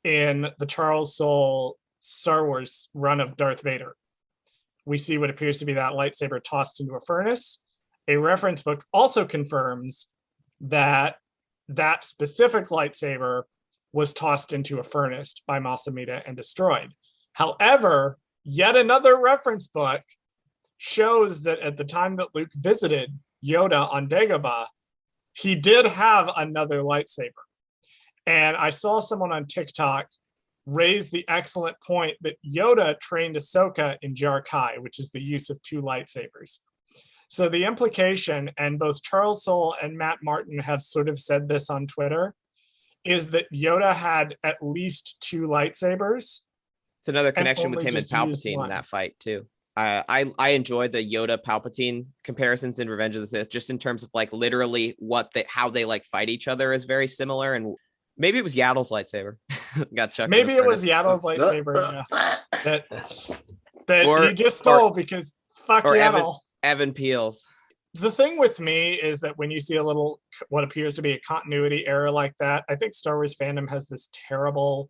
in the Charles Soule Star Wars run of Darth Vader. We see what appears to be that lightsaber tossed into a furnace. A reference book also confirms that that specific lightsaber was tossed into a furnace by Mas Amedda and destroyed. However, yet another reference book shows that at the time that Luke visited Yoda on Dagobah, he did have another lightsaber. And I saw someone on TikTok raise the excellent point that Yoda trained Ahsoka in Jar-Kai, which is the use of 2 lightsabers. So the implication, and both Charles Soule and Matt Martin have sort of said this on Twitter, is that Yoda had at least 2 lightsabers. It's another connection with only him and just used Palpatine in one. that fight too. I enjoyed the Yoda Palpatine comparisons in Revenge of the Sith, just in terms of like literally how they like fight each other is very similar. And maybe it was Yaddle's lightsaber. Got chucked. Maybe it was Yaddle's lightsaber that Or- he just stole because fuck or Yaddle. Evan Peels. The thing with me is that when you see a little, what appears to be a continuity error like that, I think Star Wars fandom has this terrible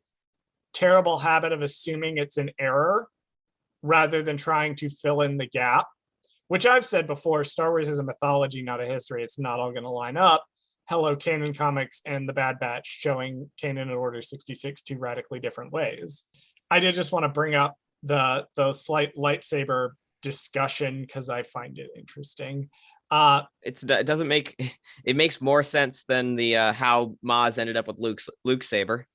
habit of assuming it's an error rather than trying to fill in the gap, which I've said before, Star Wars is a mythology, not a history. It's not all going to line up. Hello, Canon Comics and The Bad Batch showing Kanan and Order 66 two radically different ways. I did just want to bring up the slight lightsaber discussion because I find it interesting. It doesn't make it makes more sense than the how Maz ended up with Luke's saber.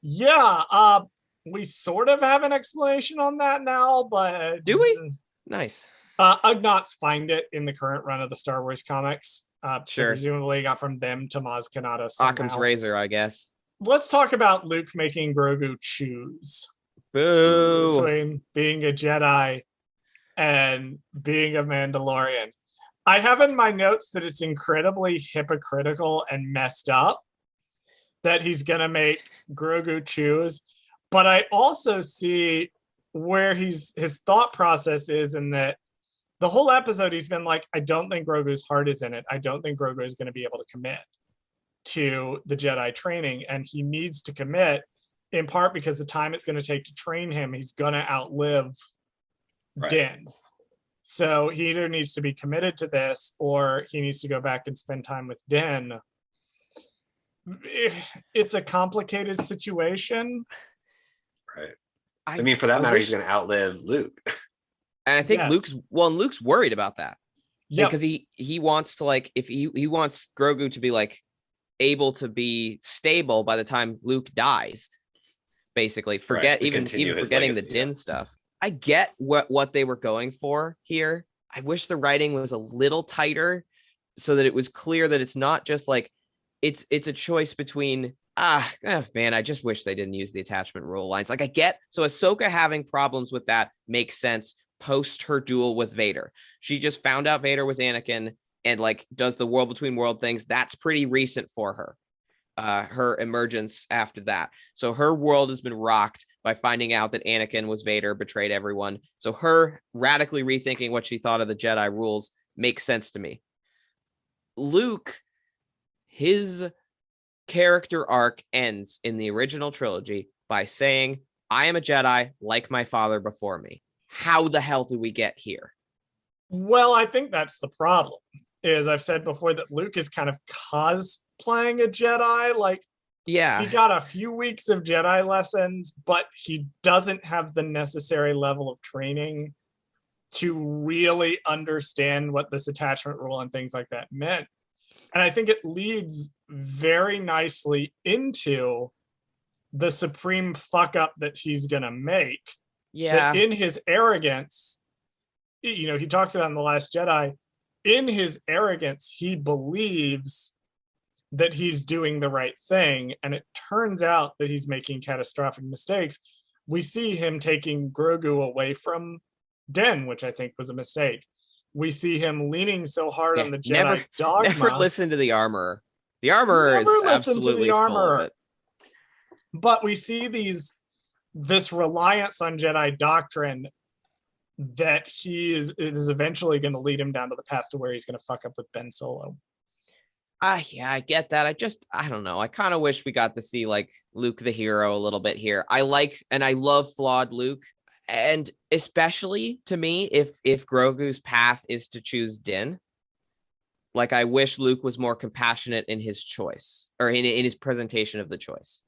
Yeah, we sort of have an explanation on that now, but Do we? Nice. Ugnaughts find it in the current run of the Star Wars comics. So Sure. presumably got from them to Maz Kanata Occam's somehow. razor, I guess. Let's talk about Luke making Grogu choose Boo. between being a Jedi and being a Mandalorian. I have in my notes that it's incredibly hypocritical and messed up that he's going to make Grogu choose. But I also see where his thought process is in that the whole episode, he's been like, I don't think Grogu's heart is in it. I don't think Grogu is going to be able to commit to the Jedi training. And he needs to commit in part because the time it's going to take to train him, he's going to outlive Din. So he either needs to be committed to this or he needs to go back and spend time with Din. It's a complicated situation. Right. I mean, for that matter, wish- he's going to outlive Luke. And I think Yes. Luke's worried about that. Yeah, Because he wants to, like, if he wants Grogu to be like able to be stable by the time Luke dies, basically. Right, to even continue his forgetting legacy, the Din yeah. stuff. I get what they were going for here. I wish the writing was a little tighter so that it was clear that it's not just like it's a choice between man, I just wish they didn't use the attachment rule lines. Like I get, so Ahsoka having problems with that makes sense post her duel with Vader. She just found out Vader was Anakin and like does the world between world things. That's pretty recent for her. Her emergence after that. So her world has been rocked by finding out that Anakin was Vader, betrayed everyone. So her radically rethinking what she thought of the Jedi rules makes sense to me. Luke, his character arc ends in the original trilogy by saying, I am a Jedi like my father before me. How the hell did we get here? well, I think that's the problem. Is I've said before that Luke is kind of cosplaying a Jedi. Like he Yeah. got a few weeks of Jedi lessons, but he doesn't have the necessary level of training to really understand what this attachment rule and things like that meant. And I think it leads very nicely into the supreme fuck up that he's going to make. Yeah. That in his arrogance, you know, he talks about in The Last Jedi, in his arrogance, he believes that he's doing the right thing, and it turns out that he's making catastrophic mistakes. We see him taking Grogu away from Den, which I think was a mistake. We see him leaning so hard on the Jedi dogma. Never listen to the armorer. The armorer is absolutely full of it. But we see this reliance on Jedi doctrine that he is eventually going to lead him down to the path to where he's going to fuck up with Ben Solo. Yeah, I get that. I don't know. I kind of wish we got to see like Luke the hero a little bit here. I love flawed Luke. And especially to me, if Grogu's path is to choose Din, like I wish Luke was more compassionate in his choice or in his presentation of the choice.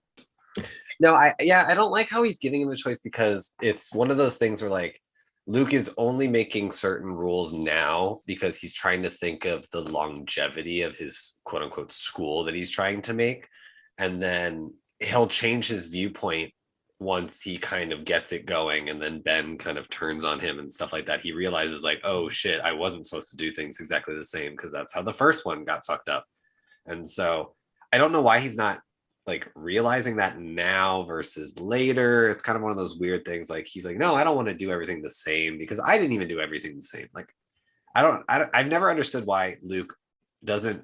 No, I don't like how he's giving him a choice, because it's one of those things where like Luke is only making certain rules now because he's trying to think of the longevity of his quote unquote school that he's trying to make. And then he'll change his viewpoint once he kind of gets it going, and then Ben kind of turns on him and stuff like that. He realizes like, oh shit, I wasn't supposed to do things exactly the same, because that's how the first one got fucked up. And so I don't know why he's not like realizing that now versus later. It's kind of one of those weird things. Like he's like, no, I don't want to do everything the same, because I didn't even do everything the same. Like I've never understood why Luke doesn't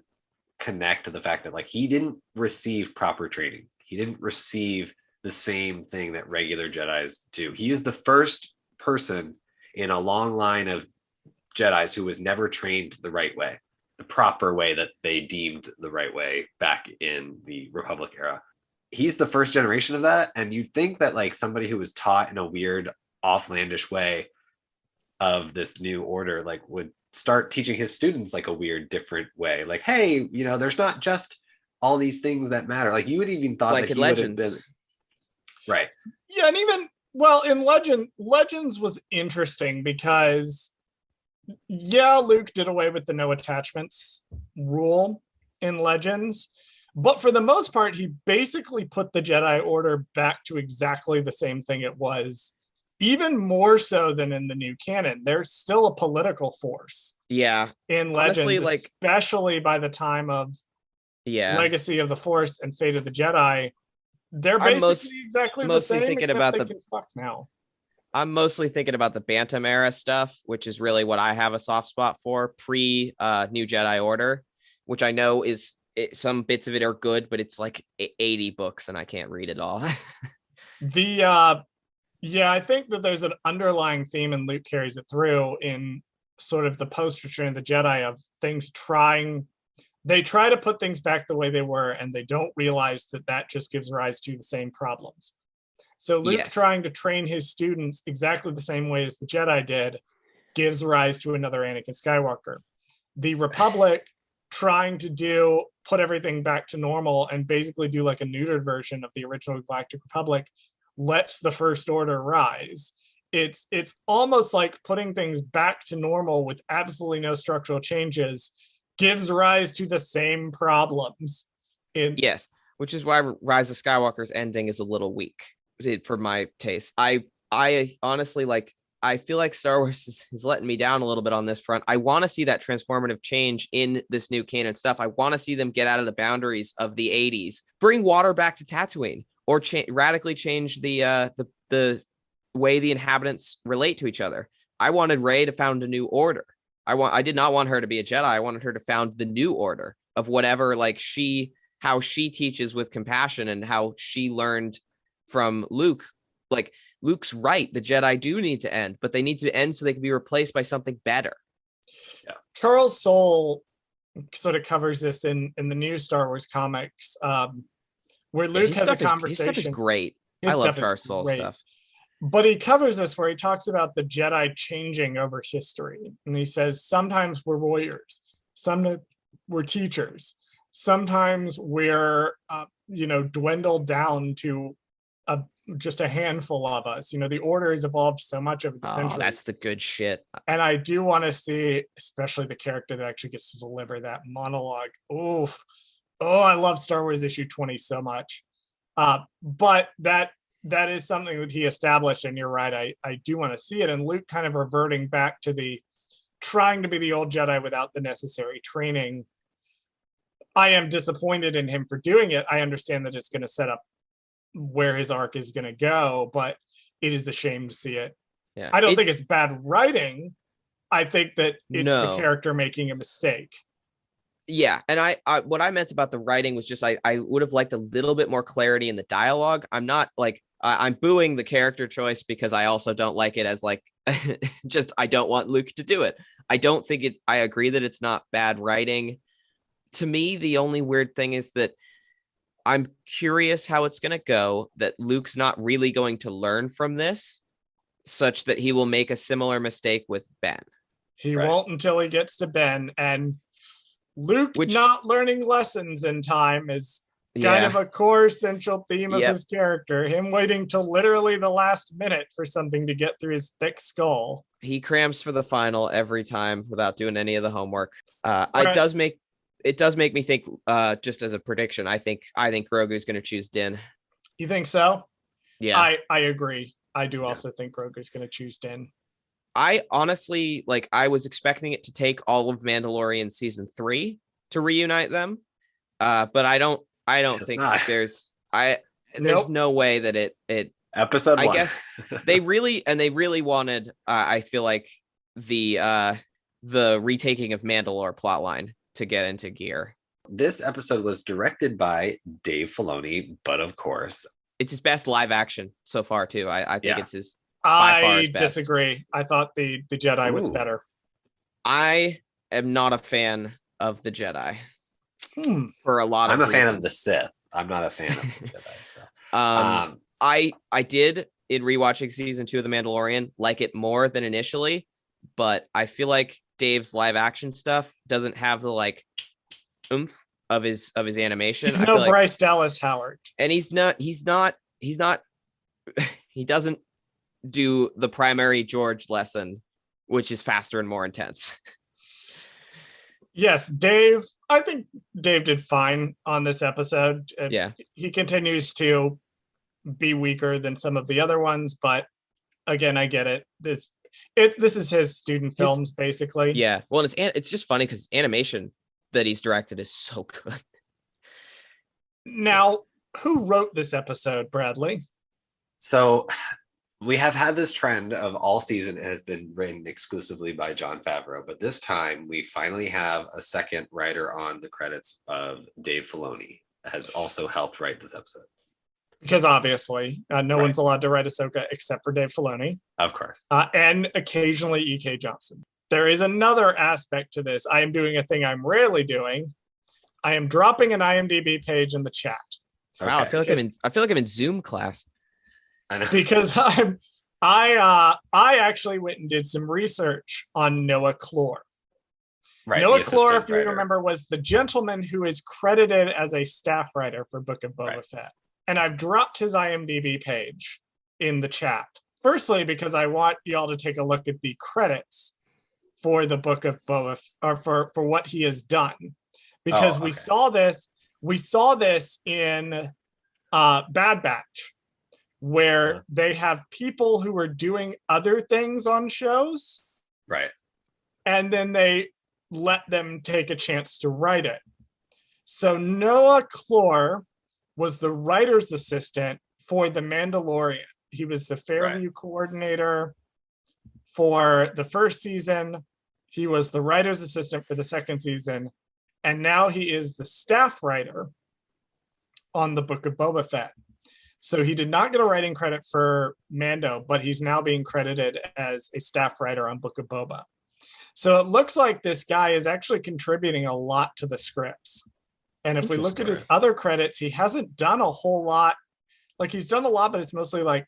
connect to the fact that like he didn't receive proper training. He didn't receive the same thing that regular Jedis do. He is the first person in a long line of Jedis who was never trained the right way, the proper way that they deemed the right way back in the Republic era. He's the first generation of that. And you'd think that like somebody who was taught in a weird, offlandish way of this new order, like would start teaching his students like a weird, different way. Like, hey, you know, there's not just all these things that matter. Like you would even thought like that in he Legends. would have been right. Yeah, and even in Legends was interesting because Luke did away with the no attachments rule in Legends, but for the most part, he basically put the Jedi Order back to exactly the same thing it was, even more so than in the new canon. There's still a political force. Yeah. In Legends, honestly, like, especially by the time of Legacy of the Force and Fate of the Jedi, they're basically exactly the same, thinking except about they can fuck now. I'm mostly thinking about the Bantam era stuff, which is really what I have a soft spot for, pre New Jedi Order, which I know is some bits of it are good, but it's like 80 books and I can't read it all. I think that there's an underlying theme, and Luke carries it through in sort of the post-Return of the Jedi of things they try to put things back the way they were, and they don't realize that just gives rise to the same problems. So Luke trying to train his students exactly the same way as the Jedi did gives rise to another Anakin Skywalker. The Republic trying to put everything back to normal and basically do like a neutered version of the original Galactic Republic lets the First Order rise. It's almost like putting things back to normal with absolutely no structural changes gives rise to the same problems. Yes, which is why Rise of Skywalker's ending is a little weak for my taste. I honestly, like, I feel like Star Wars is letting me down a little bit on this front. I want to see that transformative change in this new canon stuff. I want to see them get out of the boundaries of the 80s, bring water back to Tatooine, or radically change the way the inhabitants relate to each other. I wanted Rey to found a new order. I did not want her to be a Jedi. I wanted her to found the new order of whatever, like how she teaches with compassion and how she learned from Luke. Like, Luke's right. The Jedi do need to end, but they need to end so they can be replaced by something better. Yeah. Charles Soule sort of covers this in the new Star Wars comics, where Luke has a conversation. His stuff is great. I love Charles Soule stuff. But he covers this where he talks about the Jedi changing over history. And he says, sometimes we're warriors, sometimes we're teachers, sometimes we're, dwindled down to just a handful of us. The order has evolved so much over the centuries. That's the good shit. And I do want to see, especially the character that actually gets to deliver that monologue. Oof. Oh, I love Star Wars issue 20 so much. But that is something that he established, and you're right, I do want to see it. And Luke kind of reverting back to the trying to be the old Jedi without the necessary training. I am disappointed in him for doing it. I understand that it's going to set up where his arc is going to go, but it is a shame to see it. Yeah. I don't think it's bad writing. I think that it's the No. character making a mistake. Yeah, and I what I meant about the writing was just I would have liked a little bit more clarity in the dialogue. I'm not like I'm booing the character choice because I also don't like it as like just I don't want Luke to do it. I don't think it. I agree that it's not bad writing. To me, the only weird thing is that I'm curious how it's going to go. That Luke's not really going to learn from this, such that he will make a similar mistake with Ben. He won't until he gets to Ben, and Luke Which- not learning lessons in time is kind of a core central theme of his character. Him waiting till literally the last minute for something to get through his thick skull. He crams for the final every time without doing any of the homework. Right. It does make me think, just as a prediction, I think Grogu is going to choose Din. You think so? Yeah. I agree. I do also think Grogu's going to choose Din. I honestly, like, I was expecting it to take all of Mandalorian season 3 to reunite them. But I don't think there's no way that it episode 1. I guess they really wanted, I feel like the retaking of Mandalore plotline to get into gear. This episode was directed by Dave Filoni, but of course, it's his best live action so far too. I think it's his. By far I his best. disagree. I thought the Jedi was better. I am not a fan of the Jedi for a lot of I'm a fan of reasons. the Sith. I'm not a fan of the Jedi. So. I did in rewatching season 2 of The Mandalorian like it more than initially, but I feel like Dave's live action stuff doesn't have the like oomph of his animation. He's no Bryce Dallas Howard, and he's not. He doesn't do the primary George lesson, which is faster and more intense. Yes, Dave. I think Dave did fine on this episode. Yeah, he continues to be weaker than some of the other ones, but again, I get it. This is his student films, basically. Yeah, well, it's just funny because animation that he's directed is so good. Now, who wrote this episode, Bradley? So we have had this trend of all season has been written exclusively by Jon Favreau, but this time we finally have a second writer on the credits of Dave Filoni has also helped write this episode. Because obviously no one's allowed to write Ahsoka except for Dave Filoni. Of course. And occasionally E.K. Johnson. There is another aspect to this. I am doing a thing I'm rarely doing. I am dropping an IMDb page in the chat. Okay. Wow, I feel like I'm in Zoom class. I know. Because I actually went and did some research on Noah Clore. Right, Noah Clore, if you remember, was the gentleman who is credited as a staff writer for Book of Boba Fett. And I've dropped his IMDb page in the chat. Firstly, because I want y'all to take a look at the credits for the Book of Boba, or for what he has done. Because we saw this in Bad Batch, where they have people who are doing other things on shows. Right. And then they let them take a chance to write it. So Noah Clore was the writer's assistant for The Mandalorian. He was the Fairview coordinator for the first season. He was the writer's assistant for the second season. And now he is the staff writer on the Book of Boba Fett. So he did not get a writing credit for Mando, but he's now being credited as a staff writer on Book of Boba. So it looks like this guy is actually contributing a lot to the scripts. And if we look at his other credits, he hasn't done a whole lot. Like, he's done a lot, but it's mostly like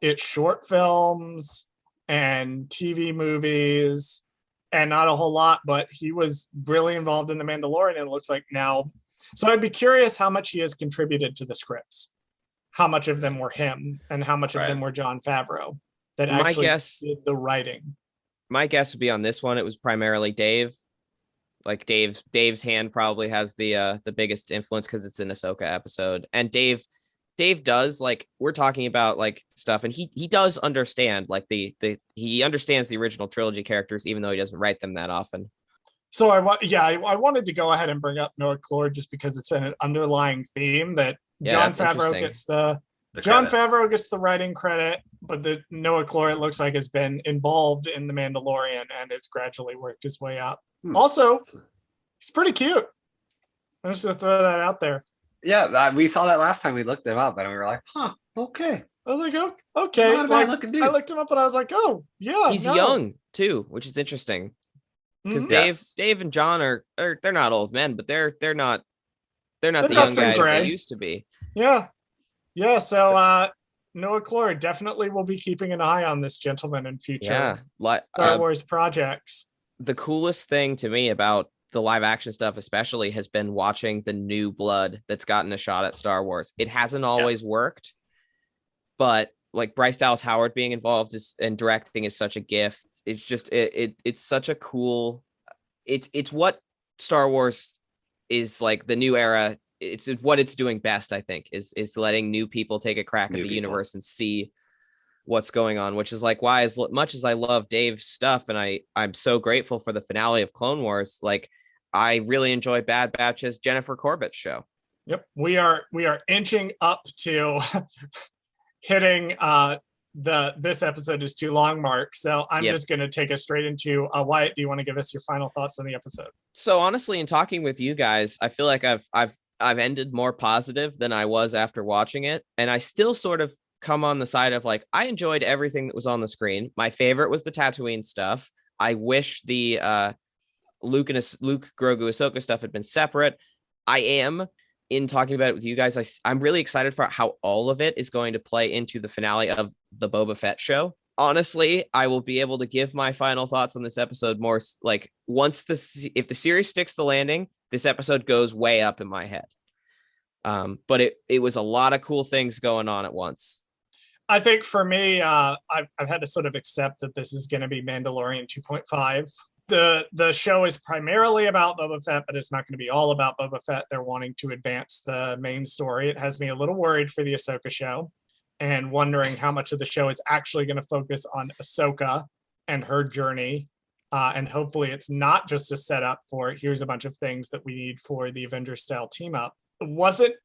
it's short films and TV movies and not a whole lot. But he was really involved in The Mandalorian, and it looks like now. So I'd be curious how much he has contributed to the scripts. How much of them were him and how much of them were Jon Favreau that actually did the writing. My guess would be on this one, it was primarily Dave. Like Dave's hand probably has the biggest influence because it's an Ahsoka episode. And Dave does, like, we're talking about like stuff, and he does understand like he understands the original trilogy characters, even though he doesn't write them that often. So I wanted to go ahead and bring up Noah Clore just because it's been an underlying theme that Yeah, Jon that's Favreau interesting. gets the The Jon credit. Favreau gets the writing credit, but the Noah Clore, it looks like, has been involved in the Mandalorian and has gradually worked his way up. Also, he's pretty cute. I'm just gonna throw that out there. Yeah, we saw that last time we looked him up, and we were like, "Huh, okay, I was like, oh, okay. not a Like, bad looking I dude." looked him up and I was like, oh, yeah, He's no. young too, which is interesting because Mhm. Yes. Dave and John are they're not old men, but they're not the They're young some guys they gray. used to be. Yeah. Yeah. So Noah Clore definitely will be keeping an eye on this gentleman in future Yeah, Star Wars projects. the coolest thing to me about the live action stuff especially has been watching the new blood that's gotten a shot at Star Wars. It hasn't always worked, but like Bryce Dallas Howard being involved and directing is such a gift. It's just it's such a cool it's what Star Wars is like the new era. It's what it's doing best, I think, is letting new people take a crack at the universe and see what's going on, which is like why, as much as I love Dave's stuff and I'm so grateful for the finale of Clone Wars, like I really enjoy Bad Batch's Jennifer Corbett's show. Yep, we are inching up to hitting this episode is too long mark, so I'm just going to take us straight into Wyatt. Do you want to give us your final thoughts on the episode? So honestly, in talking with you guys, I feel like I've ended more positive than I was after watching it, and I still sort of come on the side of like I enjoyed everything that was on the screen. My favorite was the Tatooine stuff. I wish the Luke Grogu Ahsoka stuff had been separate. I am, in talking about it with you guys, I'm really excited for how all of it is going to play into the finale of the Boba Fett show. Honestly, I will be able to give my final thoughts on this episode more like once if the series sticks the landing, this episode goes way up in my head. But it was a lot of cool things going on at once. I think for me, I've had to sort of accept that this is going to be Mandalorian 2.5. The show is primarily about Boba Fett, but it's not going to be all about Boba Fett. They're wanting to advance the main story. It has me a little worried for the Ahsoka show and wondering how much of the show is actually going to focus on Ahsoka and her journey. And hopefully it's not just a setup for here's a bunch of things that we need for the Avengers style team up. Wasn't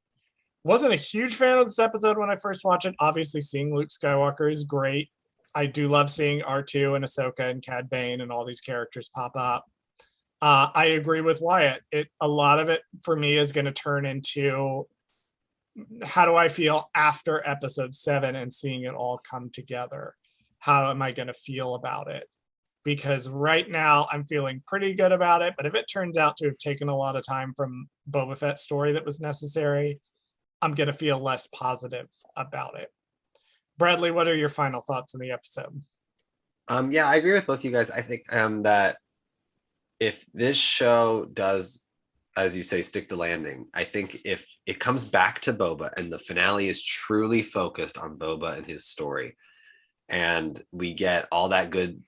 a huge fan of this episode when I first watched it. Obviously, seeing Luke Skywalker is great. I do love seeing R2 and Ahsoka and Cad Bane and all these characters pop up. I agree with Wyatt. A lot of it for me is going to turn into how do I feel after episode 7 and seeing it all come together? How am I going to feel about it? Because right now I'm feeling pretty good about it. But if it turns out to have taken a lot of time from Boba Fett's story that was necessary, I'm going to feel less positive about it. Bradley, what are your final thoughts on the episode? Yeah, I agree with both you guys. I think that if this show does, as you say, stick the landing, I think if it comes back to Boba and the finale is truly focused on Boba and his story, and we get all that good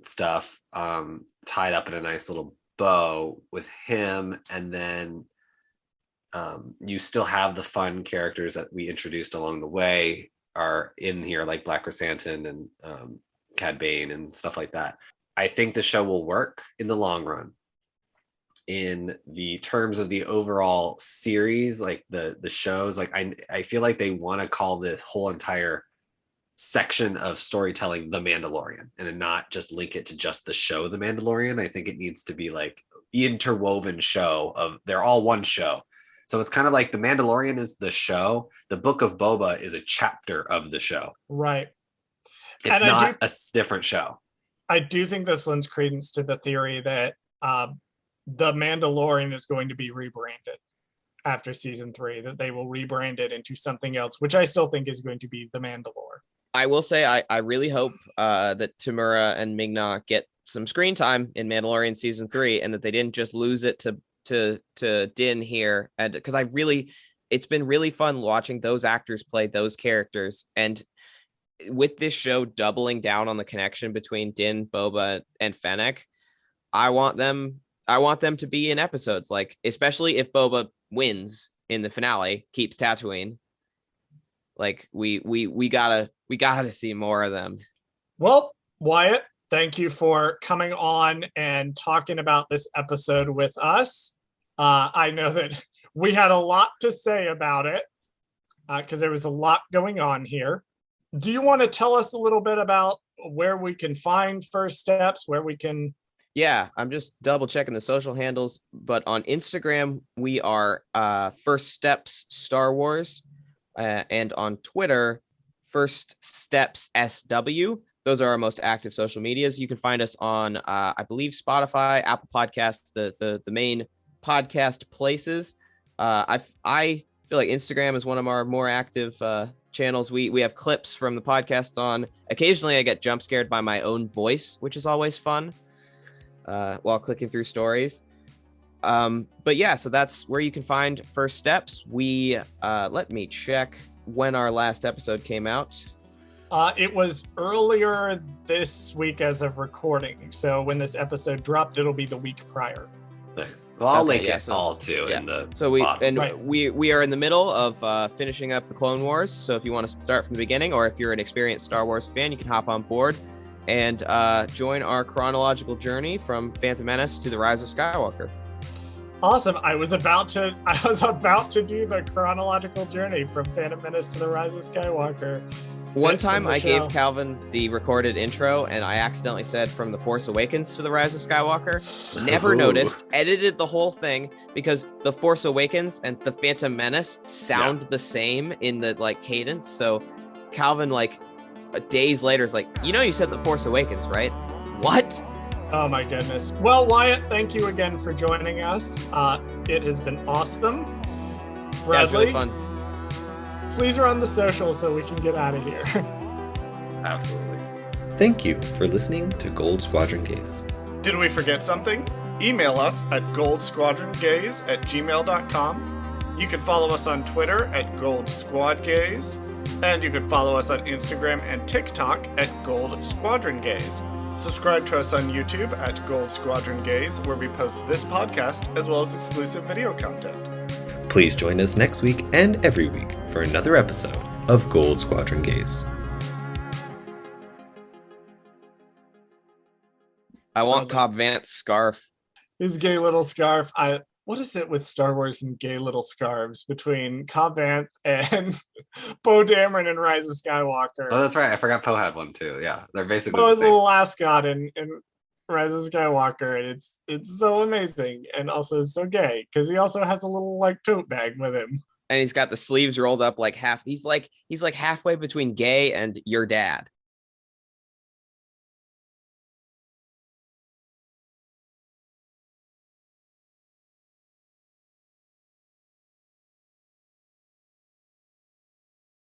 stuff tied up in a nice little bow with him, and then you still have the fun characters that we introduced along the way are in here, like Black Chrysanthemum and Cad Bane and stuff like that. I think the show will work in the long run. In the terms of the overall series, like the shows, like I feel like they want to call this whole entire section of storytelling The Mandalorian and not just link it to just the show The Mandalorian. I think it needs to be like interwoven show of they're all one show. So it's kind of like The Mandalorian is the show. The Book of Boba is a chapter of the show. Right. It's not a different show. I do think this lends credence to the theory that The Mandalorian is going to be rebranded after season 3, that they will rebrand it into something else, which I still think is going to be The Mandalore. I will say I really hope that Tamura and Ming-Na get some screen time in Mandalorian season 3 and that they didn't just lose it to Din here. And because it's been really fun watching those actors play those characters. And with this show doubling down on the connection between Din, Boba, and Fennec, I want them to be in episodes, like especially if Boba wins in the finale, keeps Tatooine. Like we gotta see more of them. Well, Wyatt, thank you for coming on and talking about this episode with us. I know that we had a lot to say about it because there was a lot going on here. Do you want to tell us a little bit about where we can find First Steps, where we can... Yeah, I'm just double checking the social handles, but on Instagram, we are First Steps Star Wars, and on Twitter, First Steps SW. Those are our most active social medias. You can find us on, I believe, Spotify, Apple Podcasts, the main podcast places. I feel like Instagram is one of our more active channels. We have clips from the podcast on. Occasionally, I get jump scared by my own voice, which is always fun. While clicking through stories. But yeah, so that's where you can find First Steps. We let me check when our last episode came out. It was earlier this week as of recording. So when this episode dropped, it'll be the week prior. Nice. Well, I'll link it so, all too in the so we bottom. and Right. we are in the middle of finishing up the Clone Wars. So if you want to start from the beginning, or if you're an experienced Star Wars fan, you can hop on board and join our chronological journey from Phantom Menace to the Rise of Skywalker. Awesome. I was about to do the chronological journey from Phantom Menace to the Rise of Skywalker. One From time the I show. gave Calvin the recorded intro and I accidentally said from The Force Awakens to the Rise of Skywalker. Never Ooh. noticed, edited the whole thing because The Force Awakens and The Phantom Menace sound the same in the cadence. So Calvin days later is like, you said The Force Awakens, right? What? Oh my goodness. Well, Wyatt, thank you again for joining us. It has been awesome. Yeah, it's Bradley, really fun. please run the social so we can get out of here. Absolutely. Thank you for listening to Gold Squadron Gaze. Did we forget something? Email us at goldsquadrongays@gmail.com. You can follow us on Twitter at goldsquadgaze, and you can follow us on Instagram and TikTok at goldsquadrongays. Subscribe to us on YouTube at Gold Squadron Gaze, where we post this podcast as well as exclusive video content. Please join us next week and every week for another episode of Gold Squadron Gaze. I want Cobb Vance scarf. His gay little scarf. What is it with Star Wars and gay little scarves between Cobb Vanth and Poe Dameron in Rise of Skywalker? Oh, that's right. I forgot Poe had one too. Yeah, they're basically Poe the is a same. little ascot in Rise of Skywalker, and it's so amazing and also so gay because he also has a little tote bag with him. And he's got the sleeves rolled up half. He's like halfway between gay and your dad.